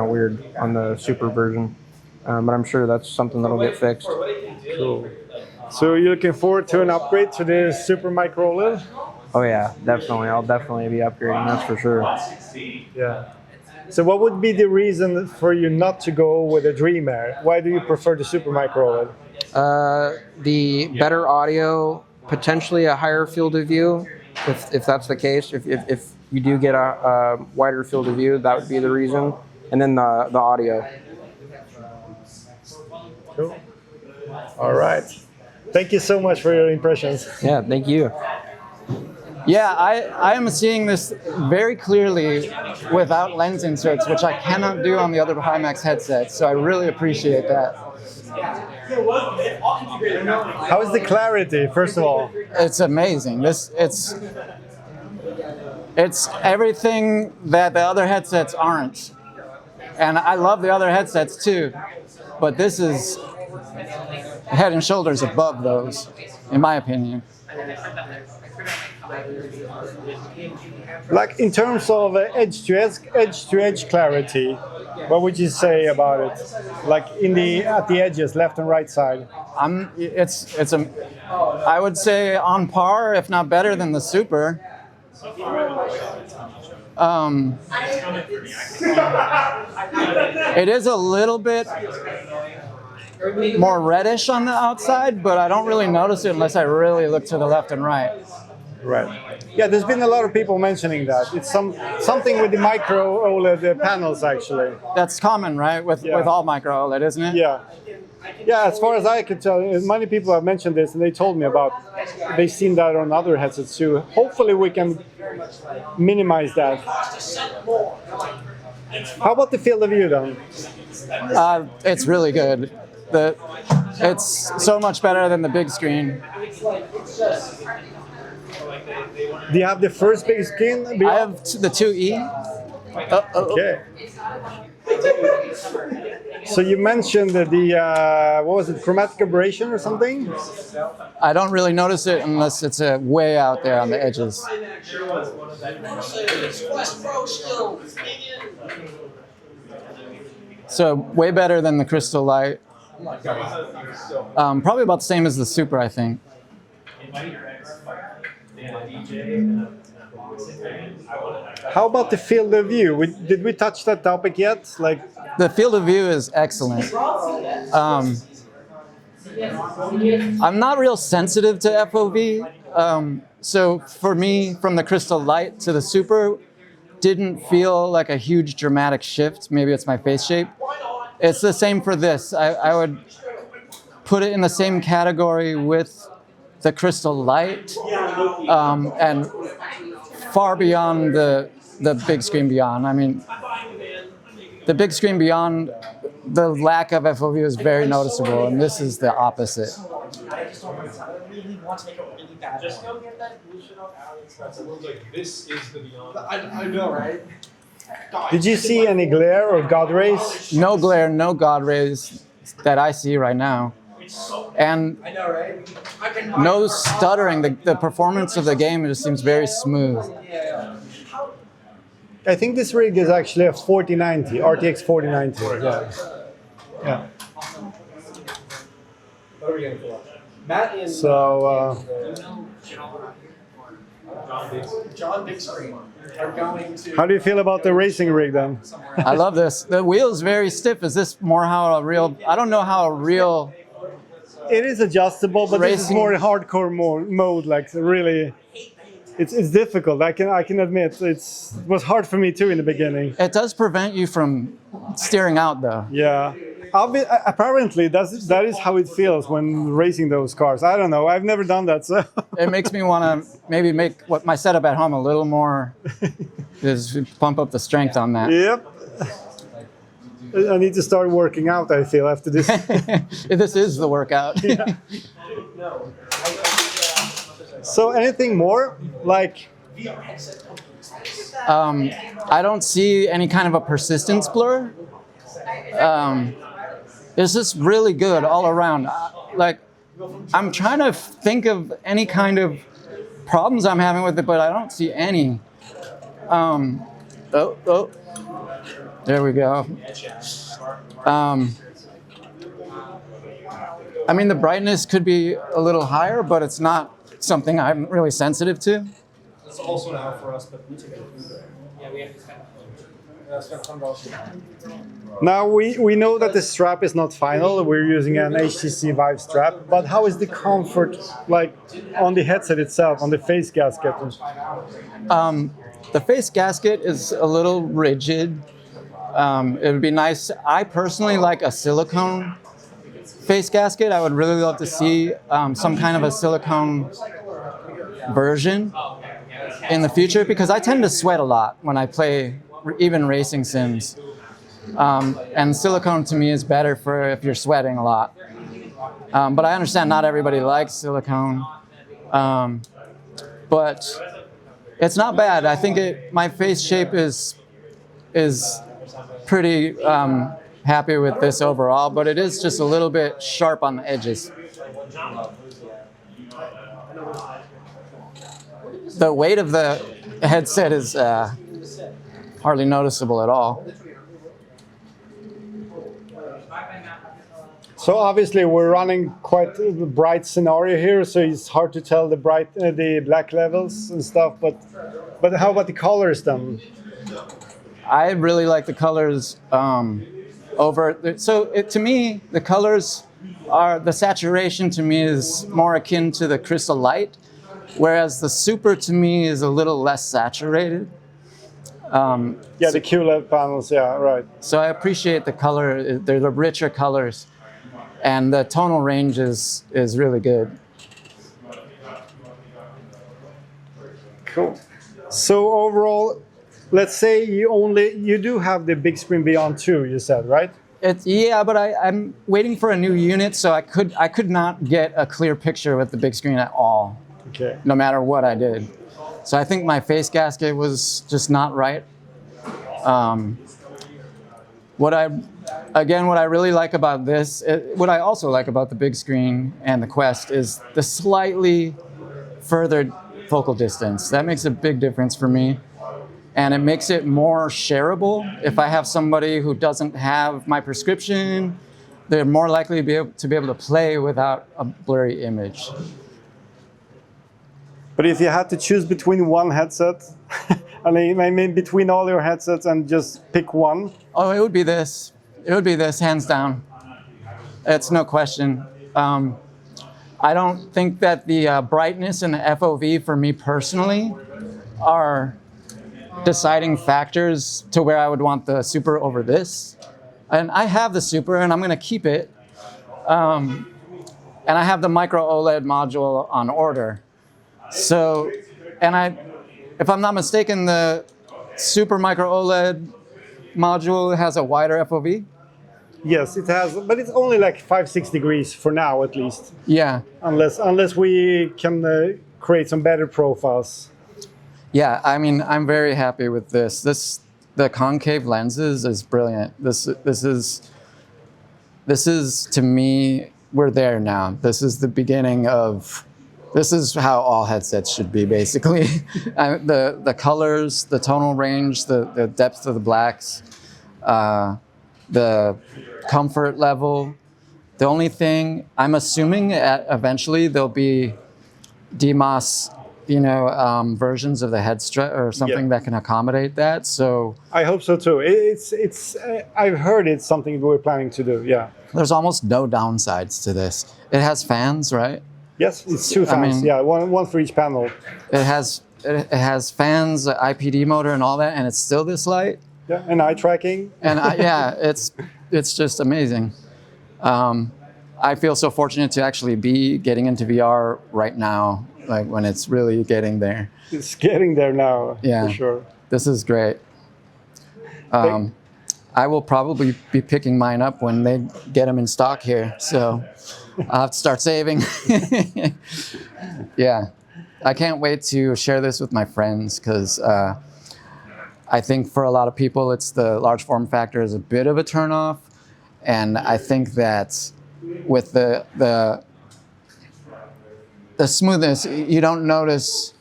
weird on the Super version. But I'm sure that's something that'll get fixed. Cool. So you're looking forward to an upgrade to the Super micro-OLED? Oh yeah, definitely. I'll definitely be upgrading, that's for sure. Yeah. So what would be the reason for you not to go with a Dream Air? Why do you prefer the Super micro-OLED? The better audio, potentially a higher field of view, if that's the case. If you do get a wider field of view, that would be the reason. And then the audio. Cool. All right. Thank you so much for your impressions. Yeah, thank you. Yeah, I am seeing this very clearly without lens inserts, which I cannot do on the other Pimax headsets, so I really appreciate that. How is the clarity, first of all? It's amazing. It's everything that the other headsets aren't. And I love the other headsets too, but this is head and shoulders above those, in my opinion. Like in terms of edge-to-edge clarity, What would you say about it? Like at the edges, left and right side. I would say on par, if not better than the Super. It is a little bit more reddish on the outside, but I don't really notice it unless I really look to the left and right. Right. Yeah, there's been a lot of people mentioning that. It's something with the micro-OLED panels, actually. That's common, right? With all micro-OLED, isn't it? Yeah. Yeah, as far as I could tell, many people have mentioned this, and they told me they've seen that on other headsets too. Hopefully we can minimize that. How about the field of view then? It's really good. It's so much better than the big screen. Do you have the first big screen? I have the 2E. Okay. So you mentioned the what was it, chromatic aberration or something? I don't really notice it unless it's way out there on the edges. So way better than the Crystal Light. Probably about the same as the Super, I think. How about the field of view? Did we touch that topic yet? The field of view is excellent. I'm not real sensitive to FOV, so for me, from the Crystal Light to the Super, didn't feel like a huge dramatic shift. Maybe it's my face shape. It's the same for this. I would put it in the same category with the Crystal Light, and far beyond the big screen beyond. I mean, the big screen beyond, the lack of FOV is very noticeable, and this is the opposite. Just go get that blue shit off Alex. This is the beyond. I know, right? Did you see any glare or God rays? No glare, no God rays that I see right now. And I know, right? no stuttering. The performance of the game just seems very smooth. I think this rig is actually a 4090, RTX 4090. Yeah. What are we going for? Matt and So, John Big Screen are going to. how do you feel about the racing rig then? I love this. The wheel's very stiff. Is this more how a real? I don't know how a real. It is adjustable, but this is more hardcore mode. Like really, it's difficult. I can admit it was hard for me too in the beginning. It does prevent you from steering out though. Yeah. Apparently, that is how it feels when racing those cars. I don't know. I've never done that, so. It makes me want to maybe make my setup at home a little more, just pump up the strength on that. Yep. I need to start working out, I feel, after this. This is the workout. Yeah. So anything more? Like? I don't see any kind of a persistence blur. It's just really good all around. Like, I'm trying to think of any kind of problems I'm having with it, but I don't see any. There we go. I mean, the brightness could be a little higher, but it's not something I'm really sensitive to. It's also an out for us, but we take it. Yeah, we have to spend. Now we know that the strap is not final. We're using an HTC Vive strap, but how is the comfort like on the headset itself, on the face gasket? The face gasket is a little rigid. It would be nice. I personally like a silicone face gasket. I would really love to see some kind of a silicone version in the future, because I tend to sweat a lot when I play even racing sims. And silicone to me is better for if you're sweating a lot. But I understand not everybody likes silicone. But it's not bad. I think my face shape is pretty happy with this overall, but it is just a little bit sharp on the edges. The weight of the headset is hardly noticeable at all. So obviously we're running quite a bright scenario here, so it's hard to tell the the black levels and stuff. But how about the colors then? I really like the colors to me, the colors are, the saturation to me is more akin to the crystal light, whereas the super to me is a little less saturated. Yeah, the QLED panels, yeah, right. So I appreciate the color, they're the richer colors, and the tonal range is really good. Cool. So overall, let's say you do have the big screen beyond 2, you said, right? Yeah, but I'm waiting for a new unit, so I could not get a clear picture with the big screen at all. Okay. No matter what I did. So I think my face gasket was just not right. What I really like about this, what I also like about the big screen and the Quest is the slightly further focal distance. That makes a big difference for me. And it makes it more shareable. If I have somebody who doesn't have my prescription, they're more likely to be able to play without a blurry image. But if you had to choose between one headset, I mean between all your headsets and just pick one? Oh, it would be this. It would be this, hands down. It's no question. I don't think that the brightness and the FOV for me personally are deciding factors to where I would want the super over this. And I have the super and I'm gonna keep it. And I have the micro-OLED module on order. So, if I'm not mistaken, the super micro-OLED module has a wider FOV? Yes, it has, but it's only like 5-6 degrees for now, at least. Yeah. Unless we can create some better profiles. Yeah, I mean, I'm very happy with this. The concave lenses is brilliant. This is to me, we're there now. This is the beginning of. This is how all headsets should be, basically. The colors, the tonal range, the depth of the blacks, the comfort level. The only thing, I'm assuming eventually there'll be DMOS, versions of the head strut or something that can accommodate that. So I hope so too. I've heard it's something we're planning to do. Yeah. There's almost no downsides to this. It has fans, right? Yes, it's 2 fans. Yeah, one for each panel. It has fans, IPD motor, and all that, and it's still this light. Yeah, and eye tracking. And it's just amazing. I feel so fortunate to actually be getting into VR right now, like when it's really getting there. It's getting there now, yeah, for sure. This is great. I will probably be picking mine up when they get them in stock here, so I'll have to start saving. Yeah, I can't wait to share this with my friends because I think for a lot of people, it's the large form factor is a bit of a turnoff, and I think that with the smoothness, you don't notice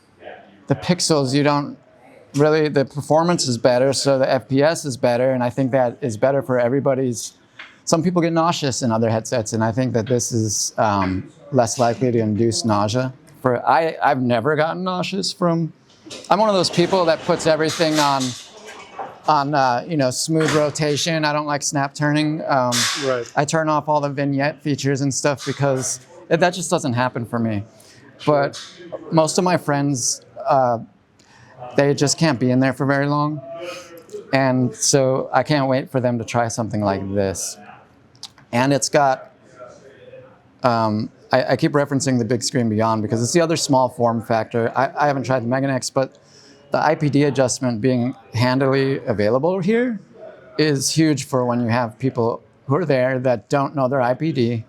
the pixels. You don't really, the performance is better, so the FPS is better, and I think that is better for everybody's. Some people get nauseous in other headsets, and I think that this is less likely to induce nausea. I've never gotten nauseous from. I'm one of those people that puts everything on smooth rotation. I don't like snap turning. Right. I turn off all the vignette features and stuff because that just doesn't happen for me. But most of my friends, they just can't be in there for very long. And so I can't wait for them to try something like this. And it's got, I keep referencing the big screen beyond because it's the other small form factor. I haven't tried the MegaNex, but the IPD adjustment being handily available here is huge for when you have people who are there that don't know their IPD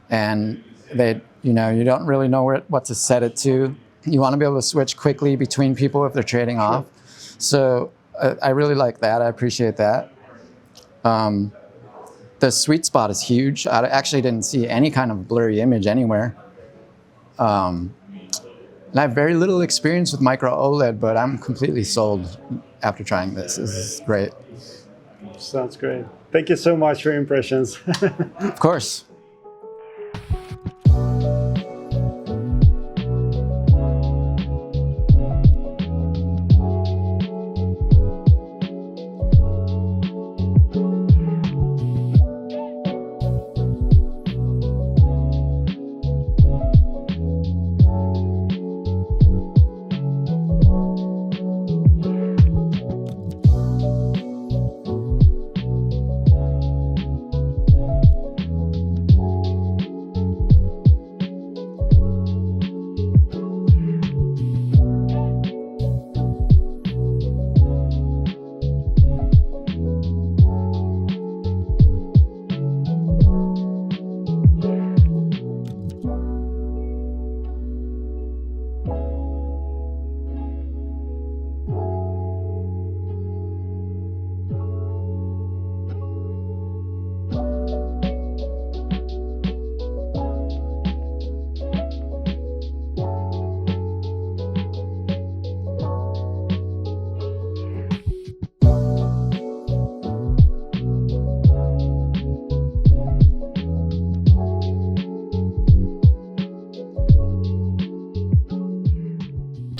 and you don't really know what to set it to. You want to be able to switch quickly between people if they're trading off. So I really like that. I appreciate that. The sweet spot is huge. I actually didn't see any kind of blurry image anywhere. And I have very little experience with micro-OLED, but I'm completely sold after trying this. This is great. Sounds great. Thank you so much for your impressions. Of course.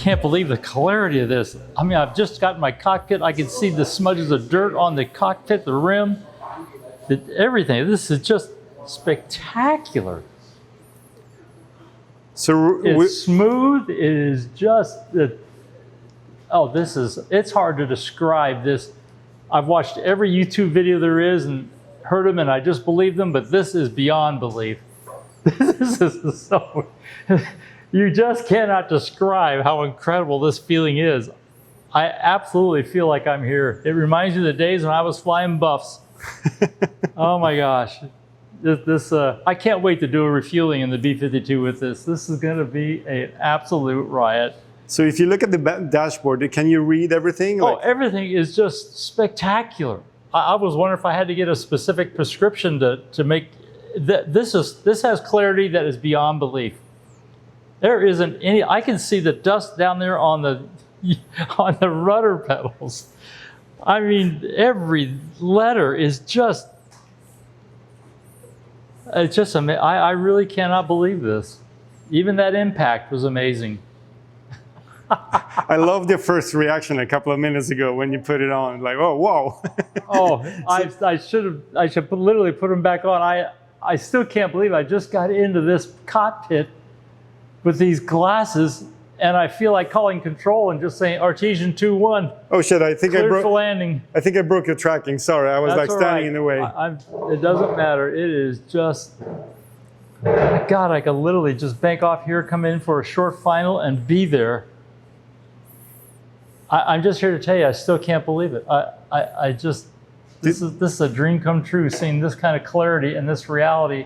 can't believe the clarity of this. I mean, I've just got my cockpit. I can see the smudges of dirt on the cockpit, the rim, everything. This is just spectacular. So it's smooth. It is just, oh, it's hard to describe this. I've watched every YouTube video there is and heard them, and I just believe them, but this is beyond belief. This is so, you just cannot describe how incredible this feeling is. I absolutely feel like I'm here. It reminds me of the days when I was flying buffs. Oh my gosh. I can't wait to do a refueling in the B-52 with this. This is going to be an absolute riot. So if you look at the dashboard, can you read everything? Oh, everything is just spectacular. I was wondering if I had to get a specific prescription to make this has clarity that is beyond belief. There isn't any. I can see the dust down there on the rudder pedals. I mean, every letter is just. It's just amazing. I really cannot believe this. Even that impact was amazing. I love the first reaction a couple of minutes ago when you put it on. Like, oh, whoa. Oh, I should literally put them back on. I still can't believe I just got into this cockpit with these glasses, and I feel like calling control and just saying Artesian 2-1. Oh shit! I think I broke. For landing. I think I broke your tracking. Sorry, I was like standing in the way. It doesn't matter. It is just. God, I could literally just bank off here, come in for a short final, and be there. I'm just here to tell you, I still can't believe it. This is a dream come true, seeing this kind of clarity and this reality.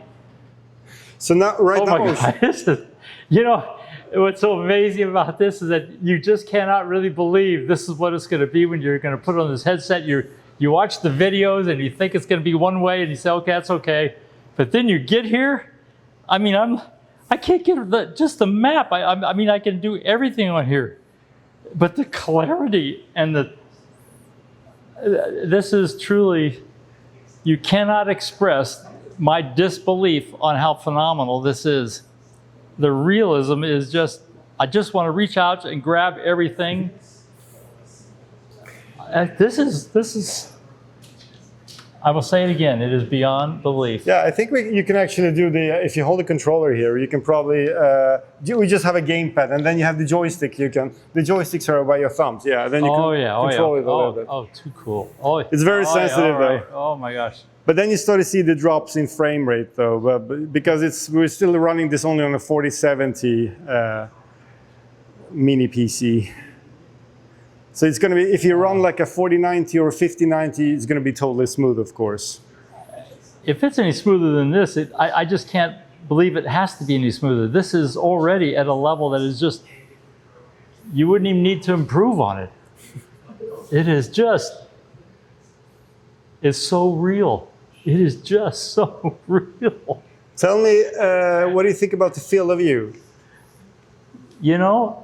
So now, now, my God, this is, you know, what's so amazing about this is that you just cannot really believe this is what it's going to be when you're going to put on this headset. You watch the videos and you think it's going to be one way, and you say, okay, that's okay. But then you get here. I mean, I can't get just the map. I mean, I can do everything on here. But the clarity and this is truly, you cannot express my disbelief on how phenomenal this is. The realism is just, I just want to reach out and grab everything. This is, I will say it again, it is beyond belief. Yeah, I think you can actually do if you hold the controller here, you can probably, we just have a gamepad, and then you have the joystick. The joysticks are by your thumbs, yeah. Then you can control it a little bit. Oh, too cool. Oh, it's very sensitive though. Oh my gosh. But then you start to see the drops in frame rate though, because we're still running this only on a 4070 mini PC. So it's going to be, if you run like a 4090 or a 5090, it's going to be totally smooth, of course. If it's any smoother than this, I just can't believe it has to be any smoother. This is already at a level that is just, you wouldn't even need to improve on it. It is just, it's so real. It is just so real. Tell me, what do you think about the field of view? You know,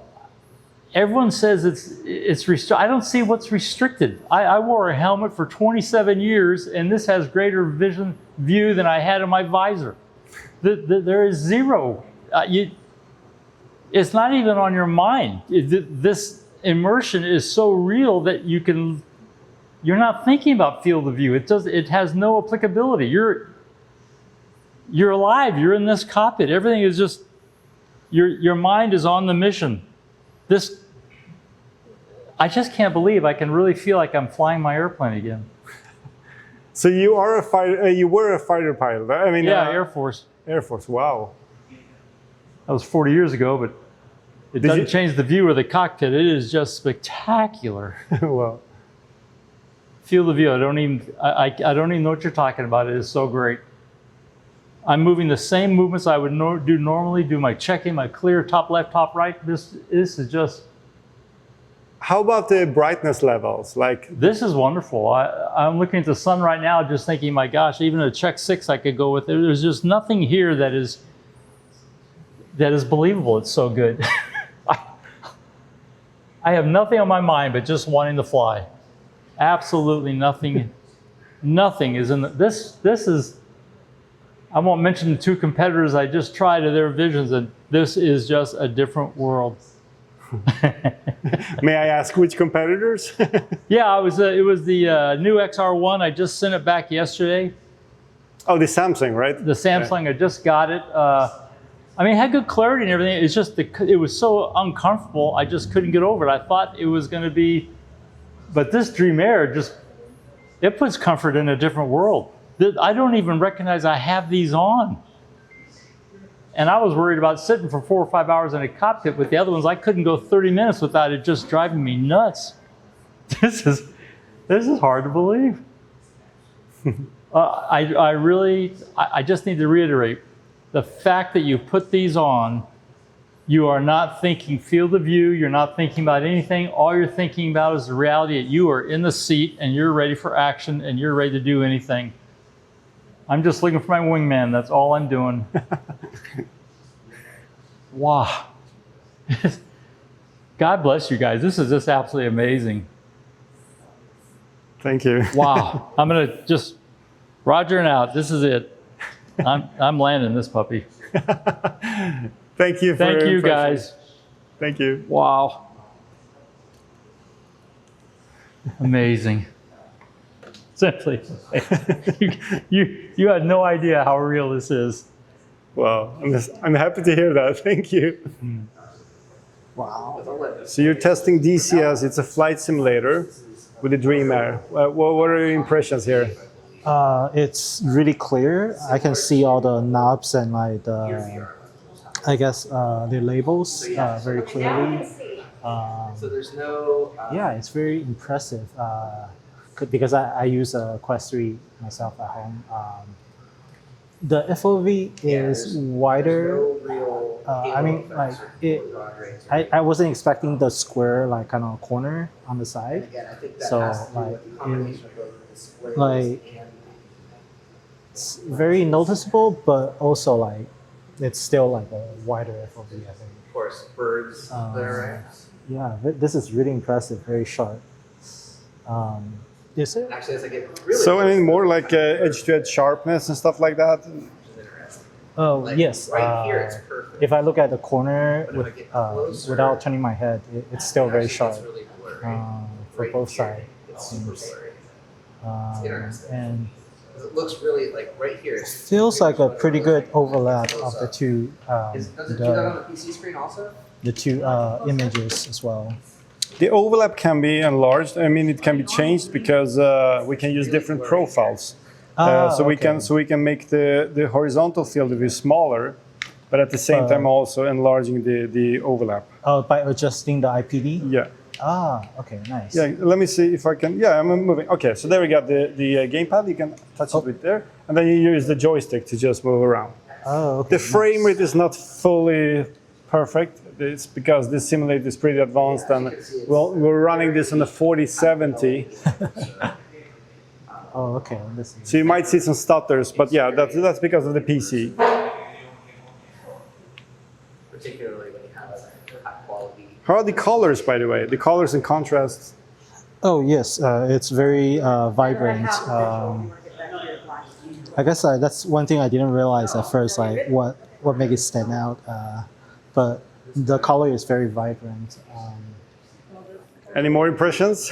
everyone says it's restricted. I don't see what's restricted. I wore a helmet for 27 years, and this has greater view than I had in my visor. There is zero. It's not even on your mind. This immersion is so real that you're not thinking about field of view. It has no applicability. You're alive. You're in this cockpit. Everything is just, your mind is on the mission. I just can't believe I can really feel like I'm flying my airplane again. So you are a fighter. You were a fighter pilot. I mean, yeah, Air Force. Air Force. Wow. That was 40 years ago, but it doesn't change the view of the cockpit. It is just spectacular. Wow. Field of view. I don't even know what you're talking about. It is so great. I'm moving the same movements I would do normally. Do my checking, my clear, top left, top right. This is just. How about the brightness levels? This is wonderful. I'm looking at the sun right now, just thinking, my gosh, even a check 6 I could go with. There's just nothing here that is believable. It's so good. I have nothing on my mind but just wanting to fly. Absolutely nothing. Nothing is in this is. I won't mention the two competitors I just tried to their visions, and this is just a different world. May I ask which competitors? Yeah, it was the new XR1. I just sent it back yesterday. Oh, the Samsung, right? The Samsung, I just got it. I mean, it had good clarity and everything. It's just, it was so uncomfortable, I just couldn't get over it. I thought it was going to be, but this Dream Air just, it puts comfort in a different world. I don't even recognize I have these on. And I was worried about sitting for 4 or 5 hours in a cockpit with the other ones. I couldn't go 30 minutes without it just driving me nuts. This is hard to believe. I just need to reiterate, the fact that you put these on, you are not thinking field of view, you're not thinking about anything. All you're thinking about is the reality that you are in the seat and you're ready for action and you're ready to do anything. I'm just looking for my wingman, that's all I'm doing. Wow. God bless you guys. This is just absolutely amazing. Thank you. Wow. I'm going to just, Roger and out. This is it. I'm landing this puppy. Thank you. Thank you guys. Thank you. Wow. Amazing. Simply. You had no idea how real this is. Wow, I'm happy to hear that. Thank you. Wow. So you're testing DCS. It's a flight simulator with the Dream Air. What are your impressions here? It's really clear. I can see all the knobs and like the, I guess the labels very clearly. So there's no. Yeah, it's very impressive. Because I use a Quest 3 myself at home. The FOV is wider. I mean, like I wasn't expecting the square like kind of corner on the side. So it's very noticeable, but also like it's still like a wider FOV. I think. Of course, birds there, right? Yeah, this is really impressive. Very sharp. Is it? Actually, as I get really so I mean, more like edge-to-edge sharpness and stuff like that. Oh like yes. Right here, it's perfect. If I look at the corner without turning my head, it's still very sharp for both sides. It seems. And it looks really like right here. It feels like a pretty good overlap of the two. Does it do that on the PC screen also? The two images as well. The overlap can be enlarged. I mean, it can be changed because we can use different profiles. So we can make the horizontal field of view smaller, but at the same time also enlarging the overlap. By adjusting the IPD? Yeah. Ah, okay, nice. Yeah, let me see if I can. Yeah, I'm moving. Okay, so there we got the gamepad. You can touch it with there, and then you use the joystick to just move around. Oh, okay. The frame rate is not fully perfect. It's because this simulator is pretty advanced, and we're running this on a 4070. Oh, okay. So you might see some stutters, but yeah, that's because of the PC. Particularly when you have high quality. How are the colors, by the way? The colors and contrasts? Oh, yes. It's very vibrant. I guess that's one thing I didn't realize at first, like what makes it stand out. But the color is very vibrant. Any more impressions?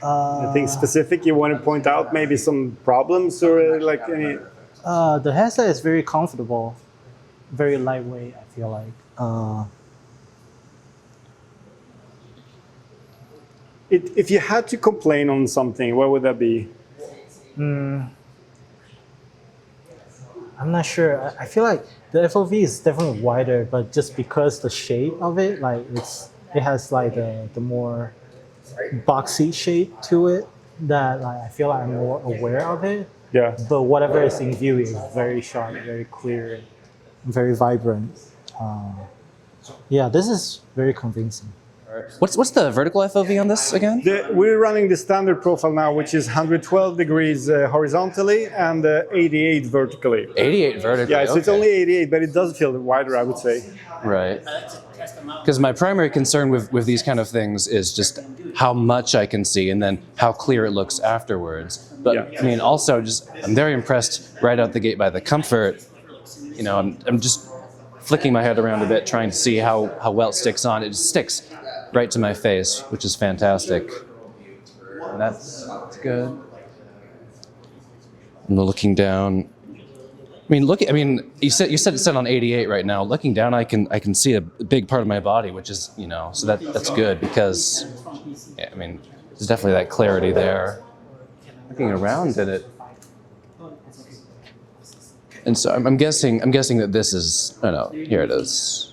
Anything specific you want to point out? Maybe some problems or like any? The headset is very comfortable, very lightweight. I feel like. If you had to complain on something, what would that be? I'm not sure. I feel like the FOV is definitely wider, but just because the shape of it, like it has like the more boxy shape to it that like, I feel like I'm more aware of it. Yeah. But whatever is in view is very sharp, very clear, very vibrant. Yeah, this is very convincing. What's the vertical FOV on this again? We're running the standard profile now, which is 112 degrees horizontally and 88 vertically. 88 vertically. Yeah, so it's only 88, but it does feel wider, I would say. Right. Because my primary concern with these kind of things is just how much I can see and then how clear it looks afterwards. But yeah. I mean, also I'm very impressed right out the gate by the comfort. You know, I'm just flicking my head around a bit, trying to see how well it sticks on. It just sticks right to my face, which is fantastic. And that's good. And looking down, you said it's set on 88 right now. Looking down, I can see a big part of my body, which is, so that's good because, yeah, there's definitely that clarity there. Looking around at it, and so I'm guessing that this is, here it is.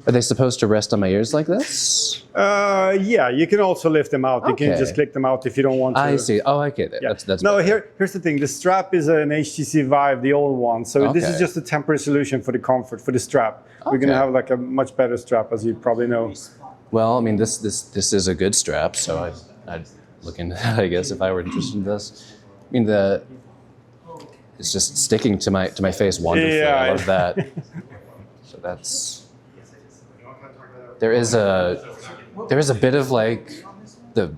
Are they supposed to rest on my ears like this? Yeah, you can also lift them out. You can Okay. just click them out if you don't want to. I see. Oh, I get it. Yeah. That's no, better. here's the thing. The strap is an HTC Vive, the old one. So this is Okay. just a temporary solution for the comfort, for the strap. We're going to Okay. have like a much better strap, as you probably know. Well, this is a good strap, so I'd look into that, I guess, if I were interested in this. It's just sticking to my face wonderfully. Yeah. I love that. So that's. There is a bit of like the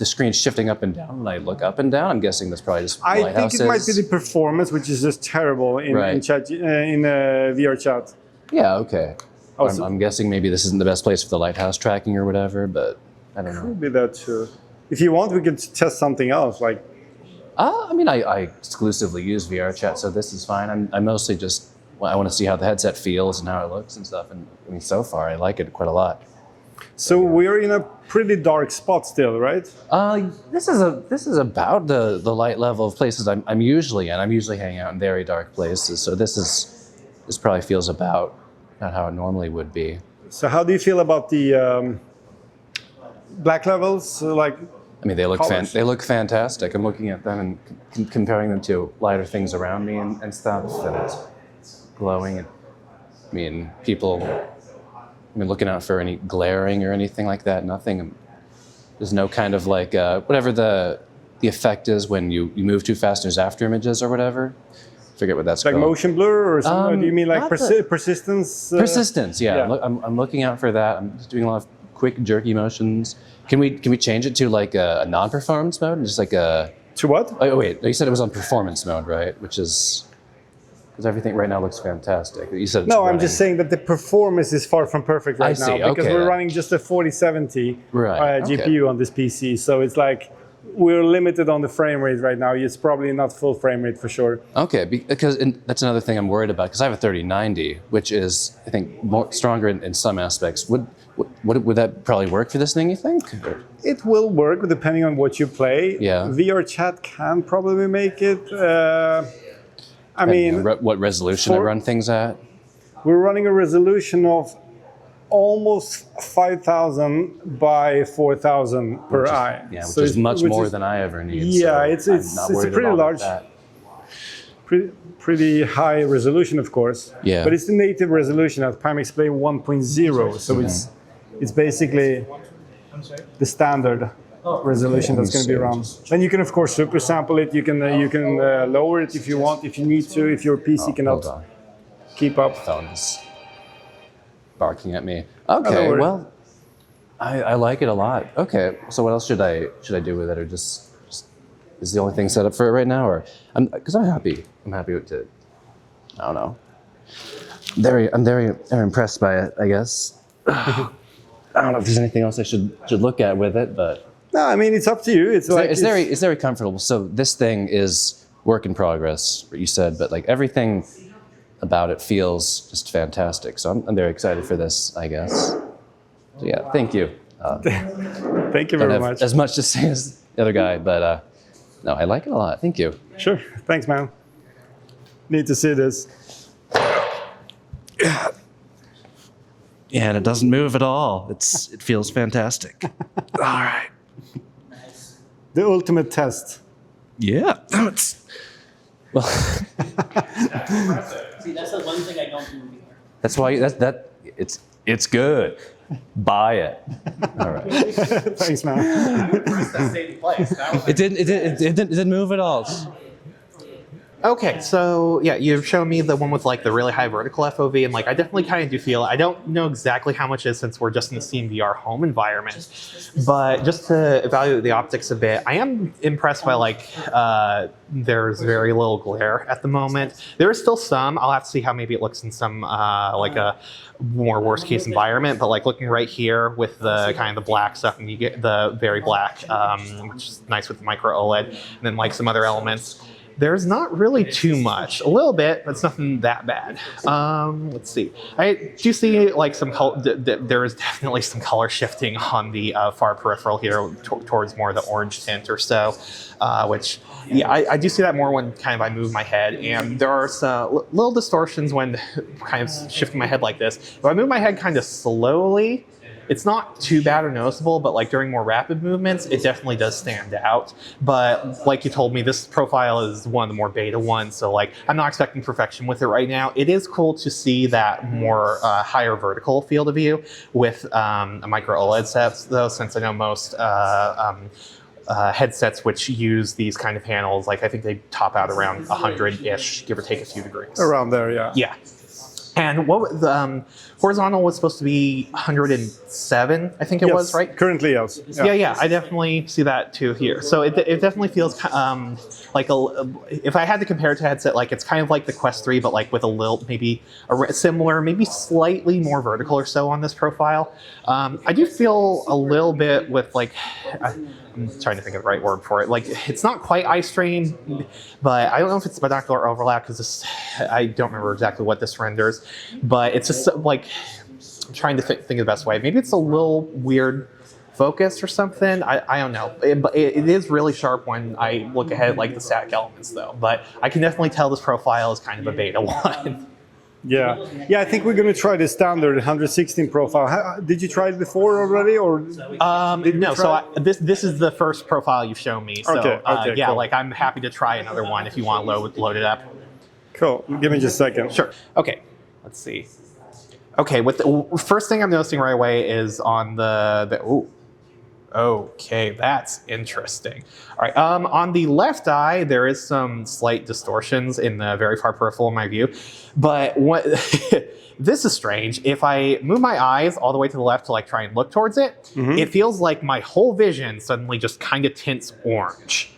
screen shifting up and down when I look up and down. I'm guessing that's probably just I think lighthouses. it might be the performance, which is just terrible in Right. VR chat. Yeah, okay. Also- I'm guessing maybe this isn't the best place for the lighthouse tracking or whatever, but I don't know. Could be that too. If you want, we could test something else. Like, I exclusively use VR chat, so this is fine. I'm mostly just, I want to see how the headset feels and how it looks and stuff. And so far, I like it quite a lot. so we're in a pretty dark spot still, right? This is about the light level of places I'm usually in. I'm usually hanging out in very dark places, so this probably feels about how it normally would be. So how do you feel about the black levels? They look polish? they look fantastic. I'm looking at them and comparing them to lighter things around me and stuff, and it's glowing. Looking out for any glaring or anything like that. Nothing. There's no kind of like whatever the effect is when you move too fast and there's after images or whatever. Forget what that's Like called. motion blur or something? Do you mean like not the- persistence? Persistence, yeah. I'm looking out for that. I'm just doing a lot of quick, jerky motions. Can we change it to like a non-performance mode? Just like a... To what? Oh, wait. You said it was on performance mode, right? Which is... Because everything right now looks fantastic. You said it's No, I'm running. just saying that the performance is far from perfect right I see, now because okay. we're running just a 4070 Right, okay. GPU on this PC. So it's like we're limited on the frame rate right now. It's probably not full frame rate for sure. Okay, because that's another thing I'm worried about, because I have a 3090, which is, I think, more stronger in some aspects. Would that probably work for this thing, you think? It will work depending on what you play. Yeah. VR chat can probably make it. What resolution I run things at? We're running a resolution of almost 5,000 by 4,000 per eye. Yeah, which So is it's- much which more is- than I ever need. Yeah, so it's I'm not a worried pretty at all large, about pretty high resolution, of course. Yeah. But it's the native resolution at Pimax Play 1.0, so it's basically the standard resolution that's going to be around. And you can of course super sample it. You can lower it if you want, if you need to, if your PC cannot keep up. Phone's barking at me. don't Okay, worry. well, I like it a lot. Okay, so what else should I do with it, or just is the only thing set up for it right now, or because I'm happy with it. I don't know. I'm very impressed by it, I guess. I don't know if there's anything else I should look at with it, but No, I mean it's up to you. It's like it's very comfortable. So this thing is work in progress, what you said, but like everything about it feels just fantastic. So I'm very excited for this, I guess. So yeah, thank you. Thank you Don't very have much. as much to say as the other guy, but no, I like it a lot. Thank you. Sure. Thanks, man. Need to see this. Yeah, and it doesn't move at all. It feels fantastic. All right. The ultimate test. Yeah. Well, See, that's the one thing I don't do in VR. that's why it's good. Buy it. All right. Thanks, man. That same place. That was It didn't move at all. Okay, so yeah, you've shown me the one with like the really high vertical FOV, and like I definitely kind of do feel. I don't know exactly how much it is since we're just in the CMVR home environment, but just to evaluate the optics a bit, I am impressed by like there's very little glare at the moment. There is still some. I'll have to see how maybe it looks in some like a more worst case environment, but like looking right here with the kind of the black stuff, and you get the very black, which is nice with the micro OLED, and then like some other elements. There's not really too much. A little bit, but it's nothing that bad. Let's see. I do see like some there is definitely some color shifting on the far peripheral here towards more of the orange tint or so, which yeah, I do see that more when kind of I move my head, and there are some little distortions when kind of shifting my head like this. If I move my head kind of slowly, it's not too bad or noticeable, but like during more rapid movements, it definitely does stand out. But like you told me, this profile is one of the more beta ones, so like I'm not expecting perfection with it right now. It is cool to see that more higher vertical field of view with a micro OLED sets, though, since I know most headsets which use these kind of panels, like I think they top out around 100-ish, give or take a few degrees. Around there, yeah. Yeah. And what the horizontal was supposed to be 107, I think it was, right? Currently, yes. Yeah, I definitely see that too here. So it definitely feels like if I had to compare it to a headset, like it's kind of like the Quest 3, but like with a little, maybe a similar, maybe slightly more vertical or so on this profile. I do feel a little bit with like, I'm trying to think of the right word for it. Like, it's not quite eye strain, but I don't know if it's binocular overlap because I don't remember exactly what this renders. But it's just like, I'm trying to think of the best way. Maybe it's a little weird focus or something. I don't know. But it is really sharp when I look ahead at like the static elements though. But I can definitely tell this profile is kind of a beta one. Yeah, I think we're going to try the standard 116 profile. Did you try it before already, or no? So this is the first profile you've shown me. So okay, yeah, cool. like I'm happy to try another one if you want to load it up. Cool. Give me just a second. Sure. Okay. Let's see. Okay. With the first thing I'm noticing right away is on the ooh. Okay, that's interesting. All right, on the left eye, there is some slight distortions in the very far peripheral of my view, but what this is strange. If I move my eyes all the way to the left to like try and look towards it, it feels like my whole vision suddenly just kind of tints orange.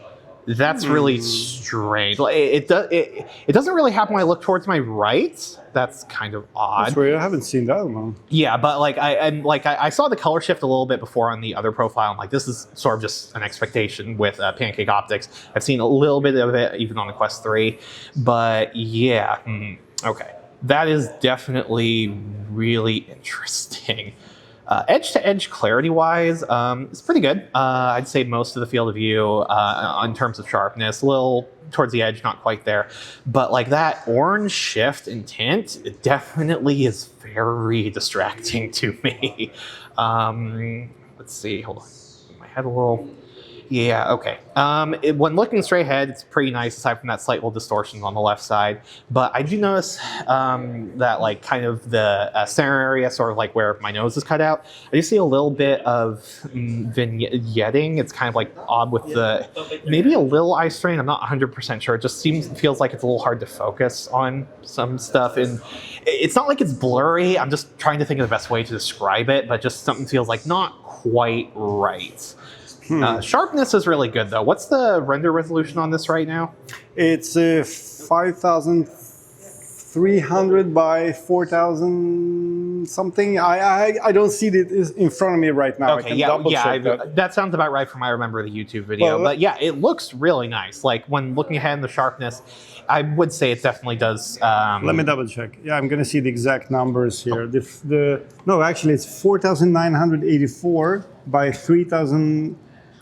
That's really strange. It doesn't really happen when I look towards my right. That's kind of odd. That's weird. I haven't seen that one. Yeah, but like I saw the color shift a little bit before on the other profile. I'm like, this is sort of just an expectation with Pancake Optics. I've seen a little bit of it even on the Quest 3, but yeah, okay, that is definitely really interesting. Edge-to-edge clarity-wise, it's pretty good. I'd say most of the field of view in terms of sharpness, a little towards the edge, not quite there. But like that orange shift in tint, it definitely is very distracting to me. Let's see, hold on. My head a little... Yeah, okay. When looking straight ahead, it's pretty nice, aside from that slight little distortion on the left side. But I do notice that, like, kind of the center area, sort of like where my nose is cut out, I do see a little bit of vignetting. It's kind of like odd with the, maybe a little eye strain. I'm not 100% sure. It just feels like it's a little hard to focus on some stuff. And it's not like it's blurry. I'm just trying to think of the best way to describe it, but just something feels like not quite right. Sharpness is really good though. What's the render resolution on this right now? It's 5,300 by 4,000 something. I don't see it in front of me right now. Okay, that sounds about right from I remember the YouTube video. But yeah, it looks really nice. Like when looking ahead in the sharpness, I would say it definitely does. Let me double check. Yeah, I'm going to see the exact numbers here. No, actually, it's 4,984 by 3,000.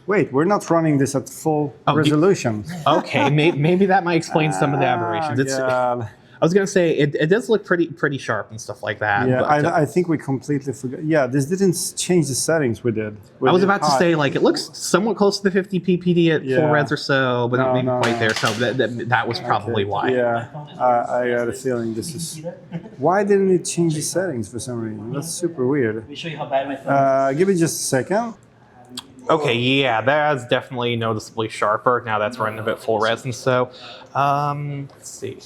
Wait, we're not running this at full resolution. Okay, maybe that might explain some of the aberrations. I was going to say, it does look pretty sharp and stuff like that. Yeah, but, I think we completely forgot. Yeah, this didn't change the settings we did. I was about to say, like, it looks somewhat close to the 50 ppd at full res or so, but not maybe quite there. So that was probably why. Yeah, I got a feeling this is... Why didn't it change the settings for some reason? That's super weird. Let me show you how bad my phone is. Give me just a second. Okay, yeah, that's definitely noticeably sharper. Now that's running a bit full res, and so, let's see.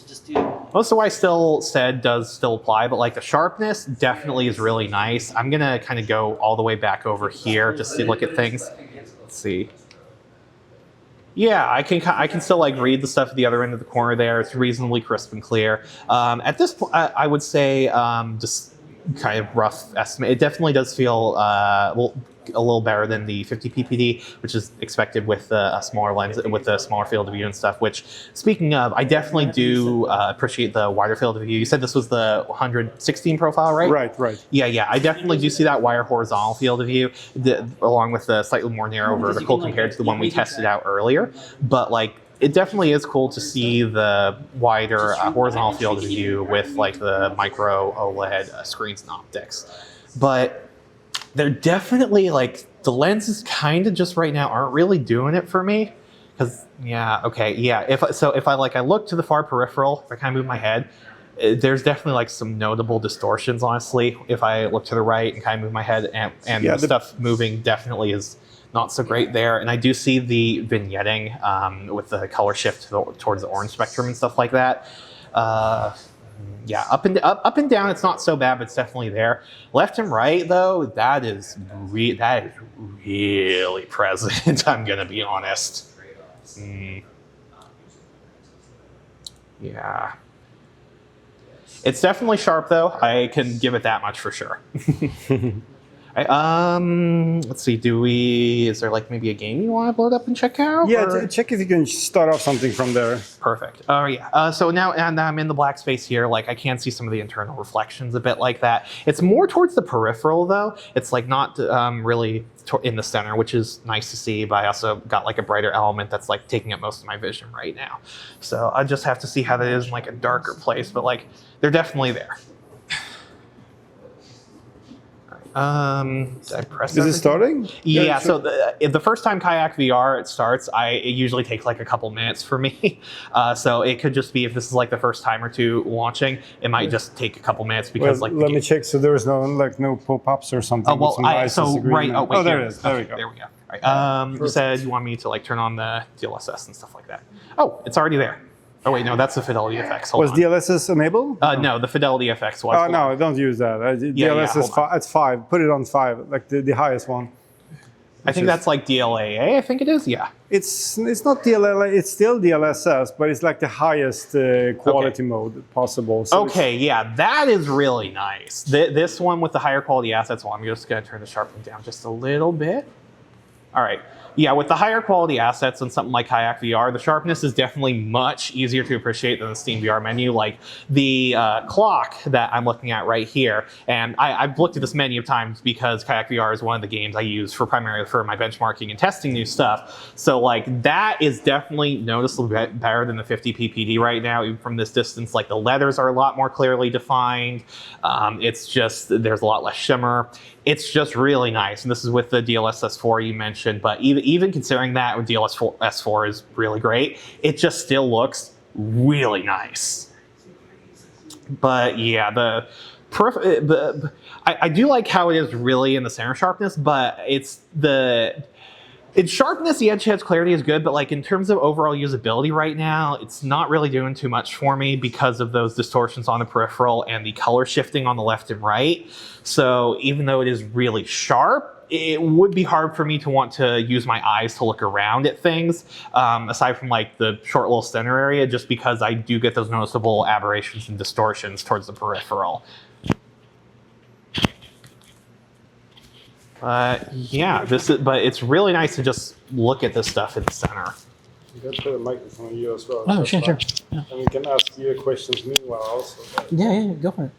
Most of what I still said does still apply, but like the sharpness definitely is really nice. I'm gonna kind of go all the way back over here just to look at things. Let's see. Yeah, I can still like read the stuff at the other end of the corner there. It's reasonably crisp and clear. At this point, I would say just kind of rough estimate. It definitely does feel a little better than the 50 ppd, which is expected with a smaller lens, with a smaller field of view and stuff. Which, speaking of, I definitely do appreciate the wider field of view. You said this was the 116 profile, right? Right. Yeah. I definitely do see that wider horizontal field of view, along with the slightly more narrow vertical compared to the one we tested out earlier. But like, it definitely is cool to see the wider horizontal field of view with like the micro OLED screens and optics. But they're definitely like, the lenses kind of just right now aren't really doing it for me. Because if I look to the far peripheral, if I kind of move my head, there's definitely like some notable distortions, honestly. If I look to the right and kind of move my head, and the stuff moving definitely is not so great there. And I do see the vignetting with the color shift towards the orange spectrum and stuff like that. Yeah, up and down, it's not so bad, but it's definitely there. Left and right, though, that is really present. I'm gonna be honest. Yeah, it's definitely sharp, though. I can give it that much for sure. Let's see. Is there like maybe a game you want to load up and check out? Yeah, check if you can start off something from there. Perfect. Oh yeah. So now, and I'm in the black space here. Like I can see some of the internal reflections a bit like that. It's more towards the peripheral though. It's like not really in the center, which is nice to see. But I also got like a brighter element that's like taking up most of my vision right now. So I just have to see how that is in like a darker place. But like they're definitely there. Did I press Is it starting? Yeah, so the first time Kayak VR starts, it usually takes like a couple minutes for me. So it could just be, if this is like the first time or two launching, it might just take a couple minutes because let me check. So there is no pop-ups or something. Oh, well, right. Oh, wait, there it is. There we go. There we go. All right. You said you want me to like turn on the DLSS and stuff like that. Oh, it's already there. Oh wait, no, that's the fidelity effects. Hold on. DLSS enabled? No, the fidelity effects was. Oh no, don't use that. DLSS it's 5. Put it on 5, like the highest one. I think that's like DLAA. I think it is. Yeah. It's not DLLA. It's still DLSS, but it's like the highest quality mode possible. So yeah, that is really nice. This one with the higher quality assets. Well, I'm just gonna turn the sharpening down just a little bit. All right. Yeah, with the higher quality assets and something like Kayak VR, the sharpness is definitely much easier to appreciate than the Steam VR menu. Like the clock that I'm looking at right here, and I've looked at this many of times because Kayak VR is one of the games I use primarily for my benchmarking and testing new stuff. So like that is definitely noticeably better than the 50 ppd right now, even from this distance. Like the leathers are a lot more clearly defined. It's just, there's a lot less shimmer. It's just really nice, and this is with the DLSS4 you mentioned, but even considering that, with DLSS4 is really great, it just still looks really nice. But yeah, I do like how it is really in the center sharpness, but in sharpness, the edge head's clarity is good, but like in terms of overall usability right now, it's not really doing too much for me because of those distortions on the peripheral and the color shifting on the left and right. So even though it is really sharp, it would be hard for me to want to use my eyes to look around at things, aside from like the short little center area, just because I do get those noticeable aberrations and distortions towards the peripheral. Yeah, but it's really nice to just look at this stuff in the center. You got to put a microphone on you as well. Oh, sure. Yeah. And we can ask you questions meanwhile also. Yeah, go for it.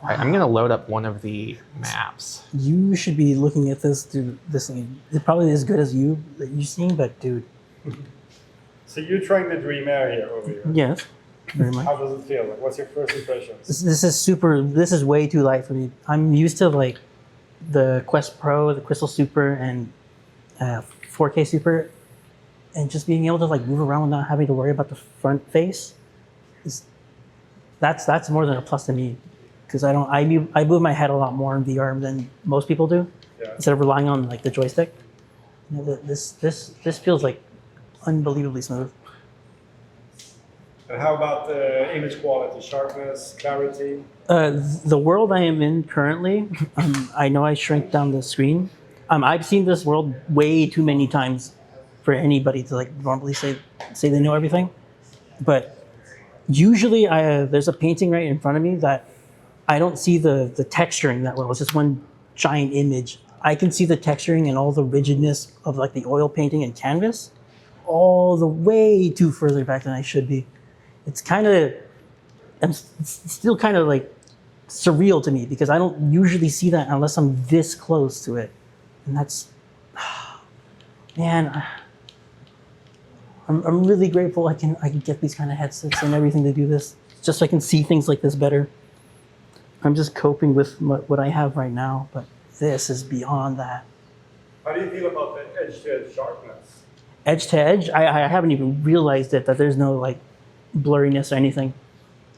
All right, I'm gonna load up one of the maps. You should be looking at this through this thing. It's probably as good as you've seen, but dude. So you're trying the Dream Air here over here. Yes, very much. How does it feel? Like, what's your first impressions? This is super. This is way too light for me. I'm used to like the Quest Pro, the Crystal Super, and 4K Super, and just being able to like move around without having to worry about the front face. That's more than a plus to me. because I move my head a lot more in VR than most people do, instead of relying on like the joystick. You know, this feels like unbelievably smooth. And how about the image quality, sharpness, clarity? The world I am in currently, I know I shrink down the screen. I've seen this world way too many times for anybody to like normally say they know everything. But usually there's a painting right in front of me that I don't see the texturing that well. It's just one giant image. I can see the texturing and all the rigidness of like the oil painting and canvas all the way too further back than I should be. It's kind of, it's still kind of like surreal to me because I don't usually see that unless I'm this close to it. And that's, man, I'm really grateful I can get these kind of headsets and everything to do this, just so I can see things like this better. I'm just coping with what I have right now, but this is beyond that. How do you feel about the edge-to-edge sharpness? Edge to edge, I haven't even realized it, that there's no like blurriness or anything.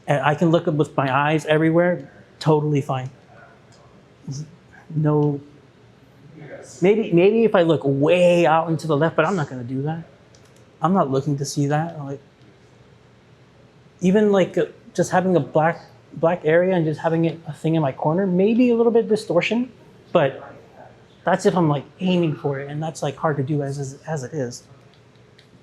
And I can look up with my eyes everywhere, totally fine. No, maybe if I look way out into the left, but I'm not gonna do that. I'm not looking to see that. Like, even like just having a black area and just having a thing in my corner, maybe a little bit distortion, but that's if I'm like aiming for it, and that's like hard to do as it is.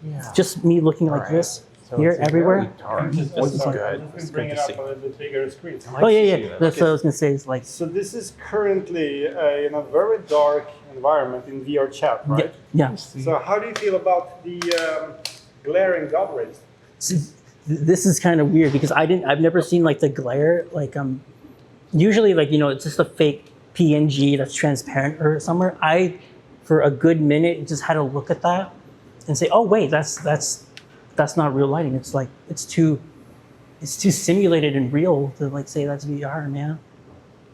Yeah. Just me looking like this here everywhere. This is good. You can bring it up on a little bit bigger screen. Oh yeah. That's what I was gonna say. Is like. So this is currently in a very dark environment in VR chat, right? Yeah. So how do you feel about the glaring dot rays? This is kind of weird because I've never seen like the glare. Like usually like, you know, it's just a fake PNG that's transparent or somewhere. For a good minute just had to look at that and say, oh wait, that's not real lighting. It's like it's too simulated and real to like say that's VR, man.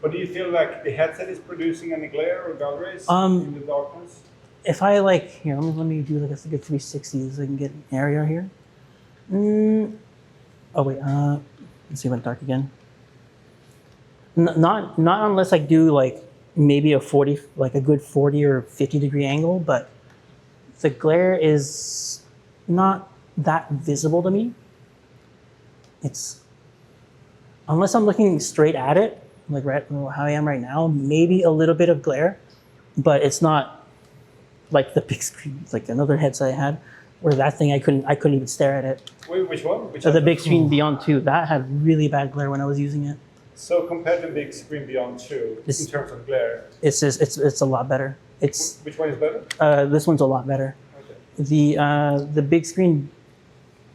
But do you feel like the headset is producing any glare or dot rays in the darkness? If I like, here, let me do like a good 360 so I can get an area here. Oh wait, let's see if I went dark again. Not unless I do like maybe a good 40 or 50 degree angle, but the glare is not that visible to me. It's, unless I'm looking straight at it, like right how I am right now, maybe a little bit of glare, but it's not like the big screen, like another headset I had, where that thing I couldn't even stare at it. Wait, which one? The big screen Beyond 2, that had really bad glare when I was using it. So compared to big screen Beyond 2, in terms of glare, it's a lot better. Which one is better? This one's a lot better. Okay. The big screen,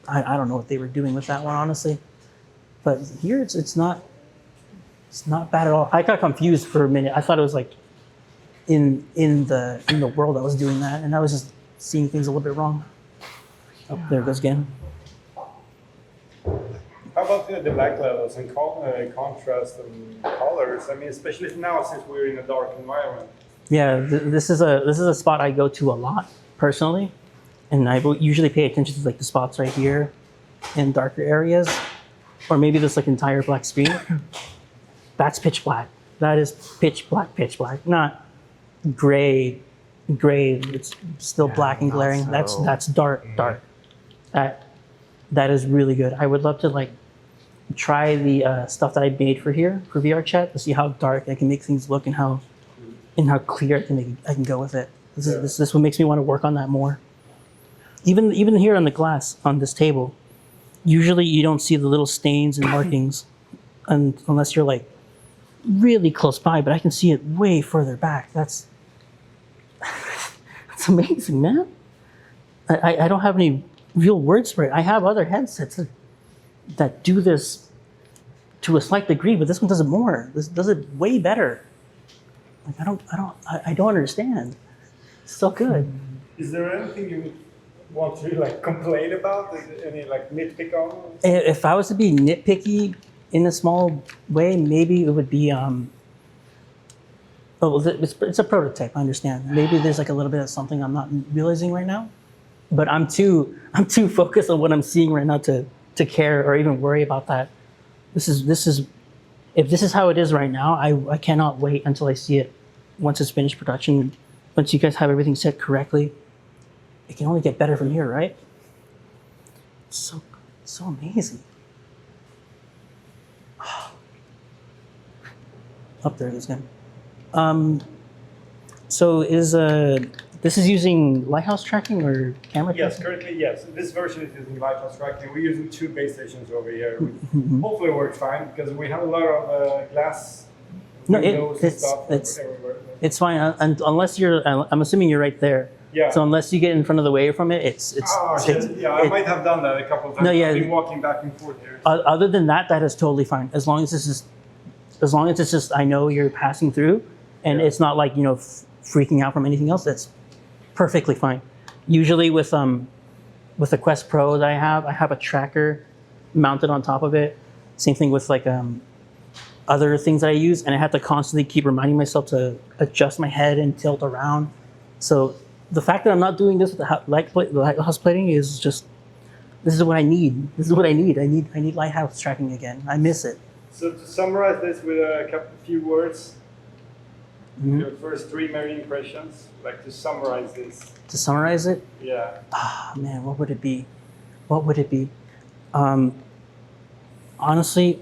I don't know what they were doing with that one, honestly. But here it's not bad at all. I got confused for a minute. I thought it was like in the world I was doing that, and I was just seeing things a little bit wrong. Oh, there it goes again. How about the black levels and contrast and colors? I mean, especially now since we're in a dark environment. Yeah, this is a spot I go to a lot personally, and I usually pay attention to like the spots right here in darker areas, or maybe this like entire black screen. That's pitch black. That is pitch black, not gray. It's still black and glaring. So. That's dark. That is really good. I would love to like try the stuff that I made for here for VR chat to see how dark I can make things look and how clear I can go with it. This is what makes me want to work on that more. Even here on the glass on this table, usually you don't see the little stains and markings, unless you're like really close by. But I can see it way further back. That's amazing, man. I don't have any real words for it. I have other headsets that do this to a slight degree, but this one does it more. This does it way better. Like I don't understand. It's so good. Is there anything you want to like complain about? Any like nitpick on? If I was to be nitpicky in a small way, maybe it would be it's a prototype. I understand. Maybe there's like a little bit of something I'm not realizing right now, but I'm too focused on what I'm seeing right now to care or even worry about that. This is if this is how it is right now, I cannot wait until I see it once it's finished production. Once you guys have everything set correctly, it can only get better from here, right? It's so amazing. Up there it is again. So this is using lighthouse tracking or camera tracking? Yes, currently yes. This version is using lighthouse tracking. We're using 2 base stations over here. Hopefully it works fine because we have a lot of glass windows and stuff everywhere. It's fine, and unless you're, I'm assuming you're right there. Yeah. So unless you get in front of the wave from it, I might have done that a couple of times. No, yeah. I've been walking back and forth here. Other than that, that is totally fine. As long as it's just I know you're passing through, and it's not like freaking out from anything else. That's perfectly fine. Usually with the Quest Pro that I have a tracker mounted on top of it. Same thing with like other things that I use, and I have to constantly keep reminding myself to adjust my head and tilt around. So the fact that I'm not doing this with the lighthouse plating is just, this is what I need. This is what I need. I need lighthouse tracking again. I miss it. So to summarize this with a few words, your first 3 marine impressions, like to summarize this. To summarize it? Yeah. Ah, man, what would it be? What would it be? Honestly,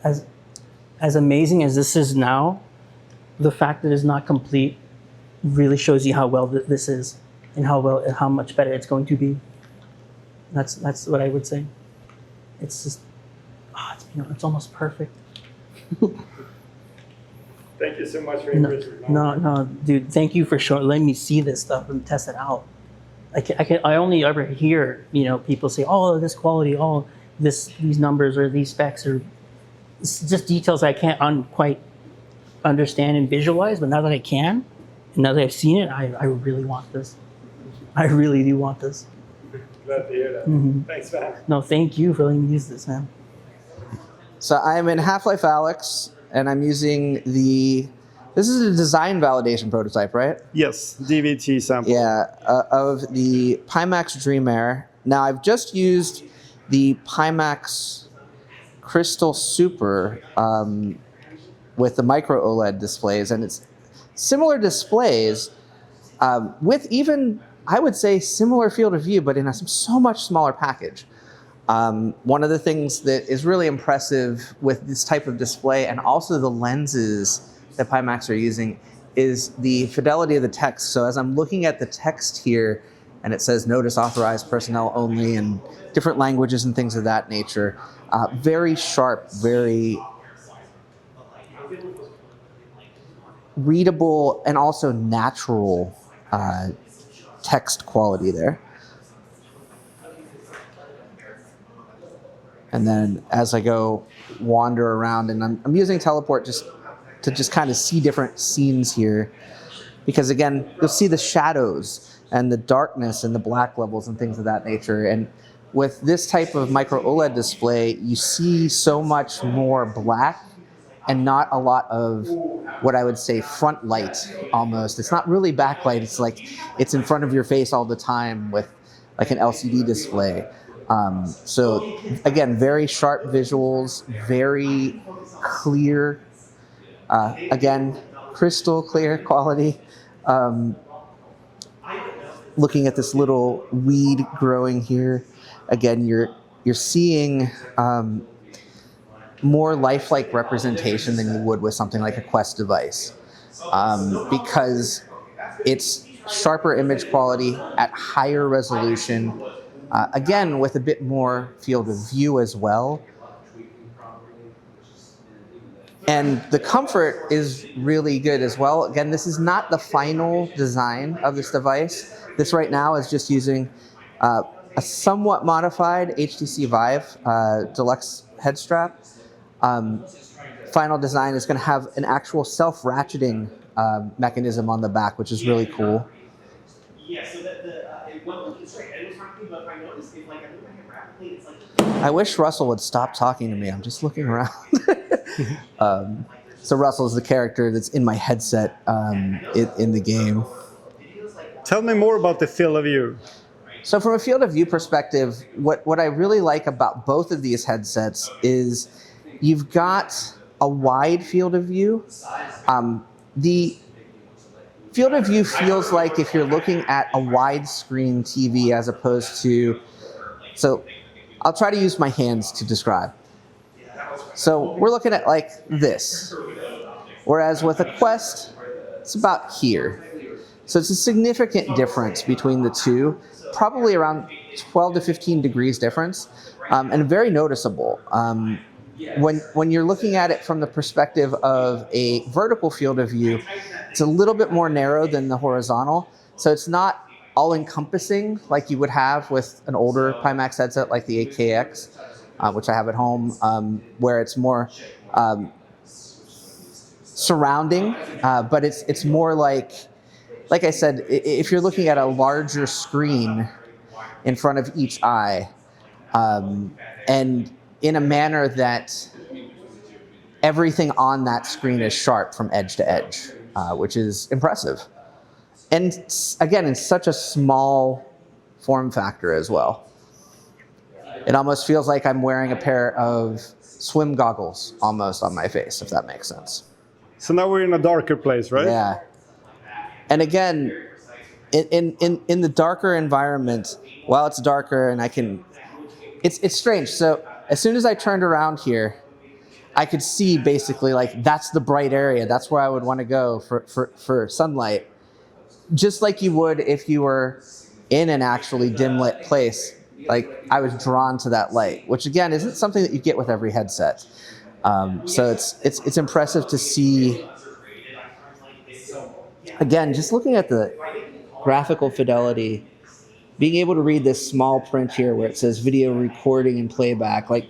as amazing as this is now, the fact that it's not complete really shows you how well this is and how much better it's going to be. That's what I would say. It's just, it's almost perfect. Thank you so much for your interest. No, dude. Thank you for letting me see this stuff and test it out. I only ever hear people say, "Oh, this quality, oh, these numbers or these specs," or it's just details I can't quite understand and visualize. But now that I can, and now that I've seen it, I really want this. I really do want this. Glad to hear that. Thanks, man. No, thank you for letting me use this, man. So I'm in Half-Life Alyx, and I'm using this is a design validation prototype, right? Yes, DVT Samples. Yeah, of the Pimax Dream Air. Now I've just used the Pimax Crystal Super with the micro-OLED displays, and it's similar displays with even, I would say, similar field of view, but in a so much smaller package. One of the things that is really impressive with this type of display, and also the lenses that Pimax are using, is the fidelity of the text. So as I'm looking at the text here, and it says notice authorized personnel only, and different languages and things of that nature, very sharp, very readable, and also natural text quality there. And then as I go wander around, and I'm using teleport just to kind of see different scenes here, because again, you'll see the shadows and the darkness and the black levels and things of that nature. And with this type of micro-OLED display, you see so much more black and not a lot of what I would say front light almost. It's not really backlight, it's like it's in front of your face all the time with like an LCD display. So again, very sharp visuals, very clear, again, crystal clear quality. Looking at this little weed growing here, again, you're seeing more lifelike representation than you would with something like a Quest device, because it's sharper image quality at higher resolution, again, with a bit more field of view as well. And the comfort is really good as well. Again, this is not the final design of this device. This right now is just using a somewhat modified HTC Vive Deluxe head strap. Final design is going to have an actual self-ratcheting mechanism on the back, which is really cool. I wish Russell would stop talking to me. I'm just looking around. So Russell is the character that's in my headset in the game. Tell me more about the field of view. So from a field of view perspective, what I really like about both of these headsets is you've got a wide field of view. The field of view feels like if you're looking at a widescreen TV as opposed to, so I'll try to use my hands to describe. So we're looking at like this, whereas with a Quest, it's about here. So it's a significant difference between the two, probably around 12 to 15 degrees difference, and very noticeable. When you're looking at it from the perspective of a vertical field of view, it's a little bit more narrow than the horizontal. So it's not all-encompassing like you would have with an older Pimax headset like the AKX, which I have at home, where it's more surrounding, but it's more like I said, if you're looking at a larger screen in front of each eye, and in a manner that everything on that screen is sharp from edge to edge, which is impressive. And again, in such a small form factor as well. It almost feels like I'm wearing a pair of swim goggles almost on my face, if that makes sense. So now we're in a darker place, right? Yeah. And again, in the darker environment, while it's darker and it's strange. So as soon as I turned around here, I could see basically like that's the bright area. That's where I would want to go for sunlight. Just like you would if you were in an actually dim lit place. Like I was drawn to that light, which again isn't something that you get with every headset. So it's impressive to see. Again, just looking at the graphical fidelity, being able to read this small print here where it says video recording and playback, like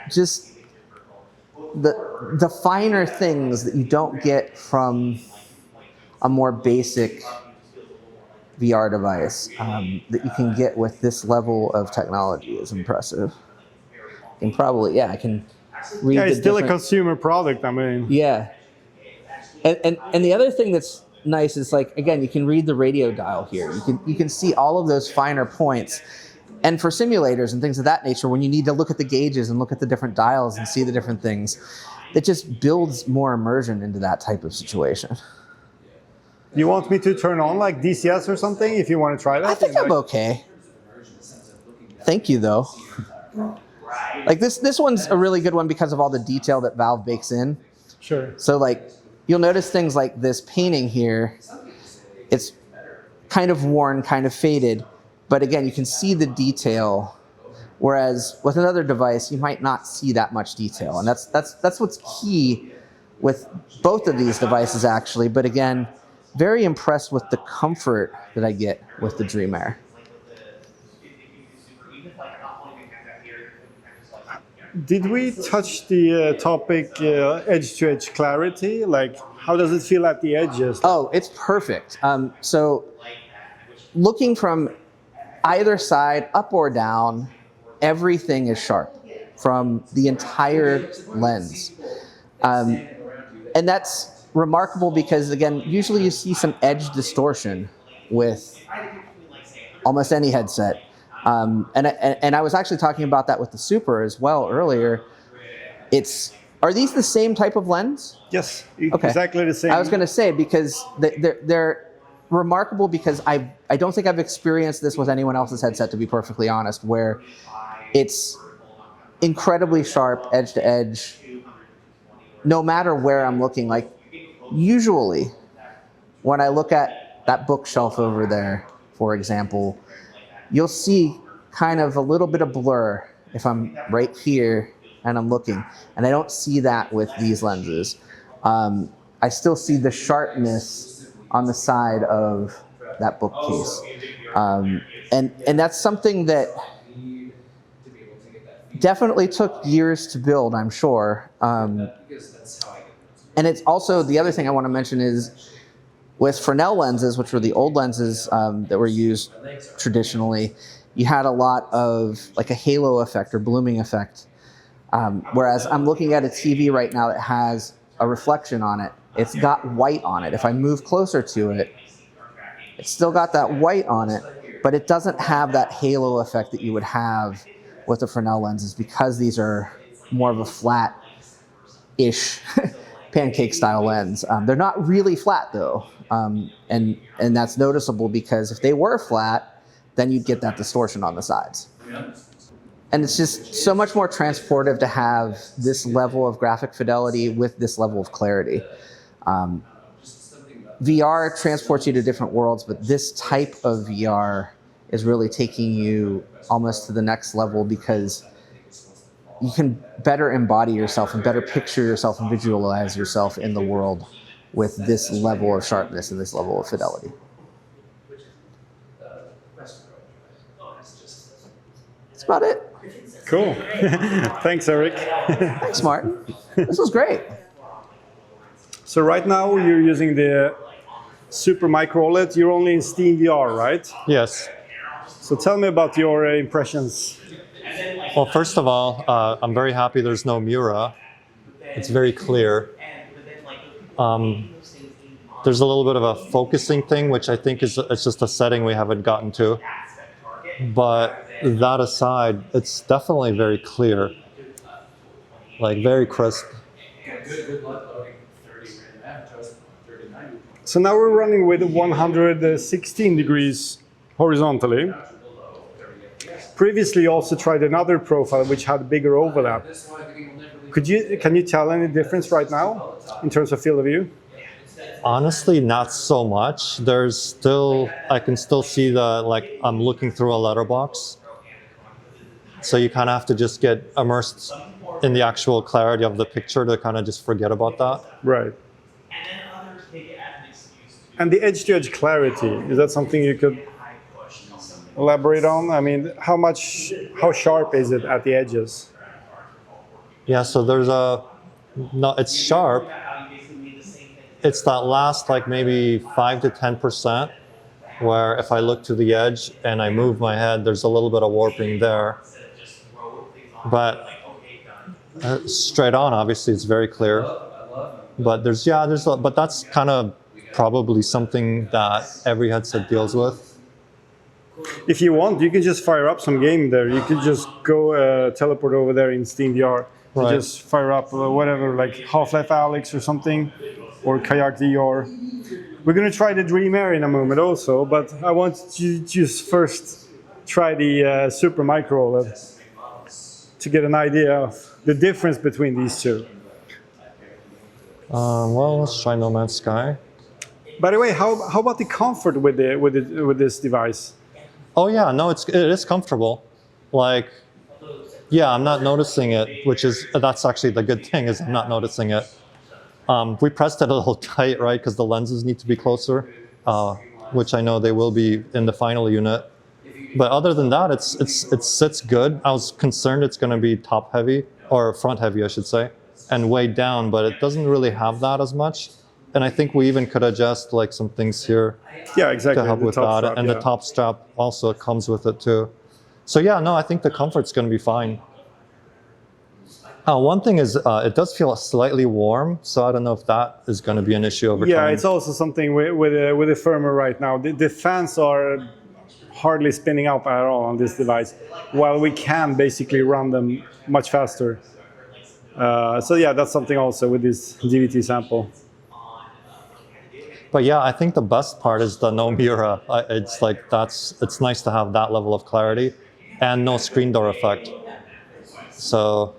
just the finer things that you don't get from a more basic VR device that you can get with this level of technology is impressive. And probably, yeah, I can read. Yeah, it's still a consumer product. I mean, yeah. And the other thing that's nice is like, again, you can read the radio dial here. You can see all of those finer points. And for simulators and things of that nature, when you need to look at the gauges and look at the different dials and see the different things, it just builds more immersion into that type of situation. You want me to turn on like DCS or something if you want to try that? I think I'm okay. Thank you, though. Like this one's a really good one because of all the detail that Valve bakes in. Sure. So like, you'll notice things like this painting here. It's kind of worn, kind of faded, but again, you can see the detail. Whereas with another device, you might not see that much detail, and that's what's key with both of these devices, actually. But again, very impressed with the comfort that I get with the Dream Air. Did we touch the topic edge-to-edge clarity? Like, how does it feel at the edges? Oh, it's perfect. So looking from either side, up or down, everything is sharp from the entire lens. And that's remarkable because, again, usually you see some edge distortion with almost any headset. And I was actually talking about that with the Super as well earlier. Are these the same type of lens? Yes, okay. Exactly the same. I was going to say, because they're remarkable because I don't think I've experienced this with anyone else's headset, to be perfectly honest, where it's incredibly sharp edge to edge, no matter where I'm looking. Like usually when I look at that bookshelf over there, for example, you'll see kind of a little bit of blur if I'm right here and I'm looking, and I don't see that with these lenses. I still see the sharpness on the side of that bookcase. And that's something that definitely took years to build, I'm sure. And it's also, the other thing I want to mention is with Fresnel lenses, which were the old lenses that were used traditionally, you had a lot of like a halo effect or blooming effect. Whereas I'm looking at a TV right now that has a reflection on it. It's got white on it. If I move closer to it, it's still got that white on it, but it doesn't have that halo effect that you would have with the Fresnel lenses because these are more of a flat-ish pancake-style lens. They're not really flat though, and that's noticeable because if they were flat, then you'd get that distortion on the sides. And it's just so much more transportive to have this level of graphic fidelity with this level of clarity. VR transports you to different worlds, but this type of VR is really taking you almost to the next level because you can better embody yourself and better picture yourself and visualize yourself in the world with this level of sharpness and this level of fidelity. That's about it. Cool. Thanks, Eric. Thanks, Martin. This was great. So right now you're using the super micro OLED. You're only in Steam VR, right? Yes. So tell me about your impressions. Well, first of all, I'm very happy there's no Mura. It's very clear. There's a little bit of a focusing thing, which I think it's just a setting we haven't gotten to. But that aside, it's definitely very clear, like very crisp. So now we're running with 116 degrees horizontally. Previously, you also tried another profile which had bigger overlap. Can you tell any difference right now in terms of field of view? Honestly, not so much. There's still, I can still see like I'm looking through a letterbox. So you kind of have to just get immersed in the actual clarity of the picture to kind of just forget about that. Right. And the edge-to-edge clarity, is that something you could elaborate on? I mean, how sharp is it at the edges? Yeah, so there's no, it's sharp. It's that last like maybe 5 to 10% where if I look to the edge and I move my head, there's a little bit of warping there. But straight on, obviously, it's very clear. But but that's kind of probably something that every headset deals with. If you want, you can just fire up some game there. You could just go teleport over there in Steam VR. Right. Just fire up whatever, like Half-Life Alyx or something, or Kayak VR. We're going to try the Dream Air in a moment also, but I want you to just first try the Super Micro OLED to get an idea of the difference between these two. Well, let's try No Man's Sky. By the way, how about the comfort with this device? Oh yeah, no, it is comfortable. Like, yeah, I'm not noticing it, that's actually the good thing is I'm not noticing it. We pressed it a little tight, right, because the lenses need to be closer, which I know they will be in the final unit. But other than that, it sits good. I was concerned it's going to be top heavy, or front heavy, I should say, and weighed down, but it doesn't really have that as much. And I think we even could adjust like some things here, yeah, exactly, to help with that. Strap, and yeah. the top strap also comes with it too. So yeah, no, I think the comfort's going to be fine. One thing is it does feel slightly warm, so I don't know if that is going to be an issue over time. Yeah, it's also something with the firmware right now. The fans are hardly spinning up at all on this device, while we can basically run them much faster. So yeah, that's something also with this DVT sample. But yeah, I think the best part is the no Mura. It's like it's nice to have that level of clarity and no screen door effect. So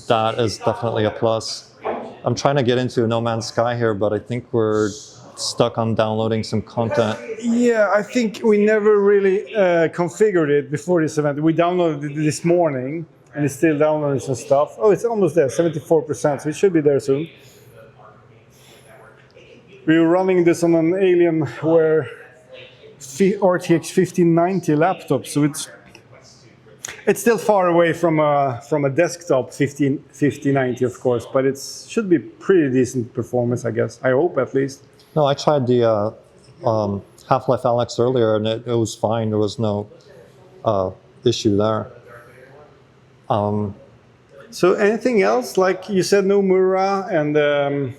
that is definitely a plus. I'm trying to get into No Man's Sky here, but I think we're stuck on downloading some content. Yeah, I think we never really configured it before this event. We downloaded it this morning, and it's still downloading some stuff. Oh, it's almost there, 74%, so it should be there soon. We were running this on an Alienware RTX 1590 laptop, so it's still far away from a desktop 5090, of course, but it should be pretty decent performance, I guess. I hope, at least. No, I tried the Half-Life Alyx earlier, and it was fine. There was no issue there. So anything else? Like you said, no Mura, and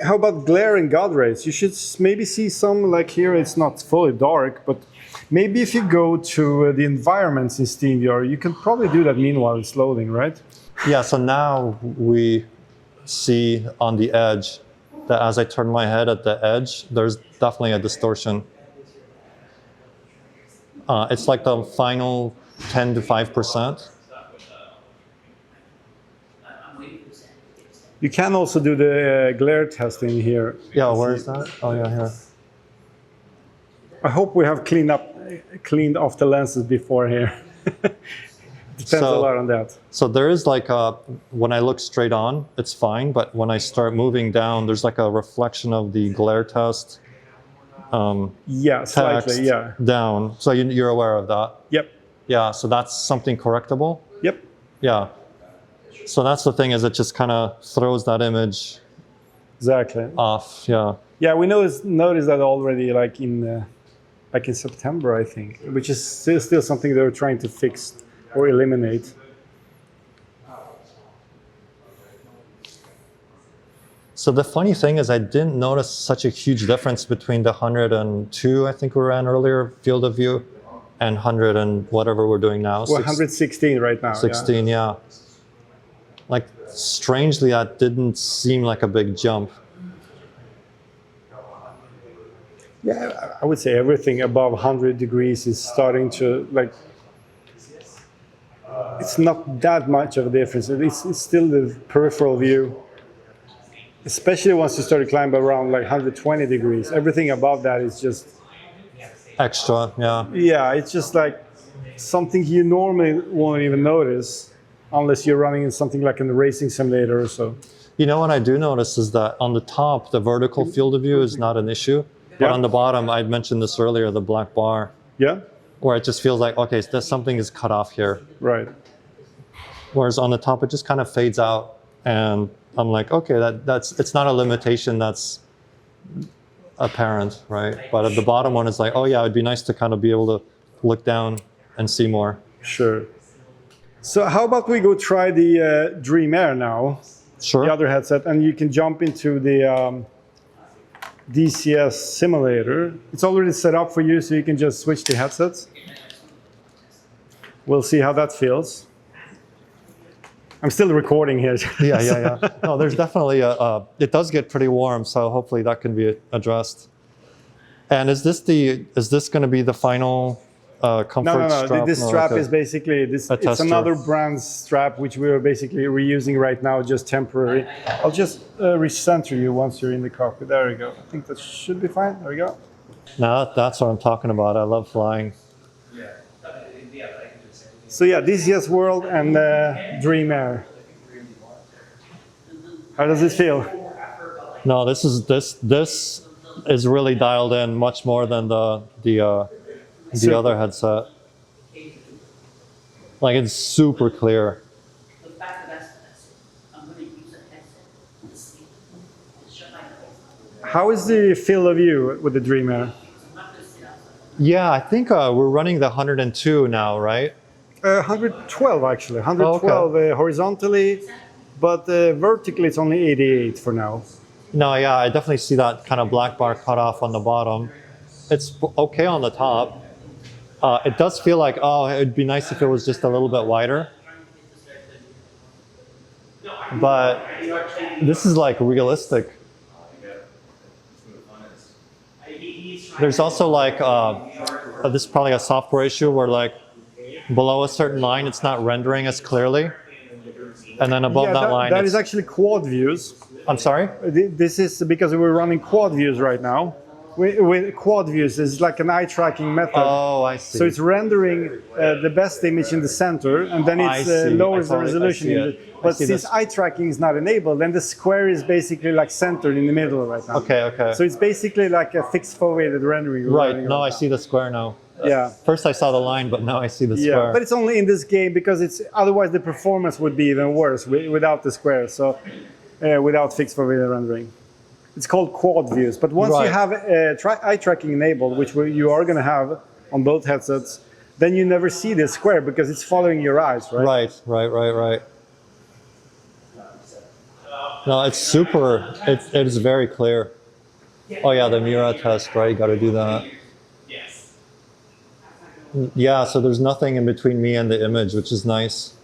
how about glare and God rays? You should maybe see some, like here it's not fully dark, but Maybe if you go to the environments in SteamVR, you can probably do that meanwhile it's loading, right? Yeah, so now we see on the edge that as I turn my head at the edge, there's definitely a distortion. It's like the final 10 to 5%. You can also do the glare testing here. Yeah, where is that? Oh yeah, here. I hope we have cleaned off the lenses before here. Depends a lot on that. So there is like a, when I look straight on, it's fine, but when I start moving down, there's like a reflection of the glare test. Yeah, slightly, yeah. Down. So you're aware of that? Yep. Yeah, so that's something correctable? Yep. Yeah. So that's the thing, is it just kind of throws that image off. Yeah. Yeah, we noticed that already, like in September, I think, which is still something they're trying to fix or eliminate. So the funny thing is I didn't notice such a huge difference between the 102, I think we ran earlier, field of view, and 100 and whatever we're doing now. We're 116 right now. 16, yeah. Like, strangely, that didn't seem like a big jump. Yeah, I would say everything above 100 degrees is starting to, like, it's not that much of a difference. It's still the peripheral view, especially once you start to climb around like 120 degrees. Everything above that is just extra, yeah. Yeah, it's just like something you normally won't even notice unless you're running in something like in the racing simulator or so. You know what I do notice is that on the top, the vertical field of view is not an issue. But on the bottom, I mentioned this earlier, the black bar. Yeah. Where it just feels like, okay, so something is cut off here. Right. Whereas on the top, it just kind of fades out. And I'm like, okay, it's not a limitation that's apparent, right? But at the bottom one, it's like, oh yeah, it'd be nice to kind of be able to look down and see more. Sure. So how about we go try the Dream Air now? Sure. The other headset, and you can jump into the DCS simulator. It's already set up for you, so you can just switch the headsets. We'll see how that feels. I'm still recording here. Yeah. No, there's definitely it does get pretty warm, so hopefully that can be addressed. And is this going to be the final comfort strap? No. This strap is basically this. It's another brand strap which we are basically reusing right now, just temporary. I'll just recenter you once you're in the cockpit. There we go. I think that should be fine. There we go. Now that's what I'm talking about. I love flying. So yeah, DCS World and Dream Air. How does it feel? No, this is really dialed in much more than the other headset. Like, it's super clear. How is the field of view with the Dream Air? Yeah, I think we're running the 102 now, right? 112 actually, 112 horizontally, but vertically it's only 88 for now. No, yeah, I definitely see that kind of black bar cut off on the bottom. It's okay on the top. It does feel like, oh, it'd be nice if it was just a little bit wider. But this is like realistic. There's also like, this is probably a software issue where like below a certain line, it's not rendering as clearly. And then above that line, that is actually quad views. I'm sorry? This is because we're running quad views right now. With quad views, it's like an eye tracking method. Oh, I see. So it's rendering the best image in the center, and then it lowers the resolution. But since eye tracking is not enabled, then the square is basically like centered in the middle right now. Okay. So it's basically like a fixed foveated rendering. Right, now I see the square now. Yeah. First I saw the line, but now I see the square. Yeah, but it's only in this game because it's otherwise the performance would be even worse without the square. So without fixed foveated rendering. It's called quad views. But once you have eye tracking enabled, which you are going to have on both headsets, then you never see the square because it's following your eyes, right? Right. No, it's super. It is very clear. Oh yeah, the mirror test, right? You got to do that. Yeah, so there's nothing in between me and the image, which is nice.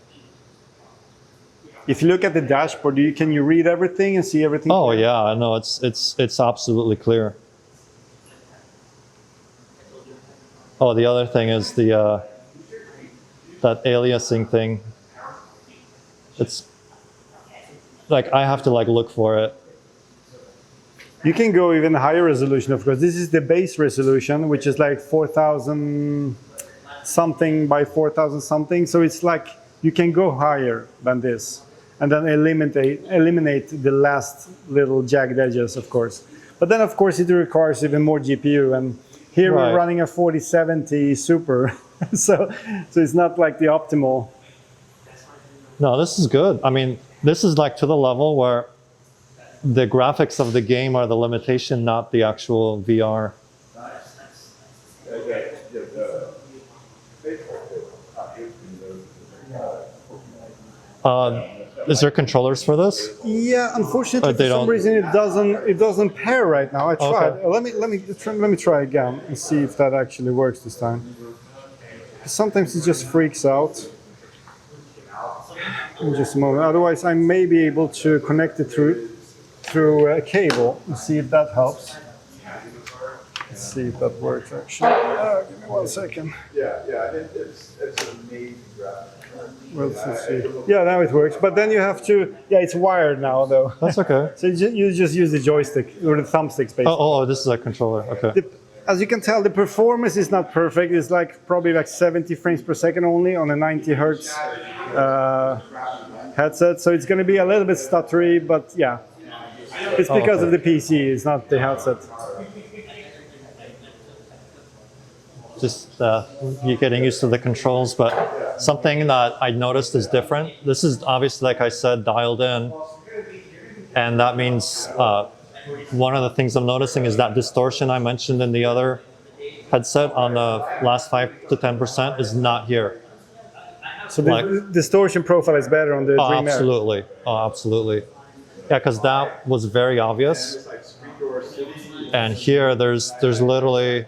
If you look at the dashboard, can you read everything and see everything? Oh yeah, no, it's absolutely clear. Oh, the other thing is the that aliasing thing. It's like I have to like look for it. You can go even higher resolution, of course. This is the base resolution, which is like 4,000 something by 4,000 something. So it's like you can go higher than this, and then eliminate the last little jagged edges, of course. But then, of course, it requires even more GPU. And here Right. we're running a 4070 Super, so it's not like the optimal. No, this is good. I mean, this is like to the level where the graphics of the game are the limitation, not the actual VR. Is there controllers for this? Yeah, unfortunately, They for some don't- reason it doesn't pair right now. I tried. Okay. Let me try again and see if that actually works this time. Sometimes it just freaks out. In just a moment. Otherwise, I may be able to connect it through a cable and see if that helps. Let's see if that works actually. Give me 1 second. It's an amazing graphic. Well, let's see. Yeah, now it works. But then you have to. Yeah, it's wired now though. That's okay. So you just use the joystick or the thumbsticks basically. Oh, this is a controller. Okay. As you can tell, the performance is not perfect. It's like probably like 70 frames per second only on a 90 hertz headset. So it's going to be a little bit stuttery, but yeah, it's because of the PC. It's not the headset. Just you're getting used to the controls, but something that I noticed is different. This is obviously, like I said, dialed in, and that means one of the things I'm noticing is that distortion I mentioned in the other headset on the last 5 to 10% is not here. So the distortion profile is better on the Dream Air. Absolutely. Oh, absolutely. Yeah, because that was very obvious. And here, there's literally,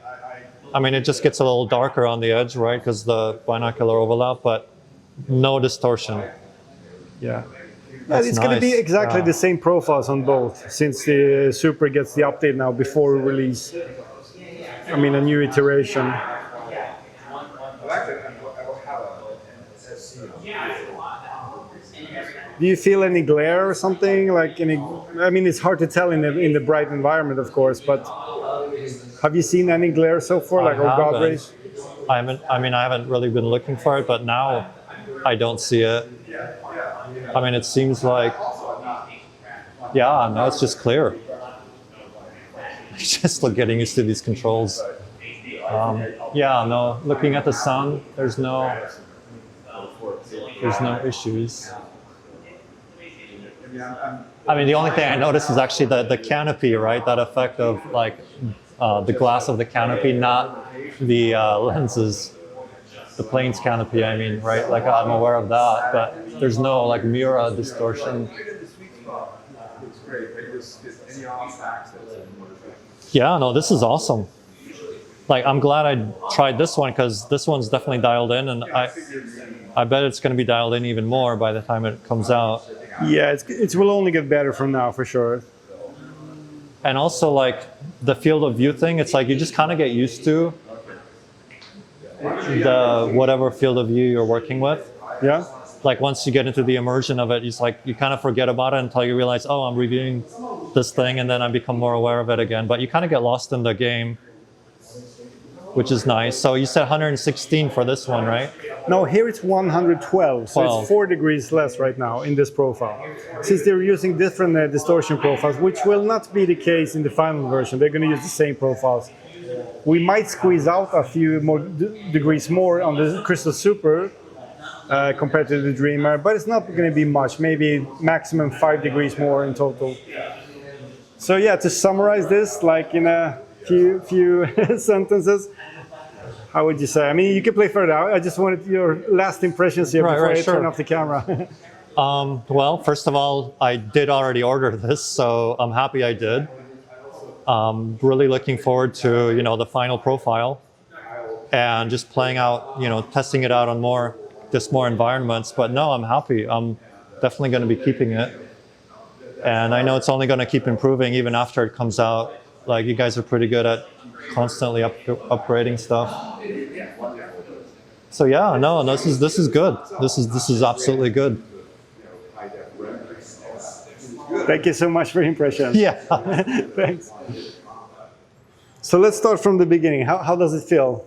I mean, it just gets a little darker on the edge, right? Because the binocular overlap, but no distortion. Yeah. That's it's going to be nice. exactly Yeah. the same profiles on both, since the Super gets the update now before release. I mean, a new iteration. Do you feel any glare or something? Like any? I mean, it's hard to tell in the bright environment, of course. But have you seen any glare so far, like or God rays? I haven't really been looking for it, but now I don't see it. I mean, it seems like, yeah, no, it's just clear. Just getting used to these controls. Yeah, no, looking at the sun, there's no issues. I mean, the only thing I noticed is actually the canopy, right? That effect of like the glass of the canopy, not the lenses. The plane's canopy, I mean, right? Like I'm aware of that, but there's no like mirror distortion. Yeah, no, this is awesome. Like I'm glad I tried this one because this one's definitely dialed in, and I bet it's going to be dialed in even more by the time it comes out. Yeah, it will only get better from now for sure. And also like the field of view thing, it's like you just kind of get used to the whatever field of view you're working with. Yeah. Like once you get into the immersion of it, it's like you kind of forget about it until you realize, oh, I'm reviewing this thing, and then I become more aware of it again. But you kind of get lost in the game, which is nice. So you said 116 for this one, right? No, here it's 112, so 12. it's 4 degrees less right now in this profile. Since they're using different distortion profiles, which will not be the case in the final version. They're going to use the same profiles. We might squeeze out a few more degrees more on the Crystal Super compared to the Dream Air, but it's not going to be much, maybe maximum 5 degrees more in total. So yeah, to summarize this, like in a few sentences, how would you say? I mean, you can play further out. I just wanted your last impressions here before I turn off the camera. Well, first of all, I did already order this, so I'm happy I did. Really looking forward to the final profile. and just playing out, testing it out on more environments. But no, I'm happy. I'm definitely going to be keeping it. And I know it's only going to keep improving even after it comes out. Like, you guys are pretty good at constantly upgrading stuff. So yeah, no, this is good. This is absolutely good. Thank you so much for your impression. Yeah. Thanks. So let's start from the beginning. How does it feel?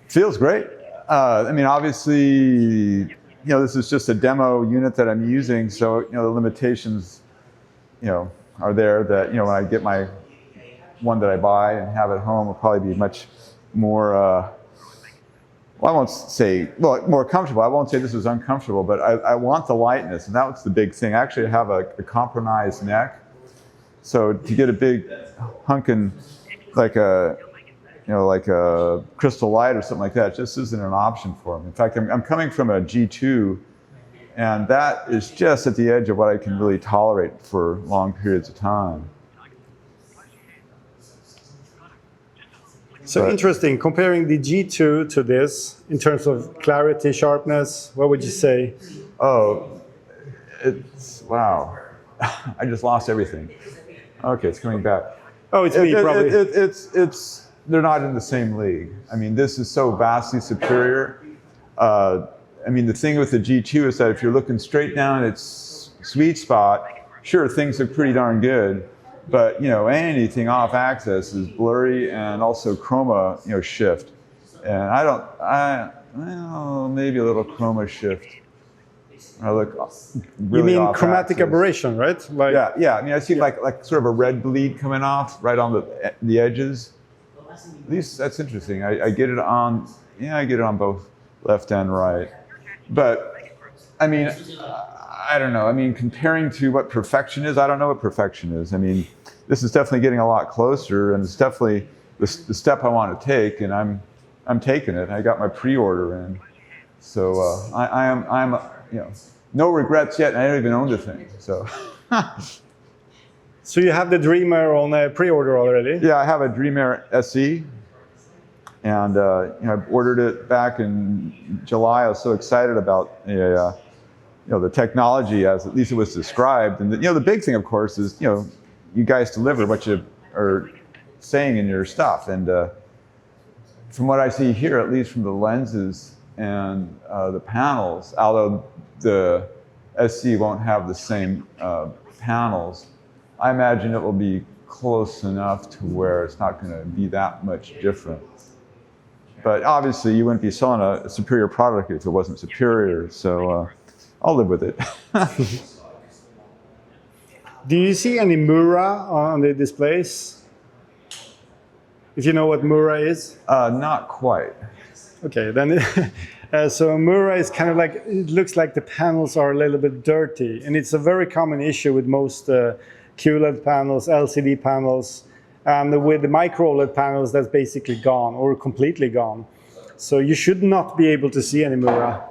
Feels great. I mean, obviously, this is just a demo unit that I'm using, so the limitations, are there. That when I get my one that I buy and have at home, will probably be much more. Well, I won't say more comfortable. I won't say this is uncomfortable, but I want the lightness, and that was the big thing. Actually, I have a compromised neck, so to get a big hunkin' like a crystal light or something like that just isn't an option for me. In fact, I'm coming from a G2, and that is just at the edge of what I can really tolerate for long periods of time. So interesting, comparing the G2 to this, in terms of clarity, sharpness, what would you say? Oh, wow. I just lost everything. Okay, it's coming back. Oh, it's me, probably. They're not in the same league. I mean, this is so vastly superior. I mean, the thing with the G2 is that if you're looking straight down its sweet spot, sure, things look pretty darn good. But anything off axis is blurry and also chroma shift, and well, maybe a little chroma shift. I look really. You mean off chromatic axis. Aberration, right? Like, yeah. I mean, I see like sort of a red bleed coming off right on the edges. At least that's interesting. I get it on. Yeah, I get it on both left and right. But I mean, I don't know. I mean, comparing to what perfection is, I don't know what perfection is. I mean, this is definitely getting a lot closer, and it's definitely the step I want to take, and I'm taking it. I got my pre-order in, so I'm no regrets yet. And I don't even own the thing, so. So you have the Dreamer on a pre-order already? Yeah, I have a Dreamer SE, and I ordered it back in July. I was so excited about the technology as at least it was described, and the big thing, of course, is you guys deliver what you are saying in your stuff, and from what I see here, at least from the lenses and the panels, although the SC won't have the same panels, I imagine it will be close enough to where it's not going to be that much different. But obviously, you wouldn't be selling a superior product if it wasn't superior, so I'll live with it. Do you see any Mura on the displays? If you know what Mura is? Not quite. Okay, then so Mura is kind of like, it looks like the panels are a little bit dirty, and it's a very common issue with most QLED panels, LCD panels, and with the micro-OLED panels, that's basically gone or completely gone. So you should not be able to see any Mura.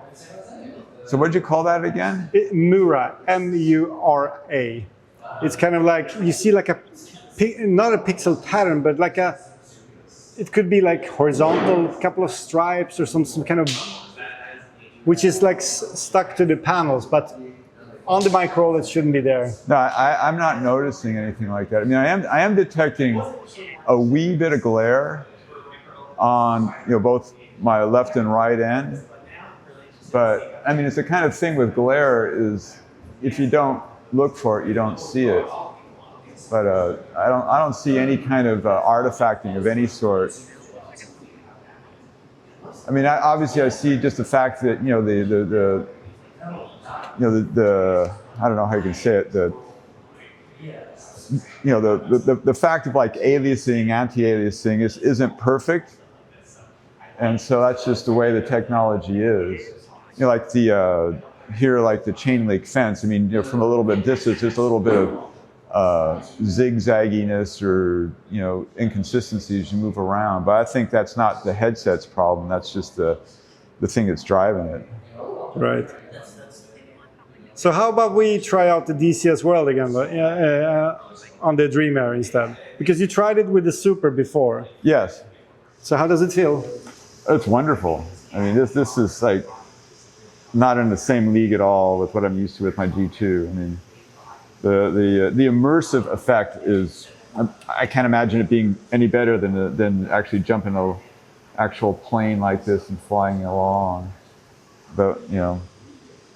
So what did you call that again? Mura, M-U-R-A. It's kind of like, you see like not a pixel pattern, but like it could be like horizontal, couple of stripes or some kind of, which is like stuck to the panels, but on the micro, it shouldn't be there. No, I'm not noticing anything like that. I mean, I am detecting a wee bit of glare on both my left and right end. But I mean, it's the kind of thing with glare is if you don't look for it, you don't see it. But I don't see any kind of artifacting of any sort. I mean, obviously, I see just the fact that I don't know how you can say it, the fact of like aliasing, anti-aliasing isn't perfect, and so that's just the way the technology is. Like here, like the chain link fence. I mean, from a little bit of distance, there's a little bit of zigzagginess or inconsistencies you move around. But I think that's not the headset's problem. That's just the thing that's driving it. Right. So how about we try out the DCS World again, on the Dreamer instead? Because you tried it with the Super before. Yes. So how does it feel? It's wonderful. I mean, this is like not in the same league at all with what I'm used to with my G2. I mean, the immersive effect is, I can't imagine it being any better than actually jumping an actual plane like this and flying along. But, you know,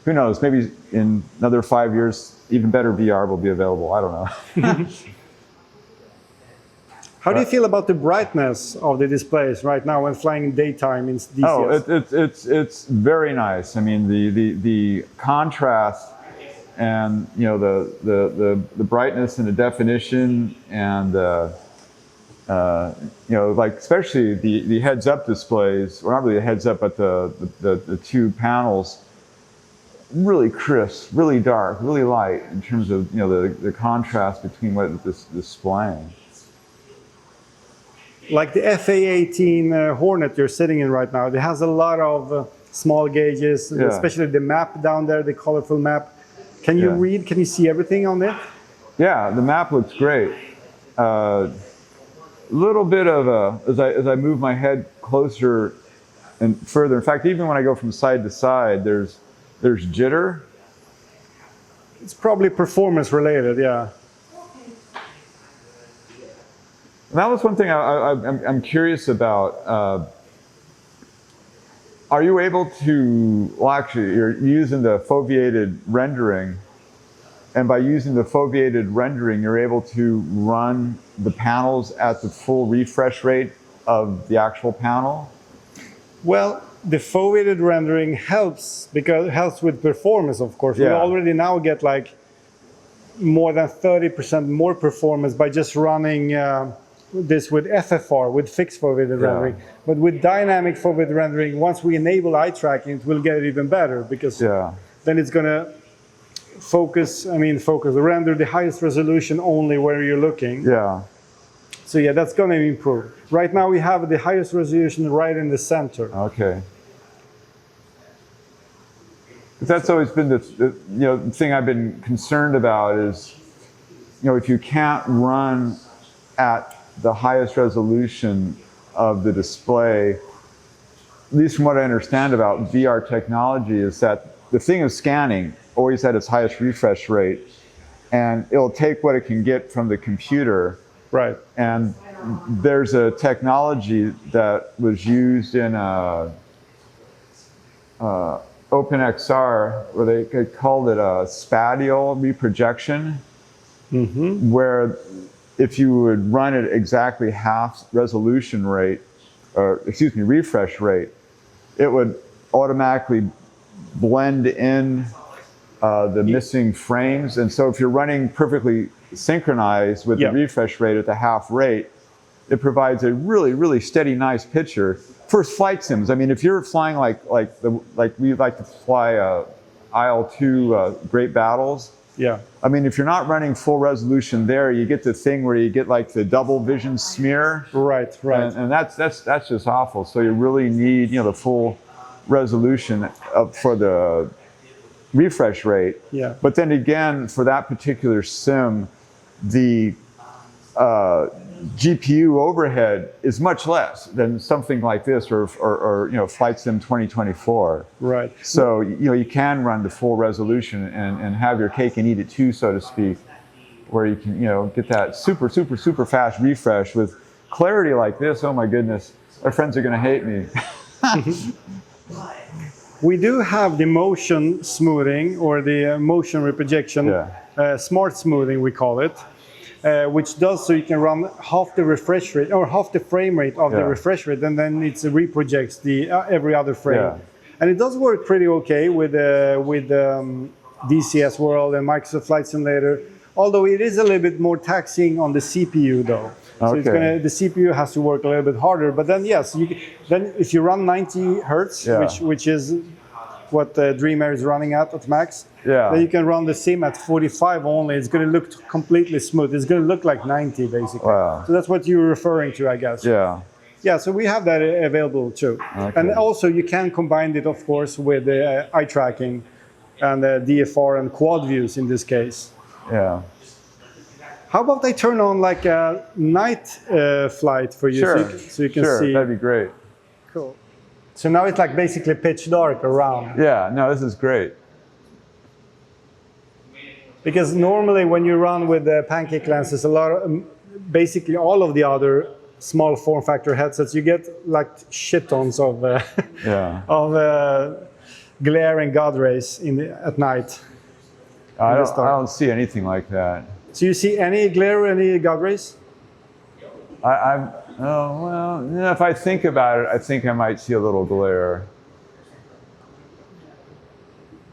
who knows, maybe in another 5 years, even better VR will be available. I don't know. How do you feel about the brightness of the displays right now when flying in daytime in DCS? Oh, it's very nice. I mean, the contrast and, you know, the brightness and the definition and you know, like especially the heads-up displays, or not really a heads-up, but the two panels, really crisp, really dark, really light in terms of, you know, the contrast between what it's displaying. Like the FA-18 Hornet you're sitting in right now, it has a lot of small gauges, Yeah. especially the map down there, the colorful map. Can you read, can you see everything on it? Yeah, the map looks great. Little bit of as I move my head closer and further. In fact, even when I go from side to side, there's jitter. It's probably performance related, yeah. And that was one thing I'm curious about. Are you able to, well, actually, you're using the foveated rendering, and by using the foveated rendering, you're able to run the panels at the full refresh rate of the actual panel? Well, the foveated rendering helps because it helps with performance, of course. Yeah. We already now get like more than 30% more performance by just running this with FFR, with fixed foveated rendering. But with dynamic foveated rendering, once we enable eye tracking, it will get even better because then it's going to render the highest resolution only where you're looking. Yeah. So yeah, that's going to improve. Right now we have the highest resolution right in the center. Okay. That's always been the thing I've been concerned about is, you know, if you can't run at the highest resolution of the display, at least from what I understand about VR technology, is that the thing is scanning always at its highest refresh rate, and it'll take what it can get from the computer. Right. And there's a technology that was used in OpenXR, where they called it a spatial reprojection, where if you would run at exactly half resolution rate, or excuse me, refresh rate, it would automatically blend in the missing frames. And so if you're running perfectly synchronized with the refresh rate at the half rate, it provides a really, really steady, nice picture for flight sims. I mean, if you're flying like we like to fly IL-2 Great Battles. Yeah. I mean, if you're not running full resolution there, you get the thing where you get like the double vision smear. Right. And that's just awful. So you really need, you know, the full resolution for the refresh rate. Yeah. But then again, for that particular sim, the GPU overhead is much less than something like this or you know, Flight Sim 2024. Right. So, you know, you can run the full resolution and have your cake and eat it too, so to speak, where you can, you know, get that super, super, super fast refresh with clarity like this. Oh my goodness, our friends are going to hate me. We do have the motion smoothing, or the motion reprojection, smart smoothing we call it, which does so you can run half the refresh rate or half the frame rate of the refresh rate, and then it reprojects the every other frame. And it does work pretty okay with DCS World and Microsoft Flight Simulator, although it is a little bit more taxing on the CPU though. So it's the CPU has to work a little bit harder. But then yes, then if you run 90 hertz, which is what the Dream Air is running at max, then you can run the sim at 45 only. It's going to look completely smooth. It's going to look like 90 basically. Wow. So that's what you're referring to, I guess. Yeah. Yeah, so we have that available too. And also you can combine it, of course, with eye tracking and DFR and quad views in this case. Yeah. How about I turn on like a night flight for you, so you can see? That'd be great. Cool. So now it's like basically pitch dark around. Yeah, no, this is great. Because normally when you run with the pancake lenses, a lot of, basically all of the other small form factor headsets, you get like shit tons of glare and God rays at night. I don't see anything like that. So you see any glare or any God rays? If I think about it, I think I might see a little glare.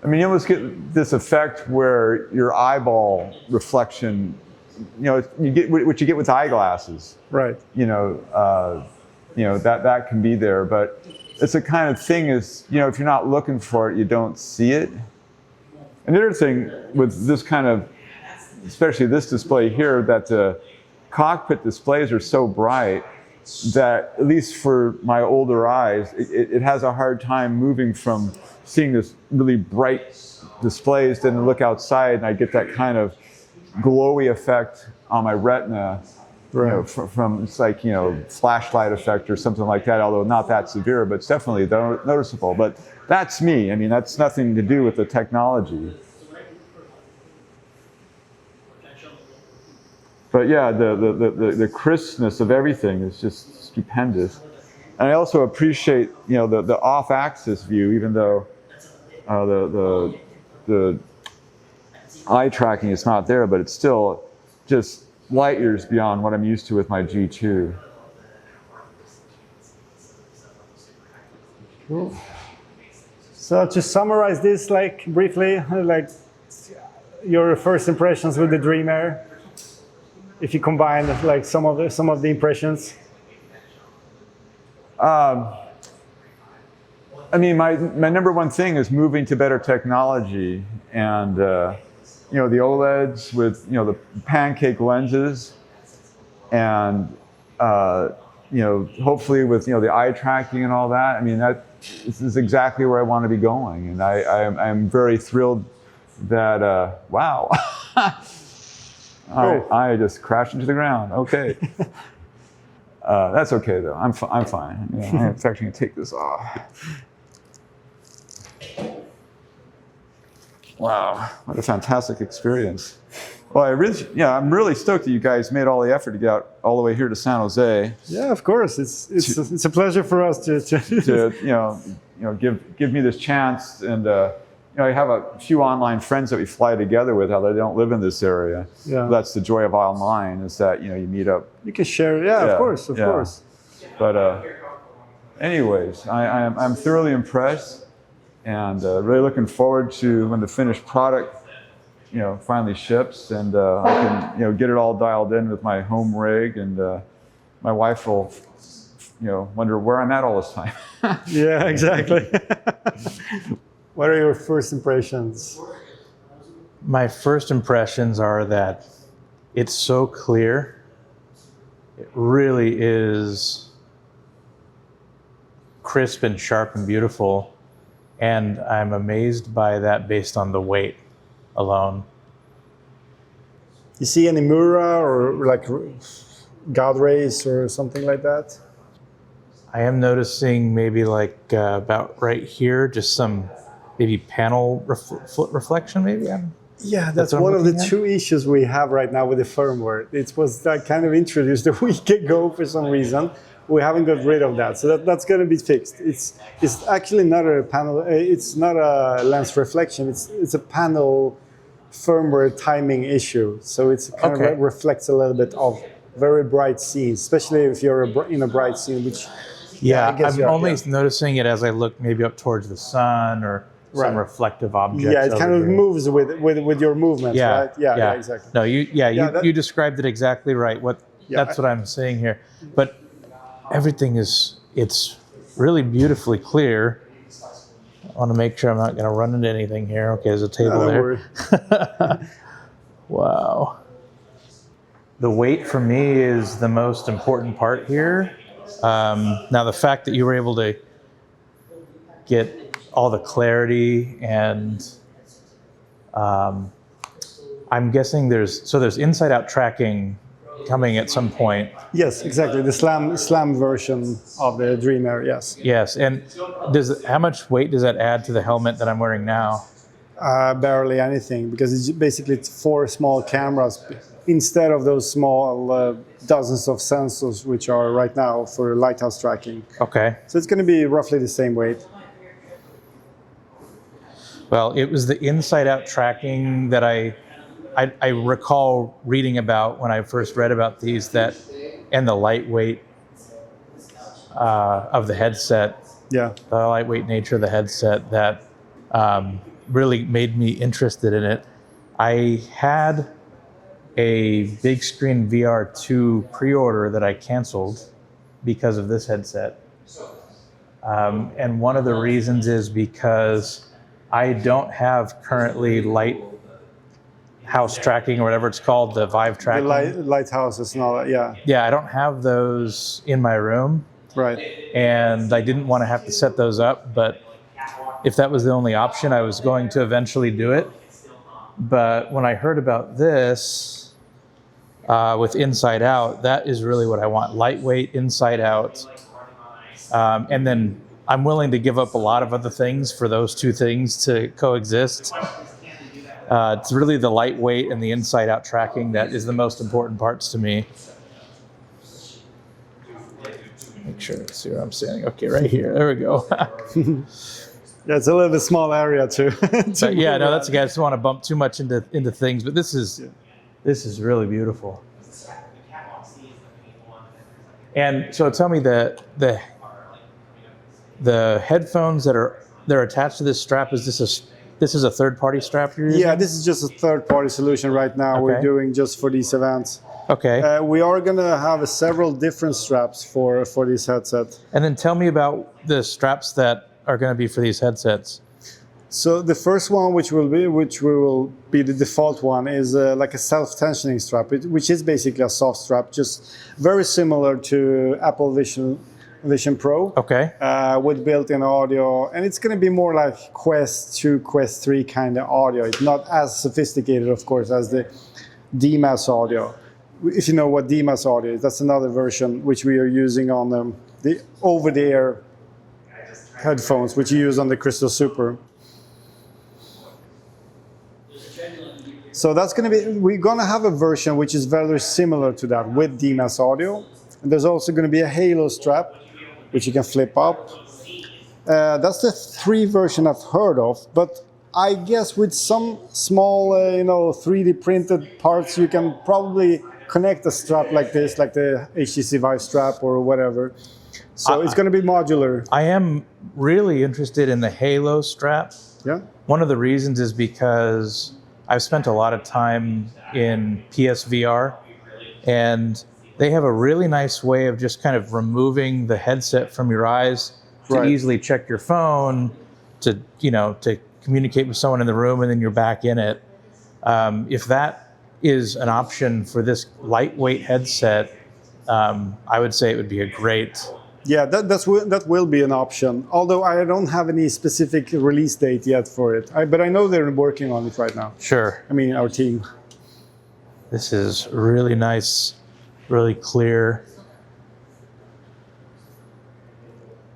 I mean, you almost get this effect where your eyeball reflection, you get what you get with eyeglasses. Right. That can be there, but it's a kind of thing is, if you're not looking for it, you don't see it. And the other thing with this kind of, especially this display here, that the cockpit displays are so bright that, at least for my older eyes, it has a hard time moving from seeing this really bright displays, then to look outside and I get that kind of glowy effect on my retina, from it's like, flashlight effect or something like that, although not that severe, but it's definitely noticeable. But that's me. I mean, that's nothing to do with the technology. But yeah, the crispness of everything is just stupendous. And I also appreciate, the off-axis view, even though the eye tracking is not there, but it's still just light years beyond what I'm used to with my G2. Cool. So to summarize this, briefly, your first impressions with the Dream Air, if you combine some of the impressions. I mean, my number one thing is moving to better technology, and the OLEDs with the pancake lenses, and hopefully with the eye tracking and all that. I mean, this is exactly where I want to be going, and I'm very thrilled that wow. I just crashed into the ground. Okay. That's okay though. I'm fine. I'm actually going to take this off. Wow, what a fantastic experience. Well, I'm really stoked that you guys made all the effort to get out all the way here to San Jose. Yeah, of course. It's a pleasure for us to give me this chance, and I have a few online friends that we fly together with, although they don't live in this area. Yeah. That's the joy of online, is that you meet up. You can share. Yeah, of course. But anyways, I'm thoroughly impressed. And really looking forward to when the finished product, finally ships, and I can, get it all dialed in with my home rig, and my wife will, wonder where I'm at all this time. Yeah, exactly. What are your first impressions? My first impressions are that it's so clear. It really is crisp and sharp and beautiful. And I'm amazed by that based on the weight alone. You see any Mura or God rays or something like that? I am noticing maybe about right here, just some maybe panel reflection maybe. Yeah, that's one of the two issues we have right now with the firmware. It was kind of introduced a week ago for some reason. We haven't got rid of that, so that's going to be fixed. It's actually not a panel. It's not a lens reflection. It's a panel firmware timing issue. So it's kind of reflects a little bit of very bright scenes, especially if you're in a bright scene. Which I'm only noticing it as I look maybe up towards the sun or some reflective object. Yeah, it kind of moves with your movements, right? Yeah, exactly. No, you described it exactly right. That's what I'm saying here, but. Everything it's really beautifully clear. I want to make sure I'm not going to run into anything here. Okay, there's a table there. Wow. The weight for me is the most important part here. Now, the fact that you were able to get all the clarity, and I'm guessing there's inside-out tracking coming at some point. Yes, exactly. The slam version of the Dream Air. Yes. Yes, and how much weight does that add to the helmet that I'm wearing now? Barely anything, because it's 4 small cameras instead of those small dozens of sensors which are right now for lighthouse tracking. Okay. So it's going to be roughly the same weight. Well, it was the inside-out tracking that I recall reading about when I first read about these, and the lightweight of the headset. Yeah. The lightweight nature of the headset that really made me interested in it. I had a big screen VR2 pre-order that I canceled because of this headset. And one of the reasons is because I don't have currently lighthouse tracking or whatever it's called, the Vive tracking. The lighthouse is not, yeah. Yeah, I don't have those in my room. Right. And I didn't want to have to set those up, but if that was the only option, I was going to eventually do it. But when I heard about this with Inside Out, that is really what I want. Lightweight, Inside Out. And then I'm willing to give up a lot of other things for those two things to coexist. It's really the lightweight and the Inside Out tracking that is the most important parts to me. Make sure to see where I'm standing. Okay, right here. There we go. Yeah, it's a little bit small area too. But yeah, no, that's okay. I just want to bump too much into things, but this is really beautiful. And so tell me the headphones they're attached to this strap, this is a third-party strap you're using? Yeah, this is just a third-party solution right now. Okay. We're doing just for these events. Okay. We are going to have several different straps for these headsets. And then tell me about the straps that are going to be for these headsets. So the first one, which will be the default one, is like a self-tensioning strap, which is basically a soft strap, just very similar to Apple Vision Pro. Okay. With built-in audio, and it's going to be more like Quest 2, Quest 3 kind of audio. It's not as sophisticated, of course, as the DMAS audio. If you know what DMAS audio is, that's another version which we are using on the over-the-air headphones, which you use on the Crystal Super. So that's going to be, we're going to have a version which is very similar to that with DMAS audio. And there's also going to be a Halo strap, which you can flip up. That's the 3 version I've heard of, but I guess with some small, 3D printed parts, you can probably connect a strap like this, like the HTC Vive strap or whatever. So it's going to be modular. I am really interested in the Halo strap. Yeah. One of the reasons is because I've spent a lot of time in PSVR, and they have a really nice way of just kind of removing the headset from your eyes to easily check your phone, to communicate with someone in the room, and then you're back in it. If that is an option for this lightweight headset, I would say it would be a great. Yeah, that will be an option. Although I don't have any specific release date yet for it, but I know they're working on it right now. Sure. I mean, our team. This is really nice, really clear.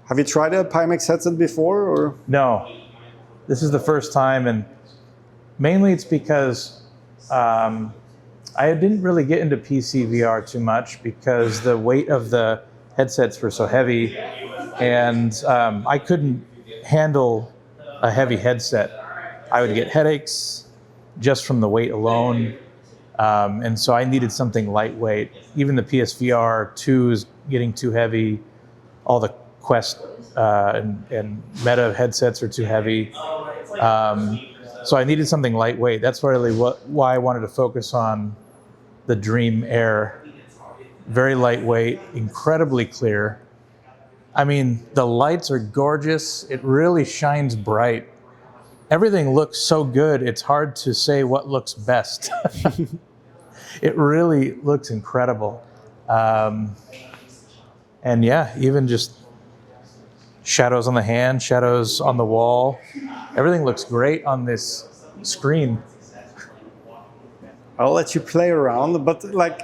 Have you tried a Pimax headset before, or? No, this is the first time, and mainly it's because I didn't really get into PC VR too much because the weight of the headsets were so heavy, and I couldn't handle a heavy headset. I would get headaches just from the weight alone, and so I needed something lightweight. Even the PSVR 2 is getting too heavy. All the Quest and Meta headsets are too heavy. So I needed something lightweight. That's really why I wanted to focus on the Dream Air. Very lightweight, incredibly clear. I mean, the lights are gorgeous. It really shines bright. Everything looks so good, it's hard to say what looks best. It really looks incredible. And yeah, even just shadows on the hand, shadows on the wall. Everything looks great on this screen. I'll let you play around, but like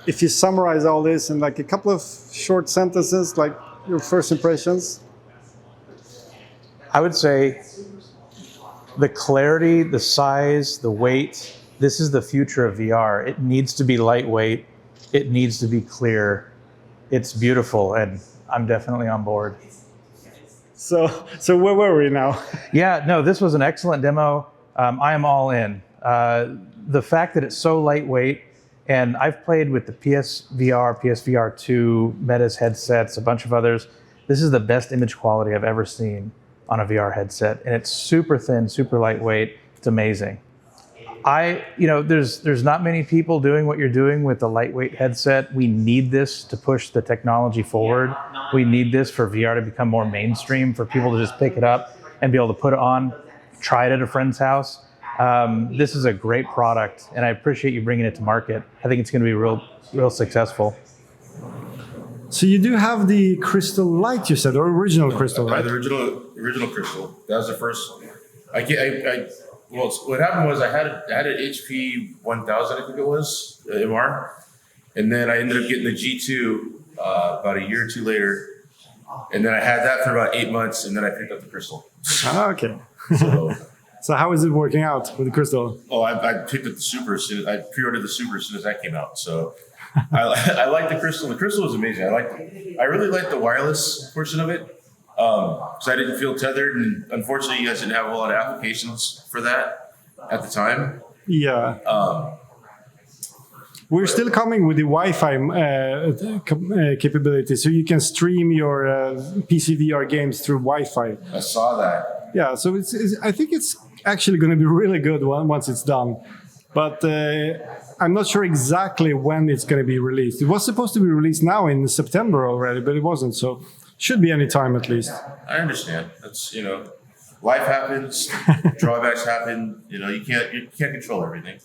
if you summarize all this in like a couple of short sentences, like your first impressions. I would say the clarity, the size, the weight, this is the future of VR. It needs to be lightweight. It needs to be clear. It's beautiful, and I'm definitely on board. So where were we now? Yeah, no, this was an excellent demo. I am all in. The fact that it's so lightweight, and I've played with the PSVR, PSVR 2, Meta's headsets, a bunch of others. This is the best image quality I've ever seen on a VR headset, and it's super thin, super lightweight. It's amazing. There's not many people doing what you're doing with the lightweight headset. We need this to push the technology forward. We need this for VR to become more mainstream, for people to just pick it up and be able to put it on, try it at a friend's house. This is a great product, and I appreciate you bringing it to market. I think it's going to be real successful. So you do have the Crystal Light, you said, or original Crystal Light? The original Crystal. That was the first. Well, what happened was I had an HP 1000, I think it was, MR, and then I ended up getting the G2 about a year or two later, and then I had that for about 8 months, and then I picked up the Crystal. Ah, okay. So how is it working out with the Crystal? Oh, I picked up the Super as soon as I pre-ordered the Super as soon as that came out. So I like the Crystal. The Crystal was amazing. I really liked the wireless portion of it. So I didn't feel tethered, and unfortunately, you guys didn't have a lot of applications for that at the time. Yeah. We're still coming with the Wi-Fi capability, so you can stream your PC VR games through Wi-Fi. I saw that. Yeah, so I think it's actually going to be really good once it's done. But I'm not sure exactly when it's going to be released. It was supposed to be released now in September already, but it wasn't. So should be any time at least. I understand. That's life happens, drawbacks happen. You can't control everything.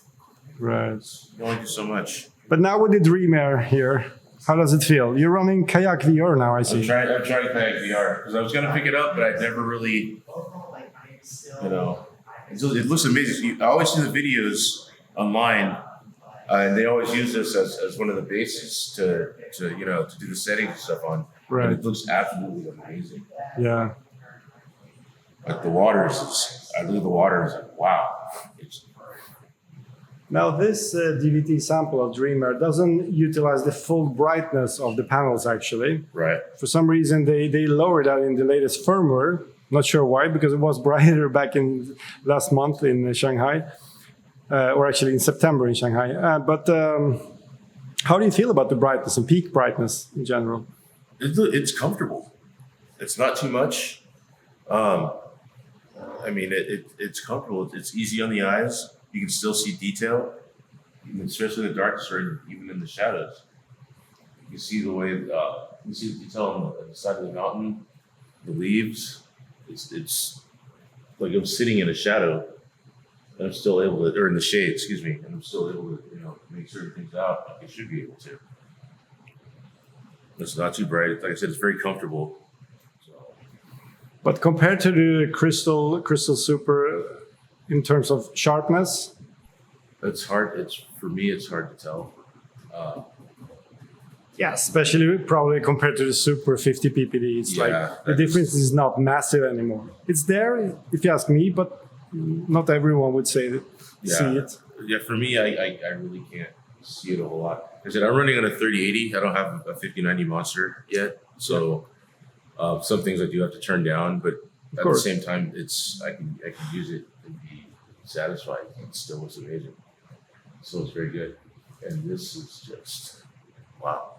Right. You only do so much. But now with the Dream Air here, how does it feel? You're running Kayak VR now, I see. I'm trying Kayak VR because I was going to pick it up, but I never really, it looks amazing. I always see the videos online, and they always use this as one of the bases to do the settings and stuff on. Right. And it looks absolutely amazing. Yeah. Like the waters, I look at the water, it's like, wow. Now this DVT sample of Dream Air doesn't utilize the full brightness of the panels actually. Right. For some reason they lowered that in the latest firmware. Not sure why, because it was brighter back in last month in Shanghai. Or actually in September in Shanghai. But how do you feel about the brightness and peak brightness in general? It's comfortable. It's not too much. It's comfortable. It's easy on the eyes. You can still see detail, especially in the darkness or even in the shadows. You can see the way you see the detail on the side of the mountain, the leaves. It's like I'm sitting in a shadow, and I'm still able to, or in the shade, excuse me, and I'm still able to, make certain things out like I should be able to. It's not too bright. Like I said, it's very comfortable. But compared to the Crystal Super, in terms of sharpness, it's hard. For me, it's hard to tell. Yeah, especially probably compared to the Super 50 ppd. It's like the difference is not massive anymore. It's there, if you ask me, but not everyone would see it. Yeah, for me, I really can't see it a whole lot. Like I said, I'm running on a 3080. I don't have a 5090 Monster yet, so some things I do have to turn down. But at the same time, I can use it and be satisfied. It still looks amazing. It still looks very good, and this is just wow.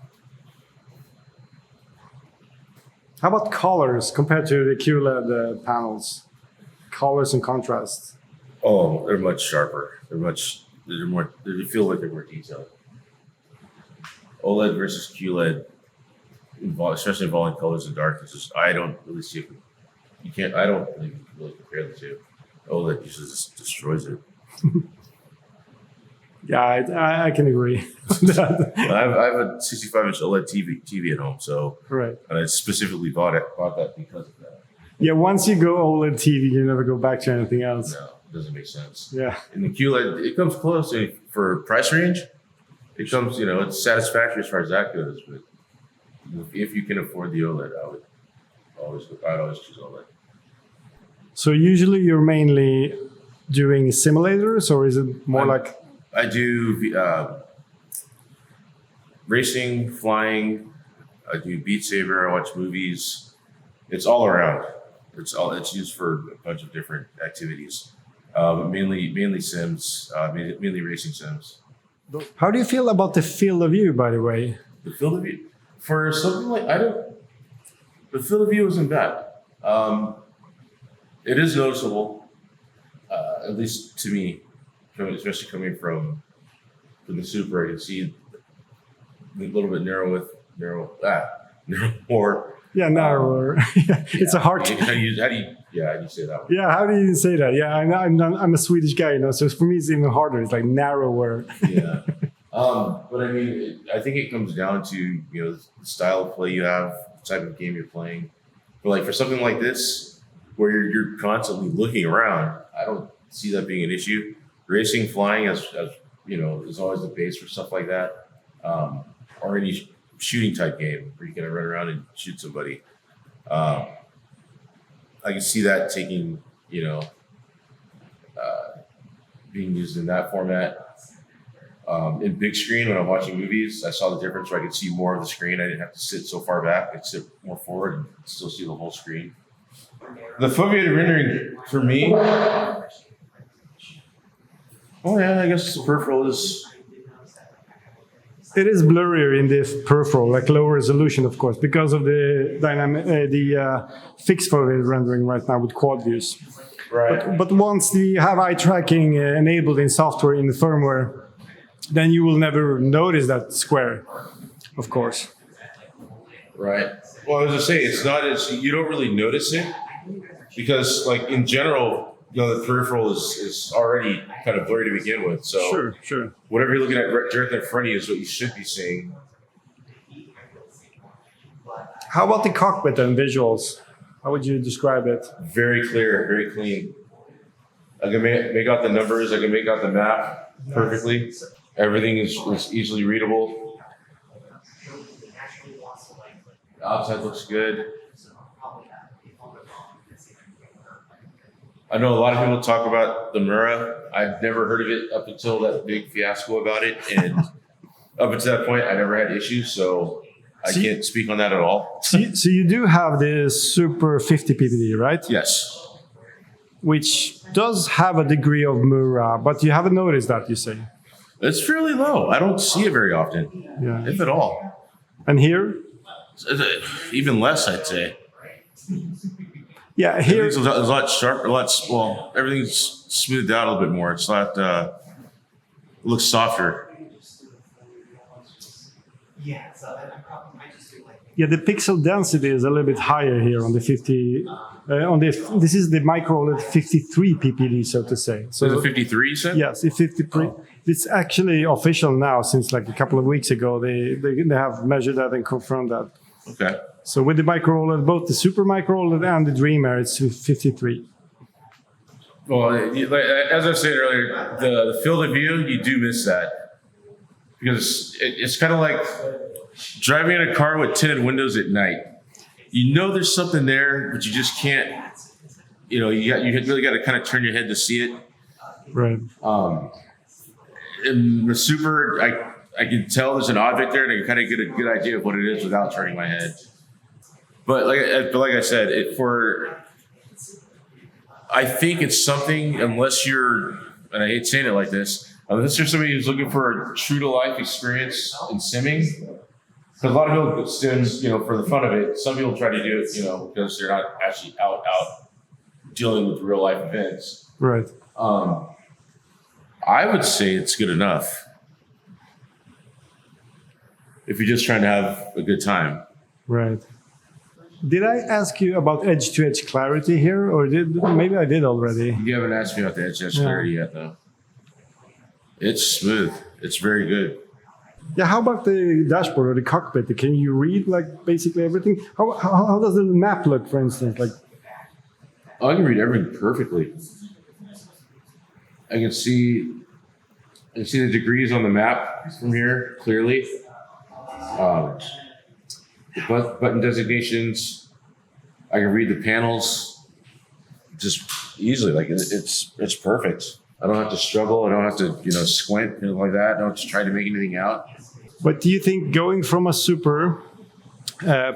How about colors compared to the QLED panels? Colors and contrast. Oh, they're much sharper. They feel like they're more detailed. OLED versus QLED, especially involving colors and darkness, I don't really see it. I don't really compare the two. OLED just destroys it. Yeah, I can agree. I have a 65-inch OLED TV at home, so right. And I specifically bought that because of that. Yeah, once you go OLED TV, you never go back to anything else. No, it doesn't make sense. Yeah. And the QLED, it comes close for price range. it comes, you know, it's satisfactory as far as that goes. But if you can afford the OLED, I'd always choose OLED. So usually you're mainly doing simulators, or is it more like? I do racing, flying. I do Beat Saber. I watch movies. It's all around. It's used for a bunch of different activities. Mainly sims, mainly racing sims. How do you feel about the field of view, by the way? The field of view for something like the field of view isn't bad. It is noticeable, at least to me, especially coming from the Super. I can see a little bit narrower. Yeah, narrower. It's a hard. How do you say that one? Yeah, how do you say that? Yeah, I'm a Swedish guy, you know, so for me it's even harder. It's like narrower. Yeah. But I mean, I think it comes down to, you know, the style of play you have, the type of game you're playing. But like for something like this, where you're constantly looking around, I don't see that being an issue. Racing, flying, as you know, is always the base for stuff like that. Or any shooting type game where you're gonna run around and shoot somebody. I can see that taking, you know, being used in that format. In big screen, when I'm watching movies, I saw the difference where I could see more of the screen. I didn't have to sit so far back. I could sit more forward and still see the whole screen. The foveated rendering for me, oh yeah, I guess the peripheral is. It is blurrier in the peripheral, like low resolution, of course, because of the fixed foveated rendering right now with quad views. Right. But once you have eye tracking enabled in software in the firmware, then you will never notice that square, of course. Right. Well, I was gonna say, it's not as, you don't really notice it because, like, in general, you know, the peripheral is already kind of blurry to begin with. So Sure. whatever you're looking at directly in front of you is what you should be seeing. How about the cockpit and visuals? How would you describe it? Very clear, very clean. I can make out the numbers. I can make out the map perfectly. Everything is easily readable. The outside looks good. I know a lot of people talk about the Mura. I've never heard of it up until that big fiasco about it. And up until that point, I never had issues. So I can't speak on that at all. So you do have the Super 50 PPD, right? Yes. Which does have a degree of Mura, but you haven't noticed that, you say? It's fairly low. I don't see it very often, if at all. And here? Even less, I'd say. Yeah, here it's a lot sharper, well, everything's smoothed out a little bit more. It's not, it looks softer. Yeah, the pixel density is a little bit higher here on the 50. This is the micro-OLED 53 PPD, so to say. So the 53, you said? Yes, it's 53. It's actually official now, since like a couple of weeks ago. They have measured that and confirmed that. Okay. So with the micro-OLED, both the Super micro-OLED and the Dreamer, it's 53. Well, as I was saying earlier, the field of view, you do miss that. Because it's kind of like driving in a car with tinted windows at night. You know there's something there, but you just can't, you know, you really got to kind of turn your head to see it. Right. In the Super, I can tell there's an object there, and I can kind of get a good idea of what it is without turning my head. But like I said, I think it's something, unless you're, and I hate saying it like this, unless you're somebody who's looking for a true to life experience in simming. Because a lot of people sim, you know, for the fun of it. Some people try to do it, you know, because they're not actually out dealing with real life events. Right. I would say it's good enough if you're just trying to have a good time. Right. Did I ask you about edge-to-edge clarity here, or maybe I did already? You haven't asked me about the edge-to-edge clarity yet, though. It's smooth. It's very good. Yeah. How about the dashboard or the cockpit? Can you read like basically everything? How does the map look, for instance? Like, I can read everything perfectly. I can see You see the degrees on the map from here clearly. The button designations. I can read the panels just easily. Like it's perfect. I don't have to struggle. I don't have to squint anything like that. I don't have to try to make anything out. But do you think going from a super,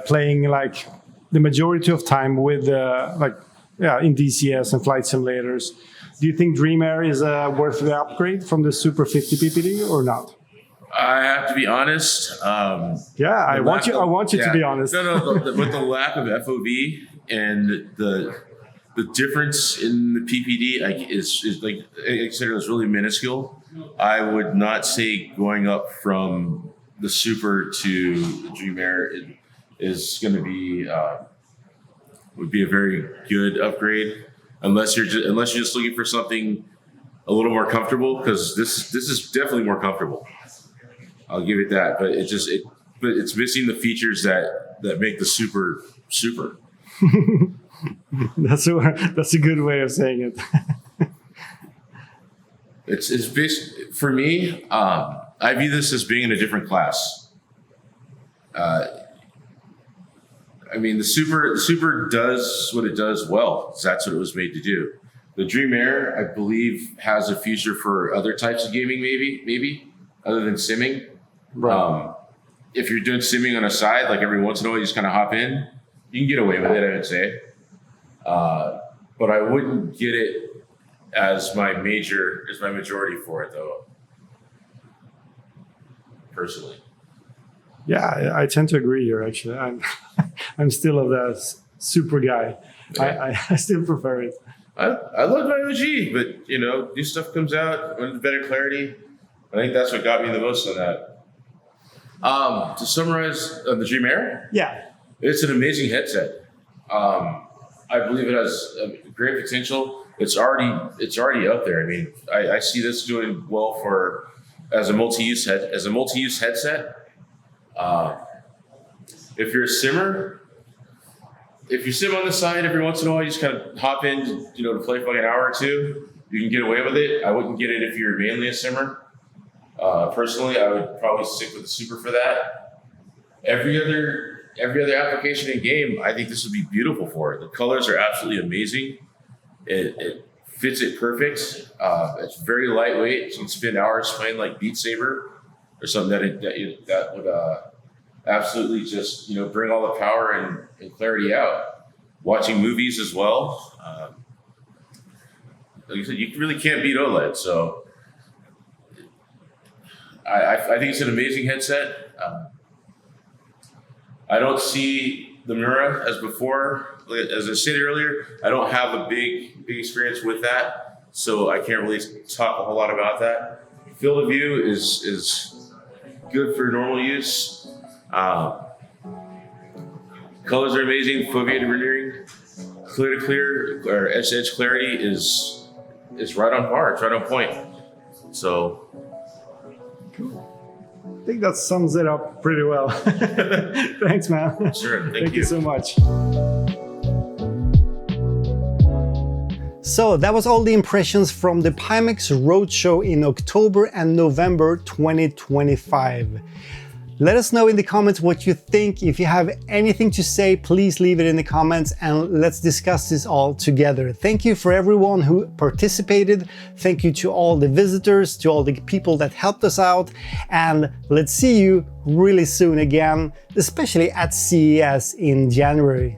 playing like the majority of time with in DCS and flight simulators, do you think Dream Air is worth the upgrade from the Super 50 PPD or not? I have to be honest. I want you to be honest. With the lack of FOV and the difference in the PPD is like I consider it was really minuscule. I would not say going up from the Super to the Dream Air is going to be would be a very good upgrade, unless you're just looking for something a little more comfortable, because this is definitely more comfortable. I'll give it that, but it's missing the features that make the Super. That's a good way of saying it. It's based, for me. I view this as being in a different class. I mean, the Super does what it does well. That's what it was made to do. The Dream Air, I believe, has a future for other types of gaming, maybe other than simming. Right. If you're doing simming on a side, like every once in a while, you just kind of hop in, you can get away with it, I would say. But I wouldn't get it as my majority for it, though. Personally. Yeah, I tend to agree here. Actually, I'm still of the Super guy. Yeah. I still prefer it. I love my OG, but new stuff comes out with better clarity. I think that's what got me the most on that. To summarize the Dream Air, it's an amazing headset. I believe it has great potential. It's already out there. I mean, I see this doing well as a multi-use headset. If you're a simmer, if you sim on the side every once in a while, you just kind of hop in, to play for like an hour or two. You can get away with it. I wouldn't get it if you're mainly a simmer. Personally, I would probably stick with the Super for that. Every other application in game, I think this would be beautiful for it. The colors are absolutely amazing. It fits it perfect. It's very lightweight. So you can spend hours playing like Beat Saber or something that would absolutely just bring all the power and clarity out. Watching movies as well. Like I said, you really can't beat OLED. So I think it's an amazing headset. I don't see the Miura as before. As I stated earlier, I don't have a big experience with that, so I can't really talk a whole lot about that. Field of view is good for normal use. Colors are amazing. Foveated rendering, clear to clear, or edge to edge clarity is right on par. It's right on point. So. I think that sums it up pretty well. Thanks, man. Sure, thank you so much. So that was all the impressions from the Pimax Roadshow in October and November 2025. Let us know in the comments what you think. If you have anything to say, please leave it in the comments and let's discuss this all together. Thank you for everyone who participated. Thank you to all the visitors, to all the people that helped us out. And let's see you really soon again, especially at CES in January.